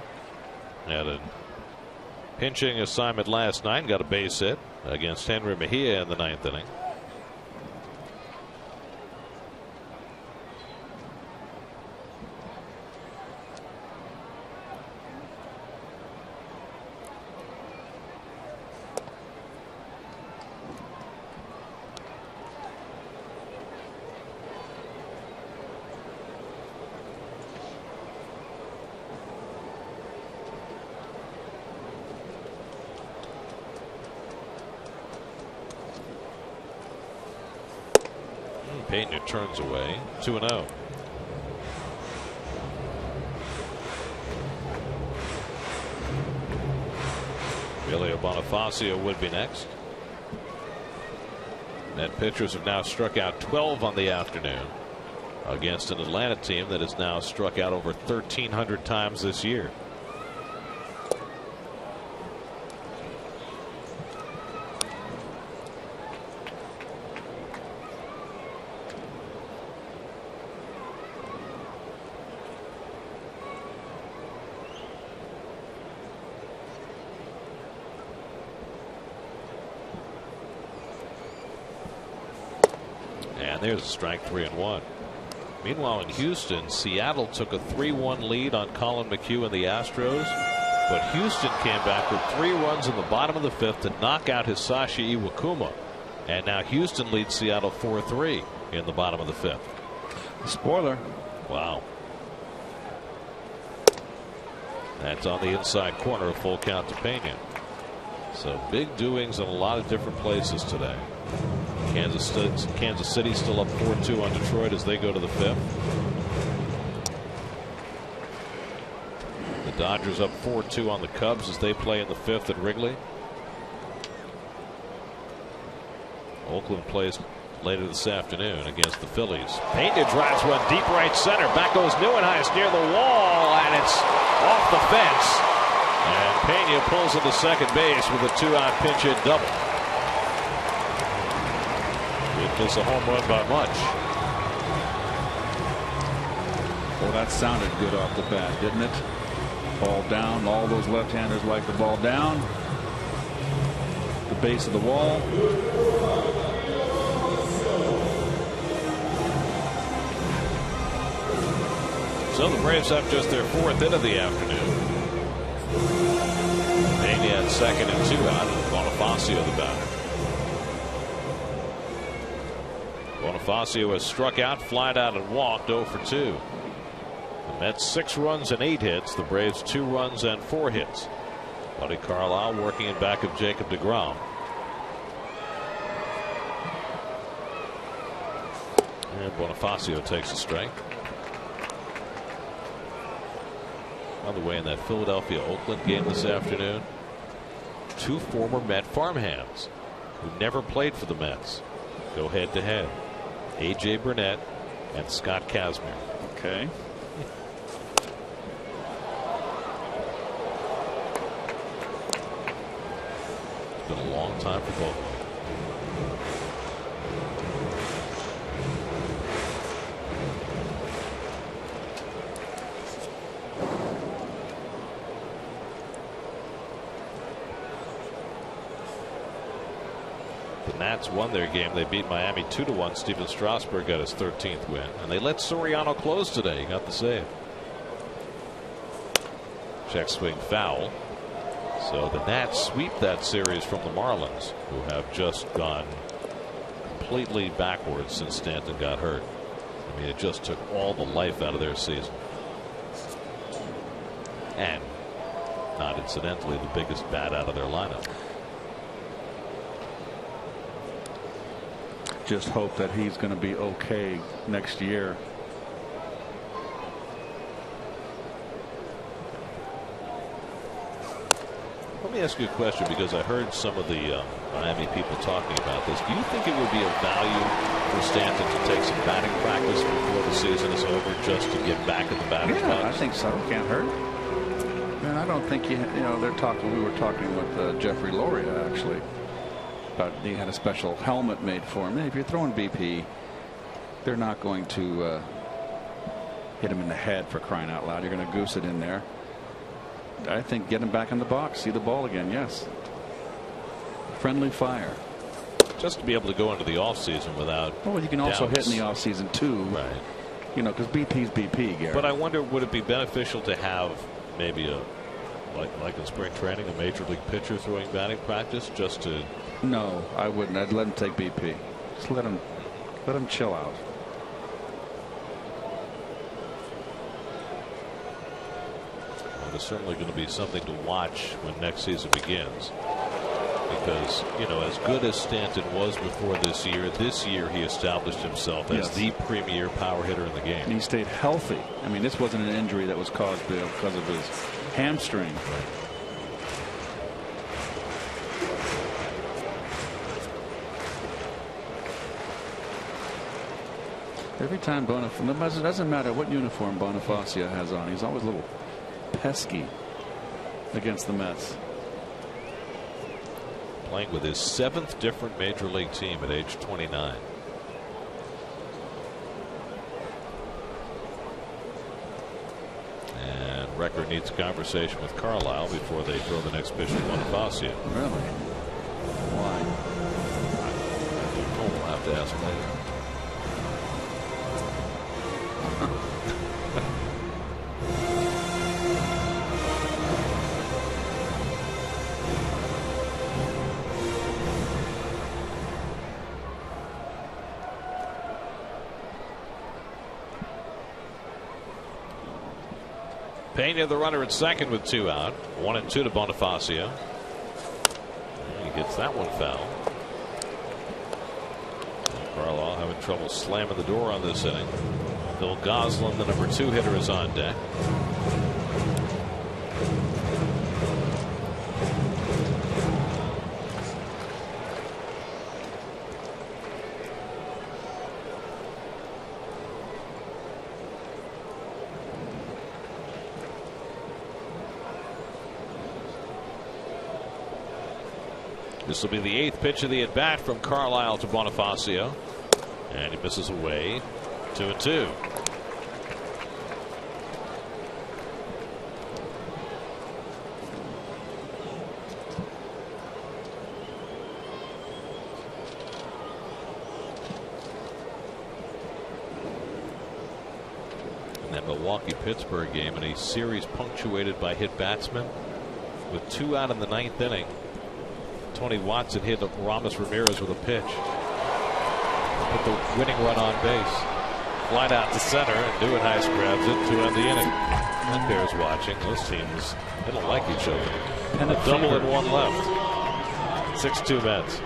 Had a pinching assignment last night, got a base hit against Henry Mejia in the 9th inning. Pena turns away. 2-0. Emilio Bonifacio would be next. Net pitchers have now struck out 12 on the afternoon against an Atlanta team that has now struck out over 1,300 times this year. There's a strike. 3-1. Meanwhile, in Houston, Seattle took a 3-1 lead on Colin McHugh and the Astros, but Houston came back with 3 runs in the bottom of the 5th to knock out Hisashi Iwakuma, and now Houston leads Seattle 4-3 in the bottom of the 5th. Spoiler. Wow. That's on the inside corner, a full count to Pena. So big doings in a lot of different places today. Kansas City still up 4-2 on Detroit as they go to the 5th. The Dodgers up 4-2 on the Cubs as they play in the 5th at Wrigley. Oakland plays later this afternoon against the Phillies. Pena drives one deep right center. Back goes Neuenhuis near the wall, and it's off the fence. And Pena pulls into second base with a 2-out pinch hit double. It was a home run by much. Well, that sounded good off the bat, didn't it? Ball down. All those left-handers like the ball down. The base of the wall. So the Braves have just their 4th hit of the afternoon. Pena at second and 2 out, and Bonifacio the batter. Bonifacio has struck out, flied out, and walked 0 for 2. The Mets 6 runs and 8 hits. The Braves 2 runs and 4 hits. Buddy Carlisle working in back of Jacob DeGrom. And Bonifacio takes a strike. By the way, in that Philadelphia-Oakland game this afternoon, 2 former Met farmhands who never played for the Mets go head-to-head. A.J. Burnett and Scott Kazmir. Okay. It's been a long time for both. The Nats won their game. They beat Miami 2-1. Steven Strasburg got his 13th win, and they let Soriano close today. He got the save. Check swing foul. So the Nats sweep that series from the Marlins, who have just gone completely backwards since Stanton got hurt. I mean, it just took all the life out of their season. And not incidentally, the biggest bat out of their lineup. just hope that he's going to be okay next year. Let me ask you a question, because I heard some of the Miami people talking about this. Do you think it would be of value for Stanton to take some batting practice before the season is over, just to get back at the batter's box? I think so. Can't hurt. And I don't think they're talking. We were talking with Jeffrey Loria actually, but he had a special helmet made for him. If you're throwing BP, they're not going to hit him in the head, for crying out loud. You're going to goose it in there. I think get him back in the box, see the ball again. Yes. Friendly fire. Just to be able to go into the offseason without. Well, you can also hit in the offseason too. Right. Because BP's BP, Gary. But I wonder, would it be beneficial to have maybe like in spring training, a major league pitcher throwing batting practice, just to? No, I wouldn't. I'd let him take BP. Just let him chill out. It's certainly going to be something to watch when next season begins, because as good as Stanton was before this year he established himself as the premier power hitter in the game. And he stayed healthy. I mean, this wasn't an injury that was caused because of his hamstring. Every time Bonifacio, it doesn't matter what uniform Bonifacio has on, he's always a little pesky against the Mets. Playing with his 7th different major league team at age 29. And record needs a conversation with Carlisle before they throw the next pitch to Bonifacio. Really? Why? We'll have to ask later. Pena, the runner at second with 2 out. 1-2 to Bonifacio. He gets that one foul. Carlisle having trouble slamming the door on this inning. Bill Goslin, the number 2 hitter, is on deck. This will be the 8th pitch of the at bat from Carlisle to Bonifacio, and he misses away. 2-2. In that Milwaukee-Pittsburgh game, in a series punctuated by hit batsmen, with 2 out in the 9th inning, Tony Watson hit Ramos Ramirez with a pitch. Put the winning run on base. Flight out to center, and Neuenhuis grabs it to end the inning. That bears watching. Those teams, they don't like each other. And a double and 1 left. 6-2 Mets.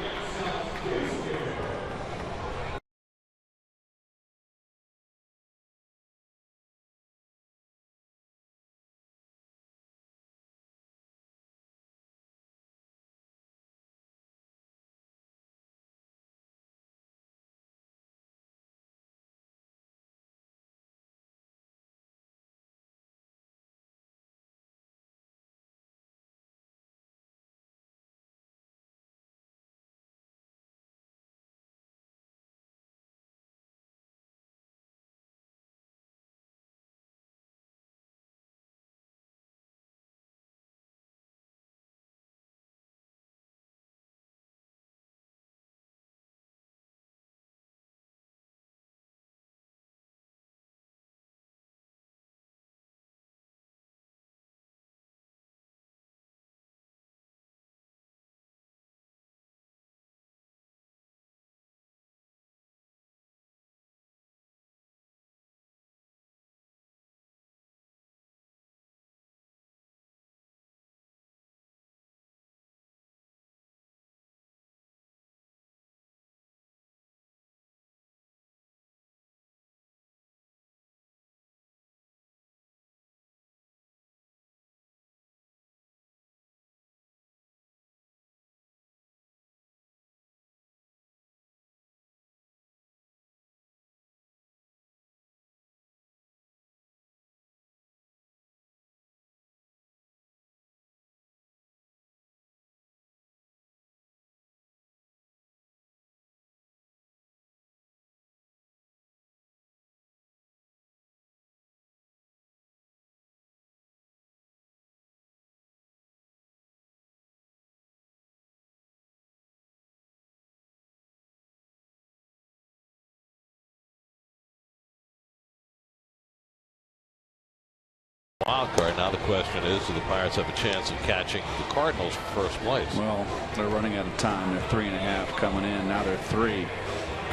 wild card. Now the question is, do the Pirates have a chance of catching the Cardinals for first place? Well, they're running out of time. They're 3.5 coming in. Now they're 3.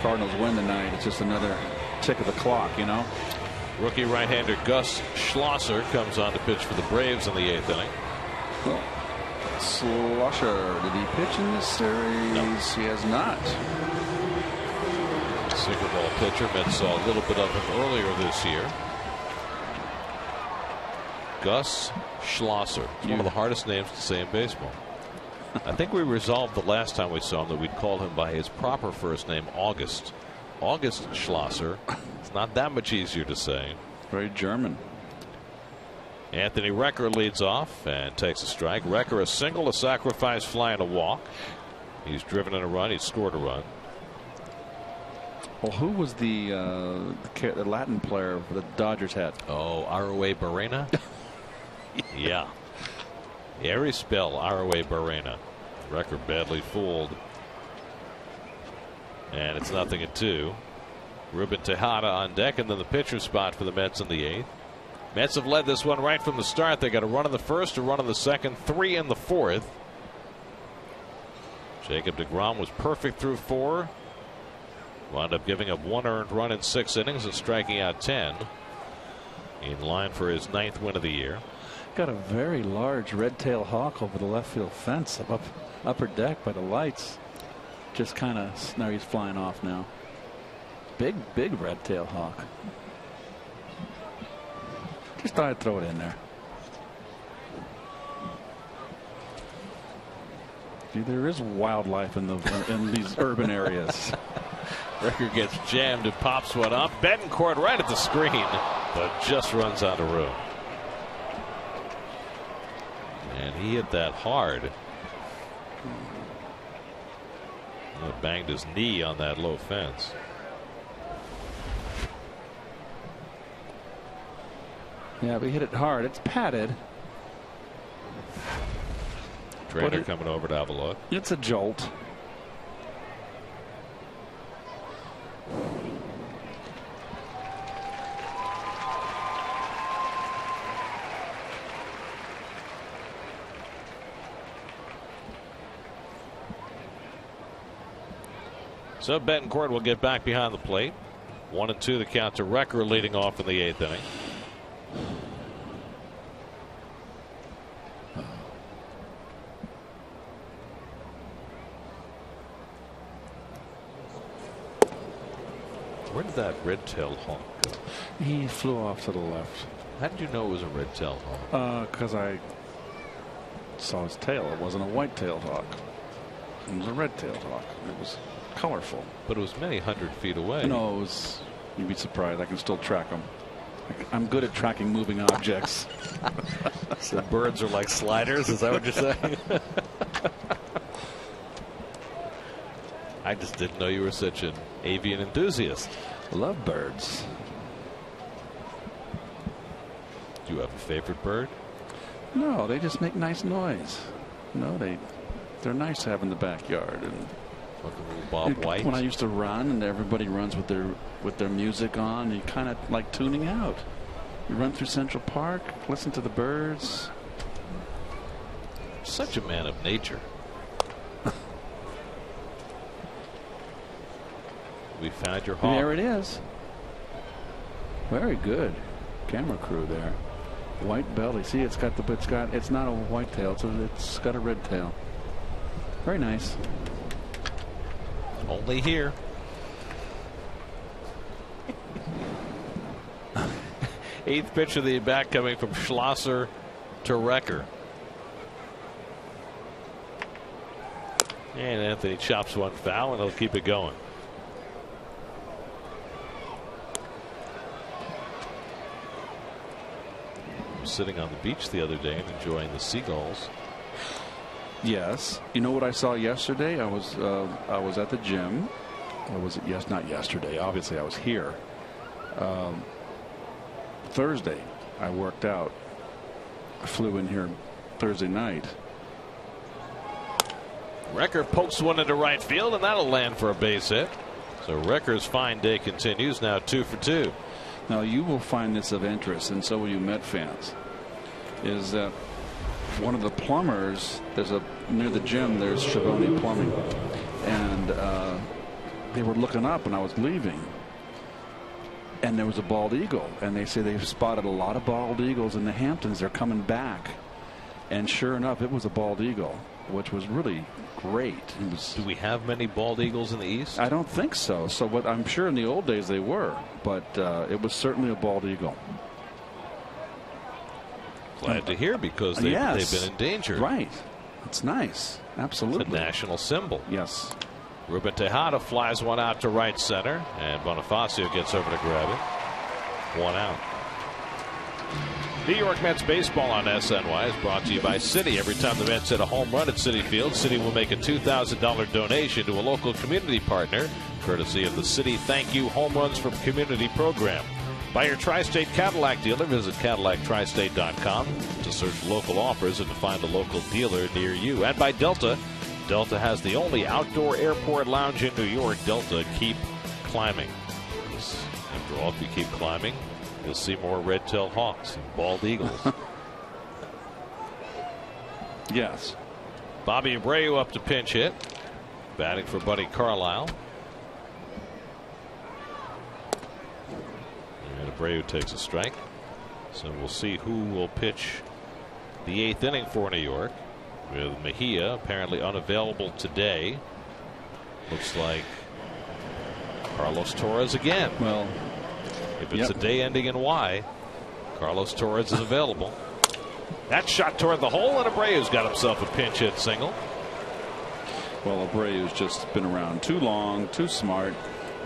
Cardinals win tonight. It's just another tick of the clock, you know. Rookie right-hander Gus Schlosser comes on to pitch for the Braves in the 8th inning. Well, Schlosser, did he pitch in this series? No. He has not. Single ball pitcher. Mets saw a little bit of him earlier this year. Gus Schlosser. It's one of the hardest names to say in baseball. I think we resolved the last time we saw him that we'd call him by his proper first name, August. August Schlosser. It's not that much easier to say. Very German. Anthony Recker leads off and takes a strike. Recker a single, a sacrifice fly, and a walk. He's driven in a run. He's scored a run. Well, who was the Latin player the Dodgers had? Oh, Aroe Barrena. Yeah. Airy spell, Aroe Barrena. Recker badly fooled. And it's 0-2. Ruben Tejada on deck, and then the pitcher spot for the Mets in the 8th. Mets have led this one right from the start. They got a run in the first, a run in the second, 3 in the 4th. Jacob DeGrom was perfect through 4. Wound up giving up 1 earned run in 6 innings and striking out 10. In line for his 9th win of the year. Got a very large red-tailed hawk over the left field fence up upper deck by the lights. Just kind of, now he's flying off now. Big red-tailed hawk. Just thought I'd throw it in there. See, there is wildlife in these urban areas. Recker gets jammed and pops one up. Betancourt right at the screen, but just runs out of room. And he hit that hard. Banged his knee on that low fence. Yeah, but he hit it hard. It's padded. Trainer coming over to have a look. It's a jolt. So Betancourt will get back behind the plate. 1-2 the count to Recker leading off in the 8th inning. Where did that red-tailed hawk go? He flew off to the left. How did you know it was a red-tailed hawk? Because I saw his tail. It wasn't a white-tailed hawk. It was a red-tailed hawk. It was colorful. But it was many hundred feet away. No, it was. You'd be surprised. I can still track them. I'm good at tracking moving objects. So birds are like sliders. Is that what you're saying? I just didn't know you were such an avian enthusiast. Love birds. Do you have a favorite bird? No, they just make nice noise. No, they're nice to have in the backyard. And Bob White. When I used to run, and everybody runs with their music on, you kind of like tuning out. You run through Central Park, listen to the birds. Such a man of nature. We found your hawk. There it is. Very good. Camera crew there. White belly. See, it's not a white tail, so it's got a red tail. Very nice. Only here. Eighth pitch of the bat coming from Schlosser to Recker. And Anthony chops one foul, and he'll keep it going. I was sitting on the beach the other day and enjoying the seagulls. Yes. You know what I saw yesterday? I was at the gym. Or was it? Yes, not yesterday. Obviously, I was here. Thursday, I worked out. I flew in here Thursday night. Recker pokes one into right field, and that'll land for a base hit. So Recker's fine day continues, now 2 for 2. Now you will find this of interest, and so will you Met fans. is that one of the plumbers, near the gym, there's Schiavone Plumbing, and they were looking up when I was leaving, and there was a bald eagle, and they say they've spotted a lot of bald eagles in the Hamptons. They're coming back, and sure enough, it was a bald eagle, which was really great. Do we have many bald eagles in the East? I don't think so. So what I'm sure in the old days they were, but it was certainly a bald eagle. Glad to hear, because they've been endangered. Right. It's nice. Absolutely. It's a national symbol. Yes. Ruben Tejada flies one out to right center, and Bonifacio gets over to grab it. 1 out. New York Mets baseball on SNY is brought to you by Citi. Every time the Mets hit a home run at Citi Field, Citi will make a $2,000 donation to a local community partner, courtesy of the Citi Thank You Home Runs from Community program. By your Tri-State Cadillac dealer, visit CadillacTristate.com to search local offers and to find a local dealer near you. And by Delta. Delta has the only outdoor airport lounge in New York. Delta, keep climbing. After all, if you keep climbing, you'll see more red-tailed hawks and bald eagles. Yes. Bobby Abreu up to pinch hit, batting for Buddy Carlisle. And Abreu takes a strike. So we'll see who will pitch the 8th inning for New York, with Mejia apparently unavailable today. Looks like Carlos Torres again. Well, if it's a day ending in Y, Carlos Torres is available. That shot toward the hole, and Abreu's got himself a pinch hit single. Well, Abreu's just been around too long, too smart.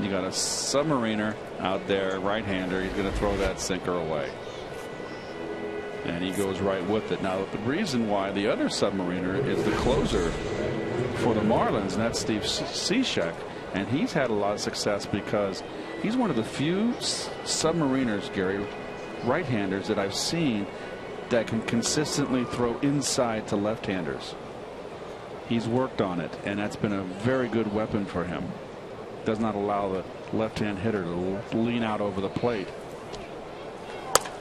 You got a submariner out there, right-hander. He's going to throw that sinker away. And he goes right with it. Now, the reason why the other submariner is the closer for the Marlins, and that's Steve Cishek. And he's had a lot of success because he's one of the few submariners, Gary, right-handers that I've seen that can consistently throw inside to left-handers. He's worked on it, and that's been a very good weapon for him. Does not allow the left-hand hitter to lean out over the plate.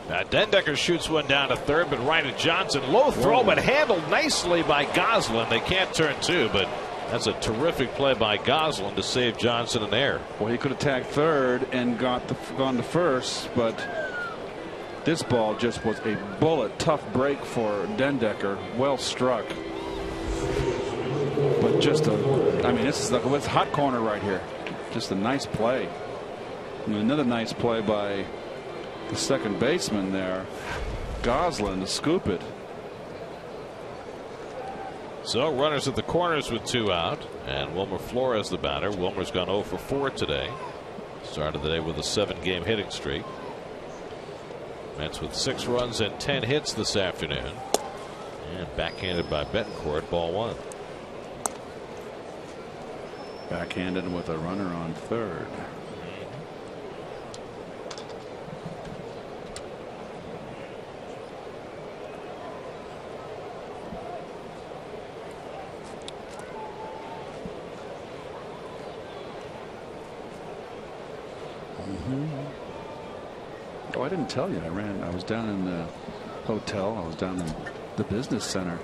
Now Dendecker shoots one down to third, but right at Johnson. Low throw, but handled nicely by Goslin. They can't turn two, but that's a terrific play by Goslin to save Johnson an error. Well, he could have tagged third and gone to first, but this ball just was a bullet. Tough break for Dendecker. Well struck. But just this is it's hot corner right here. Just a nice play. And another nice play by the second baseman there, Goslin, to scoop it. So runners at the corners with 2 out, and Wilmer Flores the batter. Wilmer's gone 0 for 4 today. Started the day with a 7-game hitting streak. Mets with 6 runs and 10 hits this afternoon. And backhanded by Betancourt, ball 1. Backhanded with a runner on third. Oh, I didn't tell you. I was down in the hotel. I was down in the business center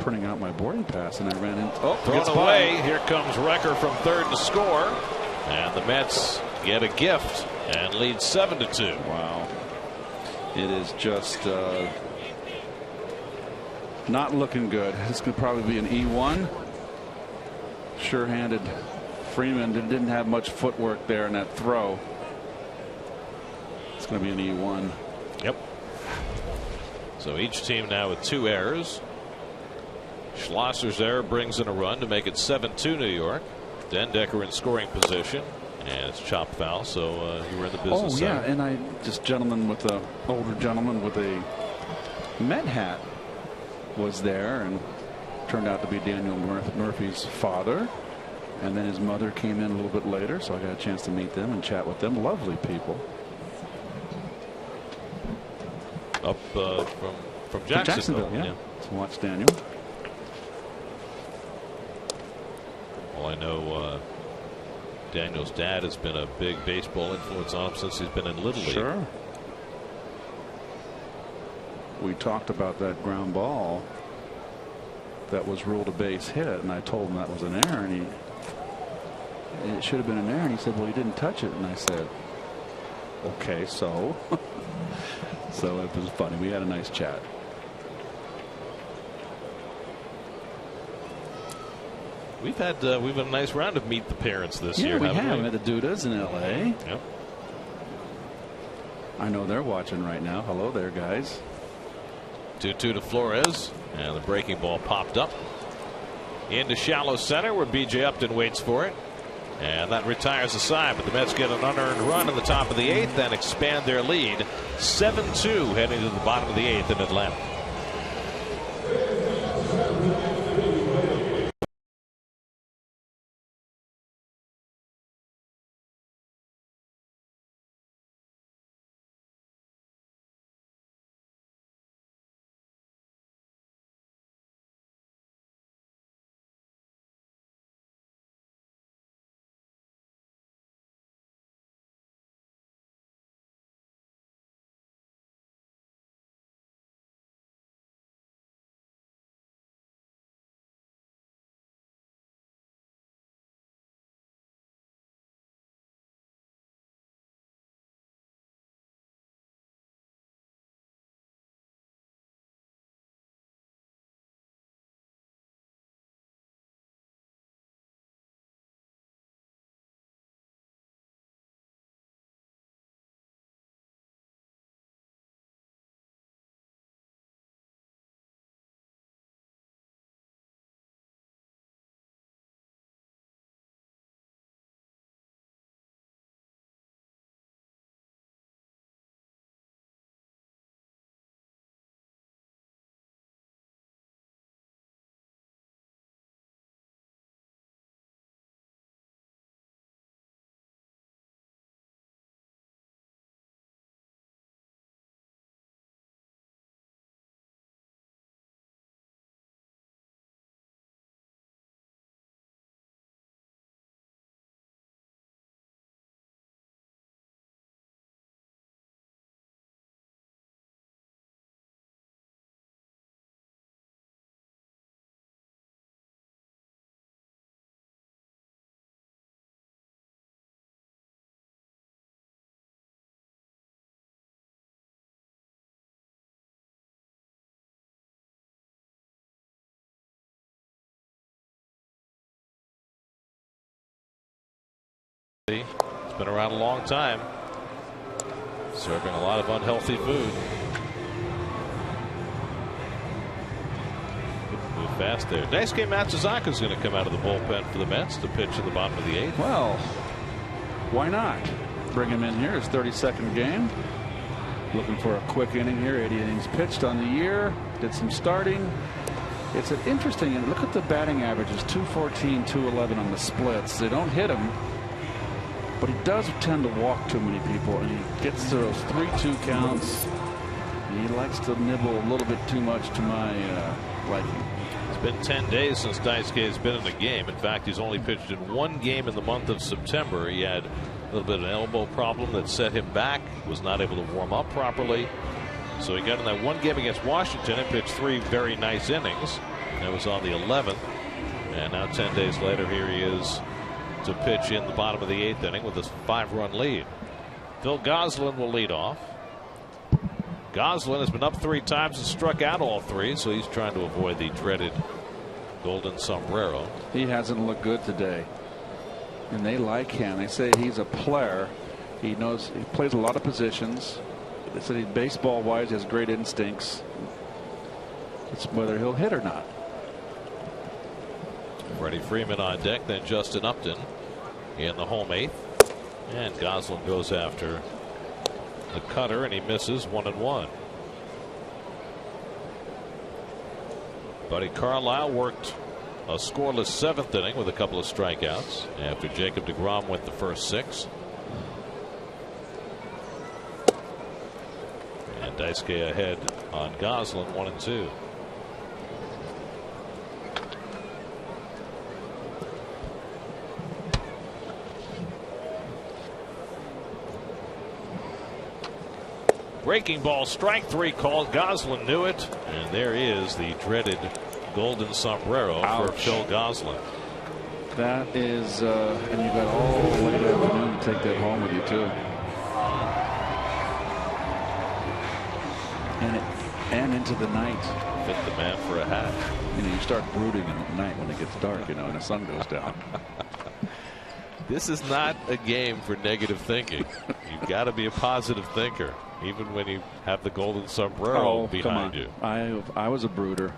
printing out my boarding pass, and I ran in. Oh, thrown away. Here comes Recker from third to score, and the Mets get a gift and lead 7-2. Wow. It is just not looking good. This could probably be an E1. Sure-handed Freeman didn't have much footwork there in that throw. It's going to be an E1. Yep. So each team now with 2 errors. Schlosser's error brings in a run to make it 7-2 New York. Dendecker in scoring position, and it's chopped foul, so you were in the business. Oh yeah, and older gentleman with a Met hat was there, and turned out to be Daniel Murphy's father. And then his mother came in a little bit later, so I got a chance to meet them and chat with them. Lovely people. Up from Jacksonville. Yeah. To watch Daniel. Well, I know Daniel's dad has been a big baseball influence on him since he's been in Little League. Sure. we talked about that ground ball that was ruled a base hit, and I told him that was an error, and it should have been an error, and he said, well, he didn't touch it. And I said, okay, so so it was funny. We had a nice chat. We've had a nice round of meet the parents this year. We haven't have. we? We had the Dudas in L.A. Yep. I know they're watching right now. Hello there, guys. 2-2 to Flores, and the breaking ball popped up into shallow center where B.J. Upton waits for it, and that retires the side. But the Mets get an unearned run in the top of the 8th and expand their lead 7-2 heading to the bottom of the 8th in Atlanta. It's been around a long time, serving a lot of unhealthy food. Move fast there. Daisuke Matsuzaka is going to come out of the bullpen for the Mets to pitch in the bottom of the 8th. Well, why not bring him in here? His 32nd game. Looking for a quick inning here. 80 innings pitched on the year. Did some starting. It's an interesting, and look at the batting averages, 214, 211 on the splits. They don't hit him, but he does tend to walk too many people, and he gets to those 3-2 counts. He likes to nibble a little bit too much to my liking. It's been 10 days since Daisuke has been in the game. In fact, he's only pitched in one game in the month of September. He had a little bit of an elbow problem that set him back, was not able to warm up properly. So he got in that one game against Washington and pitched 3 very nice innings. That was on the 11th. And now 10 days later, here he is to pitch in the bottom of the 8th inning with a 5-run lead. Phil Goslin will lead off. Goslin has been up 3 times and struck out all 3, so he's trying to avoid the dreaded golden sombrero. He hasn't looked good today, and they like him. They say he's a player. He knows, he plays a lot of positions. They said he, baseball wise, has great instincts. It's whether he'll hit or not. Freddie Freeman on deck, then Justin Upton in the home 8th, and Goslin goes after the cutter, and he misses 1-1. Buddy Carlisle worked a scoreless 7th inning with a couple of strikeouts after Jacob DeGrom went the first 6. And Daisuke ahead on Goslin, 1-2. Breaking ball, strike 3 called. Goslin knew it, and there is the dreaded golden sombrero for Phil Goslin. That is, and you got all late afternoon to take that home with you too. And into the night. Fit the man for a hat. You know, you start brooding at night when it gets dark, you know, and the sun goes down. This is not a game for negative thinking. You've got to be a positive thinker, even when you have the golden sombrero behind you. I was a brooder.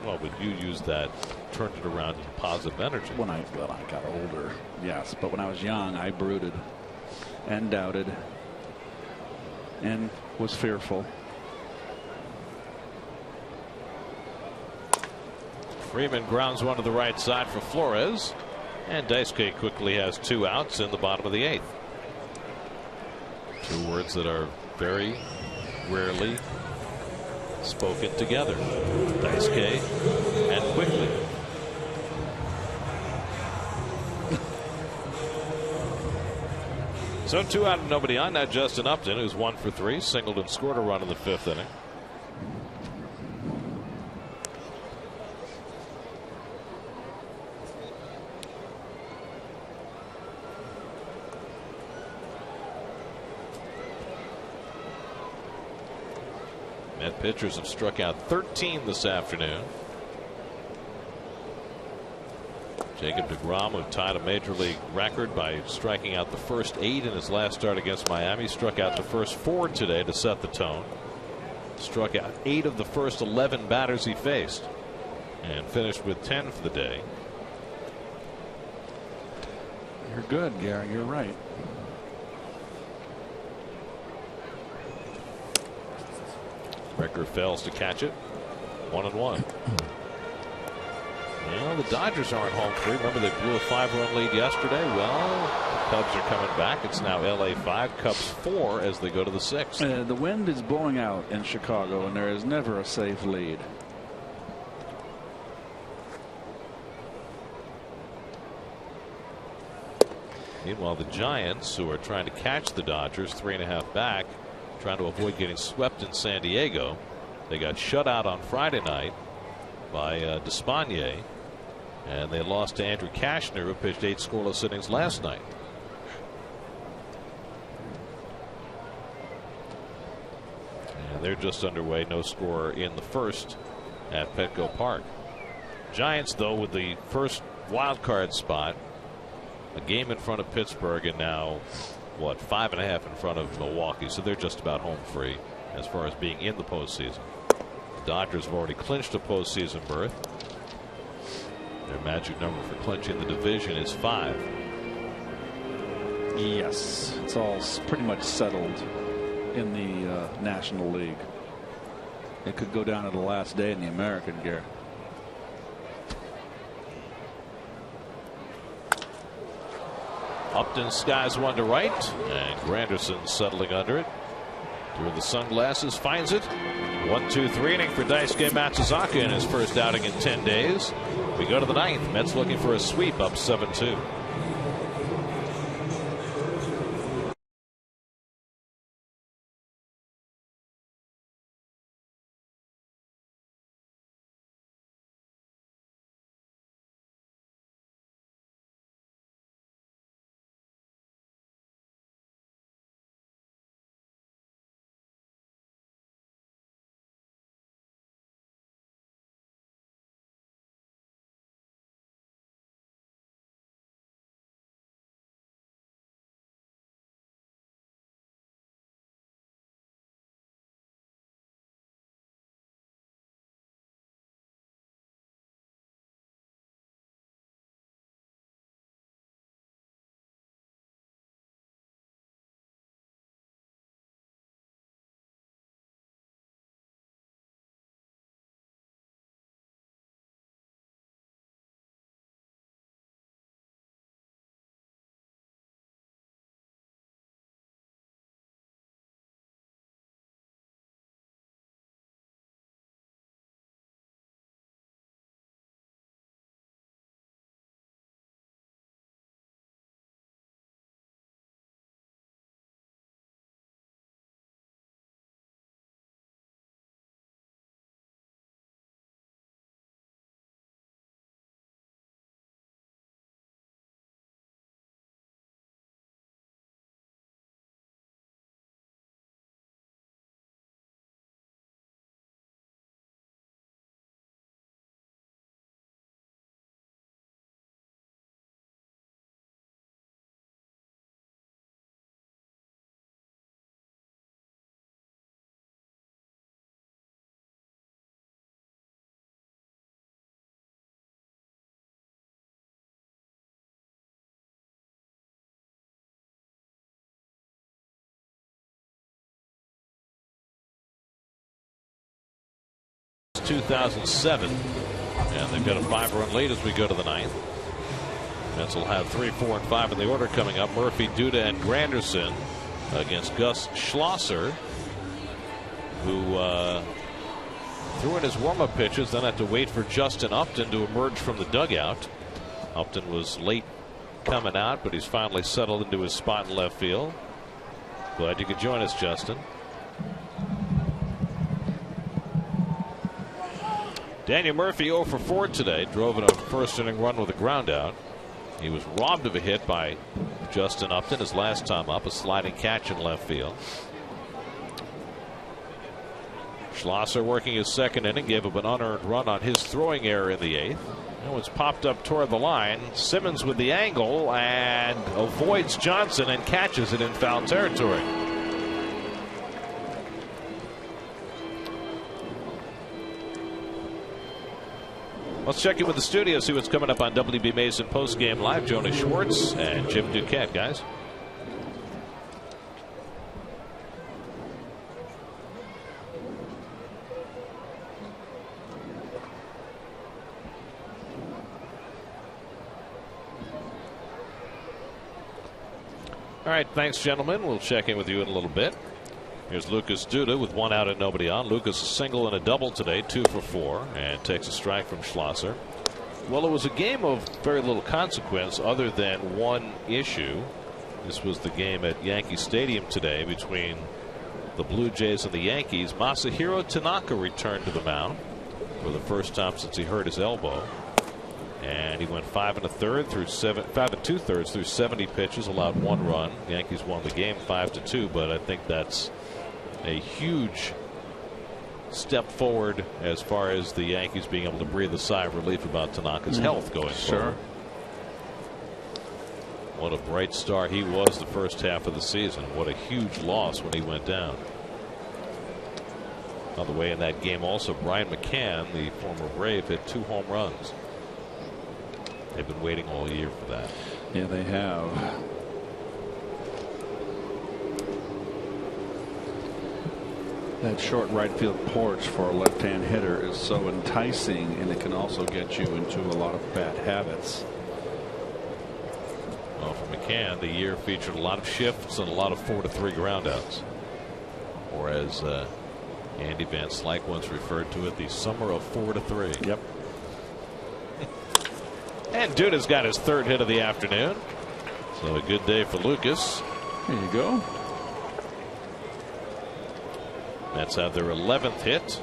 Well, but you used that, turned it around into positive energy. When I got older, yes, but when I was young, I brooded and doubted and was fearful. Freeman grounds one to the right side for Flores, and Daisuke quickly has 2 outs in the bottom of the 8th. 2 words that are very rarely spoken together. Daisuke and quickly. So 2 out and nobody on. Now Justin Upton, who's 1 for 3, singled and scored a run in the 5th inning. Met pitchers have struck out 13 this afternoon. Jacob DeGrom, who tied a major league record by striking out the first 8 in his last start against Miami, struck out the first 4 today to set the tone. Struck out 8 of the first 11 batters he faced, and finished with 10 for the day. You're good, Gary. You're right. Recker fails to catch it. 1-1. Well, the Dodgers aren't home free. Remember, they blew a 5-run lead yesterday. Well, the Cubs are coming back. It's now LA 5, Cubs 4 as they go to the 6th. The wind is blowing out in Chicago, and there is never a safe lead. Meanwhile, the Giants, who are trying to catch the Dodgers 3.5 back, trying to avoid getting swept in San Diego. They got shut out on Friday night by Despaigne, and they lost to Andrew Kashner, who pitched 8 scoreless innings last night. And they're just underway, no score in the 1st at Petco Park. Giants, though, with the first wild card spot, a game in front of Pittsburgh, and now what, 5.5 in front of Milwaukee, so they're just about home free as far as being in the postseason. The Dodgers have already clinched a postseason berth. Their magic number for clinching the division is 5. Yes, it's all pretty much settled in the National League. It could go down to the last day in the American, Gary. Upton skies one to right, and Granderson settling under it. Through the sunglasses, finds it. 1-2-3 inning for Daisuke Matsuzaka in his first outing in 10 days. We go to the 9th. Mets looking for a sweep, up 7-2. 2007. And they've got a 5-run lead as we go to the 9th. Mets will have 3, 4, and 5 in the order coming up. Murphy, Duda, and Granderson against Gus Schlosser, who threw in his warm-up pitches, then had to wait for Justin Upton to emerge from the dugout. Upton was late coming out, but he's finally settled into his spot in left field. Glad you could join us, Justin. Daniel Murphy 0 for 4 today. Drove in a first-inning run with a ground out. He was robbed of a hit by Justin Upton his last time up, a sliding catch in left field. Schlosser working his second inning, gave up an unearned run on his throwing error in the 8th. That one's popped up toward the line. Simmons with the angle and avoids Johnson and catches it in foul territory. Let's check in with the studio, see what's coming up on WB Mason postgame live. Jonas Schwartz and Jim Duquette, guys. All right, thanks, gentlemen. We'll check in with you in a little bit. Here's Lucas Duda with 1 out and nobody on. Lucas a single and a double today, 2 for 4, and takes a strike from Schlosser. Well, it was a game of very little consequence other than one issue. This was the game at Yankee Stadium today between the Blue Jays and the Yankees. Masahiro Tanaka returned to the mound for the first time since he hurt his elbow. And he went 5 2/3 through 70 pitches, allowed 1 run. The Yankees won the game 5-2, but I think that's a huge step forward as far as the Yankees being able to breathe a sigh of relief about Tanaka's health going forward. What a bright star he was the first half of the season. What a huge loss when he went down. On the way in that game also, Brian McCann, the former Brave, hit 2 home runs. They've been waiting all year for that. Yeah, they have. That short right field porch for a left-hand hitter is so enticing, and it can also get you into a lot of bad habits. Well, for McCann, the year featured a lot of shifts and a lot of 4-3 groundouts, or as Andy Van Slyke once referred to it, the summer of 4-3. Yep. And Duda's got his 3rd hit of the afternoon, so a good day for Lucas. There you go. Mets have their 11th hit,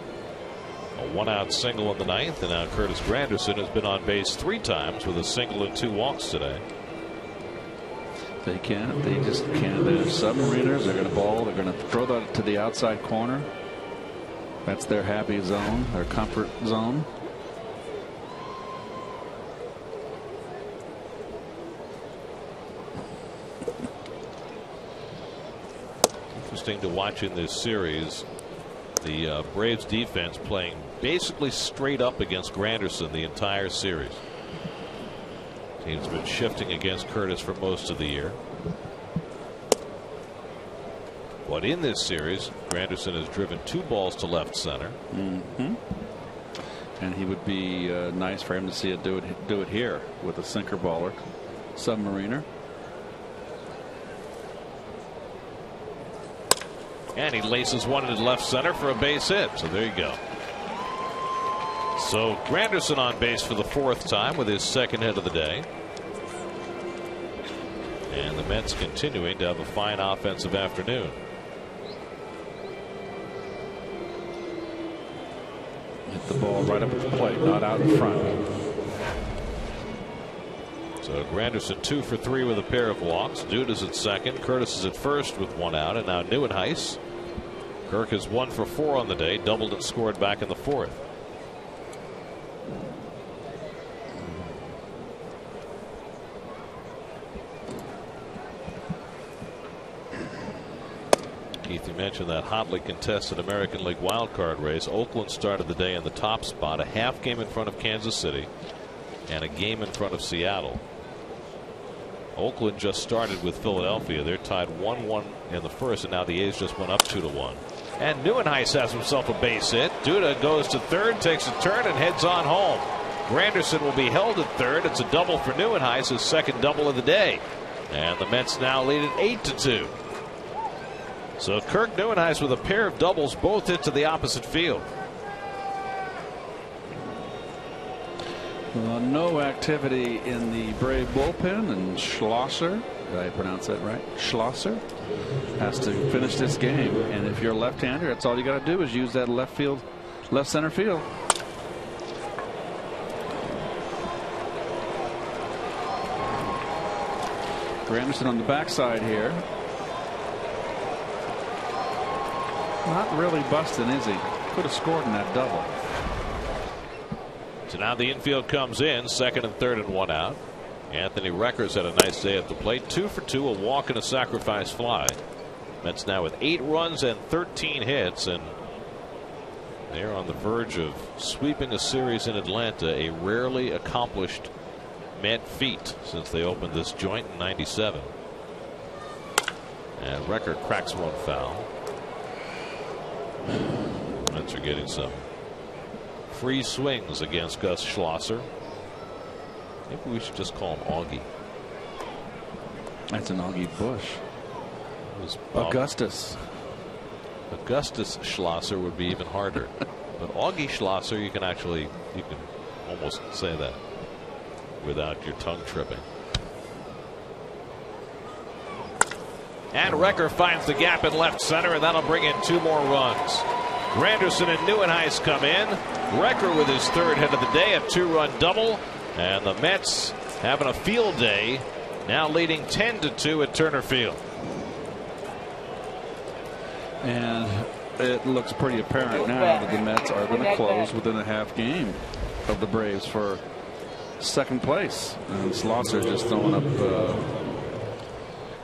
a 1-out single in the 9th, and now Curtis Granderson has been on base 3 times with a single and 2 walks today. They can't. They just can't. They're submariners. They're going to ball. They're going to throw that to the outside corner. That's their happy zone, their comfort zone. Interesting to watch in this series. The Braves defense playing basically straight up against Granderson the entire series. Team's been shifting against Curtis for most of the year. But in this series, Granderson has driven 2 balls to left center. And he would be nice for him to see it do it here with a sinker baller, submariner. And he laces one into left center for a base hit. So there you go. So Granderson on base for the 4th time with his 2nd hit of the day. And the Mets continuing to have a fine offensive afternoon. Hit the ball right up at the plate, not out in front. So Granderson 2 for 3 with a pair of walks. Duda's at second. Curtis is at first with 1 out. And now Neuenhuis. Kirk is 1 for 4 on the day. Doubled and scored back in the 4th. Keith, you mentioned that hotly contested American League wildcard race. Oakland started the day in the top spot, a half game in front of Kansas City and a game in front of Seattle. Oakland just started with Philadelphia. They're tied 1-1 in the first, and now the A's just went up 2-1. And Neuenhuis has himself a base hit. Duda goes to third, takes a turn, and heads on home. Granderson will be held at third. It's a double for Neuenhuis, his second double of the day. And the Mets now lead at 8-2. So Kirk Neuenhuis with a pair of doubles, both hit to the opposite field. No activity in the Brave bullpen, and Schlosser, did I pronounce that right? Schlosser has to finish this game. And if you're a left-hander, that's all you got to do is use that left center field. Granderson on the backside here. Not really busting, is he? Could have scored in that double. So now the infield comes in, second and third and one out. Anthony Recker's had a nice day at the plate. 2 for 2, a walk and a sacrifice fly. Mets now with 8 runs and 13 hits, and they're on the verge of sweeping a series in Atlanta, a rarely accomplished Met feat since they opened this joint in '97. And Recker cracks one foul. Mets are getting some free swings against Gus Schlosser. Maybe we should just call him Augie. That's an Augie Busch. Augustus Schlosser would be even harder. But Augie Schlosser, you can almost say that without your tongue tripping. And Recker finds the gap in left center, and that'll bring in 2 more runs. Granderson and Neuenhuis come in. Recker with his third hit of the day, a 2-run double. And the Mets having a field day, now leading 10-2 at Turner Field. And it looks pretty apparent now that the Mets are going to close within a half game of the Braves for second place. And Schlosser just throwing up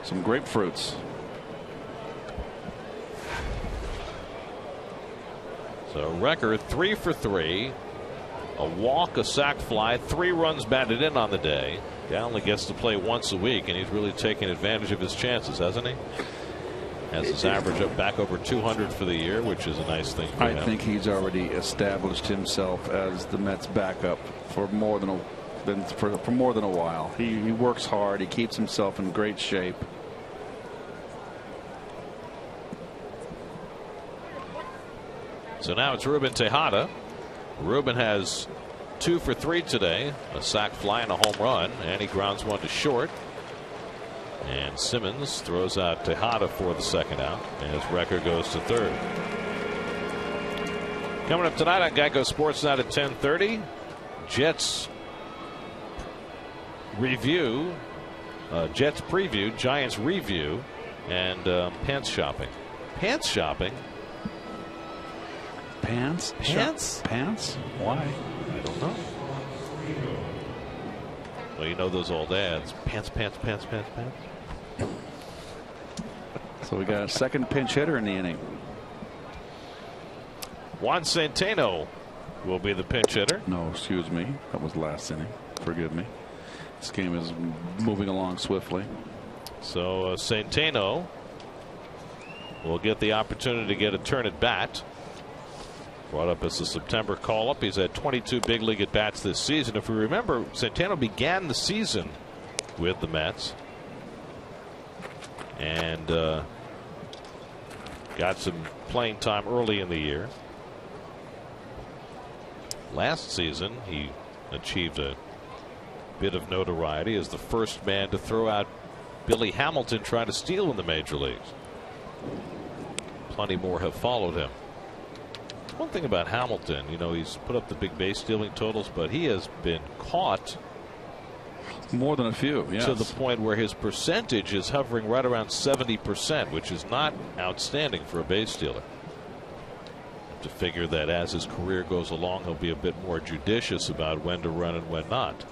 some grapefruits. So Recker 3 for 3, a walk, a sac fly, 3 runs batted in on the day. Guy only gets to play once a week, and he's really taking advantage of his chances, hasn't he? Has his average up back over 200 for the year, which is a nice thing for him. I think he's already established himself as the Mets backup for more than a while. He works hard. He keeps himself in great shape. So now it's Ruben Tejada. Ruben has 2 for 3 today, a sac fly and a home run, and he grounds one to short. And Simmons throws out Tejada for the second out as Recker goes to third. Coming up tonight on Geico Sports Night at 10:30, Jets review, Jets preview, Giants review, and pants shopping. Pants shopping. Pants? Pants? Why? I don't know. Well, you know those old ads. Pants, pants, pants, pants, pants. So we got a second pinch hitter in the inning. Juan Centeno will be the pinch hitter. No, excuse me. That was last inning. Forgive me. This game is moving along swiftly. So Centeno will get the opportunity to get a turn at bat. Brought up as a September call-up. He's had 22 big league at-bats this season. If we remember, Centeno began the season with the Mets and got some playing time early in the year. Last season, he achieved a bit of notoriety as the first man to throw out Billy Hamilton trying to steal in the major leagues. Plenty more have followed him. One thing about Hamilton, you know, he's put up the big base stealing totals, but he has been caught more than a few, yes. To the point where his percentage is hovering right around 70%, which is not outstanding for a base stealer. To figure that as his career goes along, he'll be a bit more judicious about when to run and when not.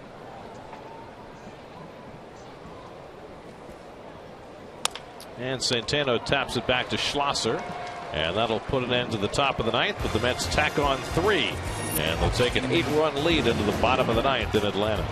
And Centeno taps it back to Schlosser. And that'll put an end to the top of the ninth, but the Mets tack on 3. And they'll take an 8-run lead into the bottom of the ninth in Atlanta.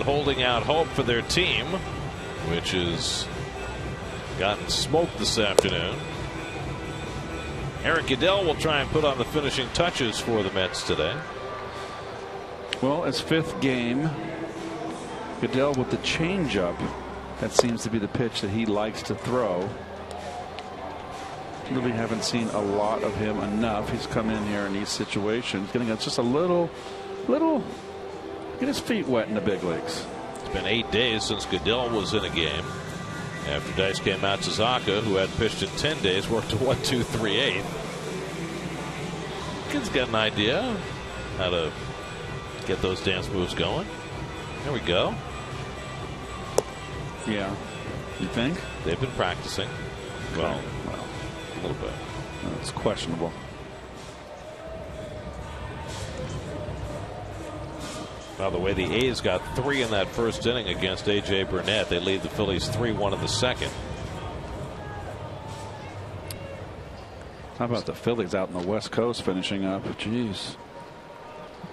holding out hope for their team, which has gotten smoked this afternoon. Eric Goodell will try and put on the finishing touches for the Mets today. Well, it's 5th game. Goodell with the changeup. That seems to be the pitch that he likes to throw. Really haven't seen a lot of him enough. He's come in here in these situations, getting just a little, get his feet wet in the big leagues. It's been 8 days since Goodell was in a game. After Daisuke Matsuzaka, who had pitched in 10 days, worked to 1-2-3-8. Kid's got an idea how to get those dance moves going. There we go. Yeah. You think? They've been practicing. Well, a little bit. It's questionable. By the way, the A's got 3 in that first inning against A.J. Burnett. They lead the Phillies 3-1 in the second. How about the Phillies out in the West Coast finishing up? Jeez.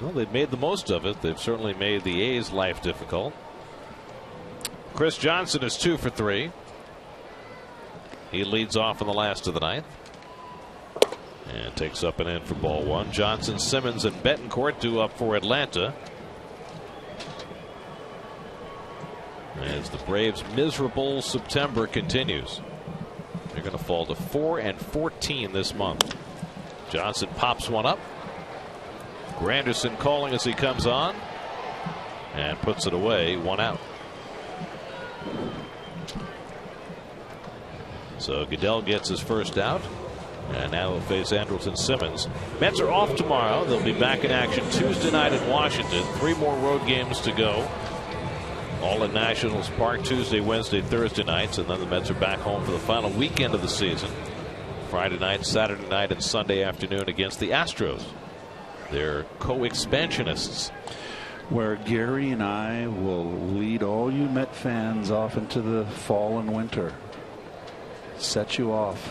Well, they've made the most of it. They've certainly made the A's life difficult. Chris Johnson is 2 for 3. He leads off in the last of the ninth. And takes up and in for ball 1. Johnson, Simmons, and Betancourt due up for Atlanta. As the Braves' miserable September continues. They're going to fall to 4-14 this month. Johnson pops one up. Granderson calling as he comes on. And puts it away, 1 out. So Goodell gets his first out. And now he'll face Andrelton Simmons. Mets are off tomorrow. They'll be back in action Tuesday night in Washington. 3 more road games to go. All at Nationals Park Tuesday, Wednesday, Thursday nights. And then the Mets are back home for the final weekend of the season. Friday night, Saturday night, and Sunday afternoon against the Astros. They're co-expansionists. Where Gary and I will lead all you Met fans off into the fall and winter. Set you off.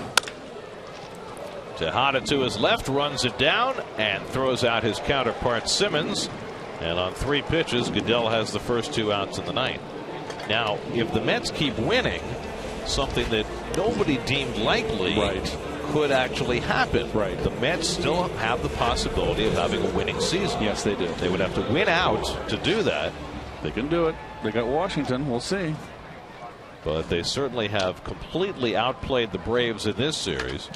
Tejada to his left, runs it down, and throws out his counterpart Simmons. And on 3 pitches, Goodell has the first 2 outs in the ninth. Now, if the Mets keep winning, something that nobody deemed likely could actually happen. The Mets still have the possibility of having a winning season. Yes, they do. They would have to win out to do that. They can do it. They got Washington. We'll see. But they certainly have completely outplayed the Braves in this series.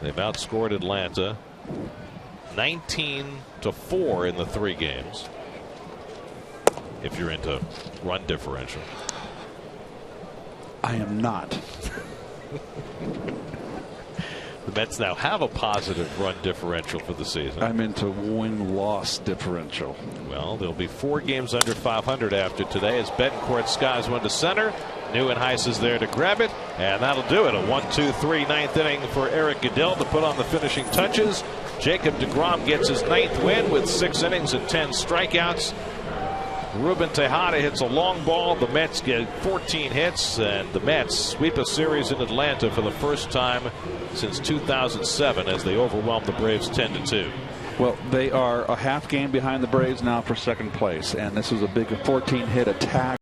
They've outscored Atlanta 19-4 in the 3 games. If you're into run differential. I am not. The Mets now have a positive run differential for the season. I'm into win-loss differential. Well, there'll be 4 games under 500 after today as Betancourt skies one to center. Neuenhuis is there to grab it, and that'll do it. A 1-2-3 ninth inning for Eric Goodell to put on the finishing touches. Jacob DeGrom gets his 9th win with 6 innings and 10 strikeouts. Ruben Tejada hits a long ball. The Mets get 14 hits, and the Mets sweep a series in Atlanta for the first time since 2007 as they overwhelm the Braves 10-2. Well, they are a half game behind the Braves now for second place, and this was a big 14-hit attack.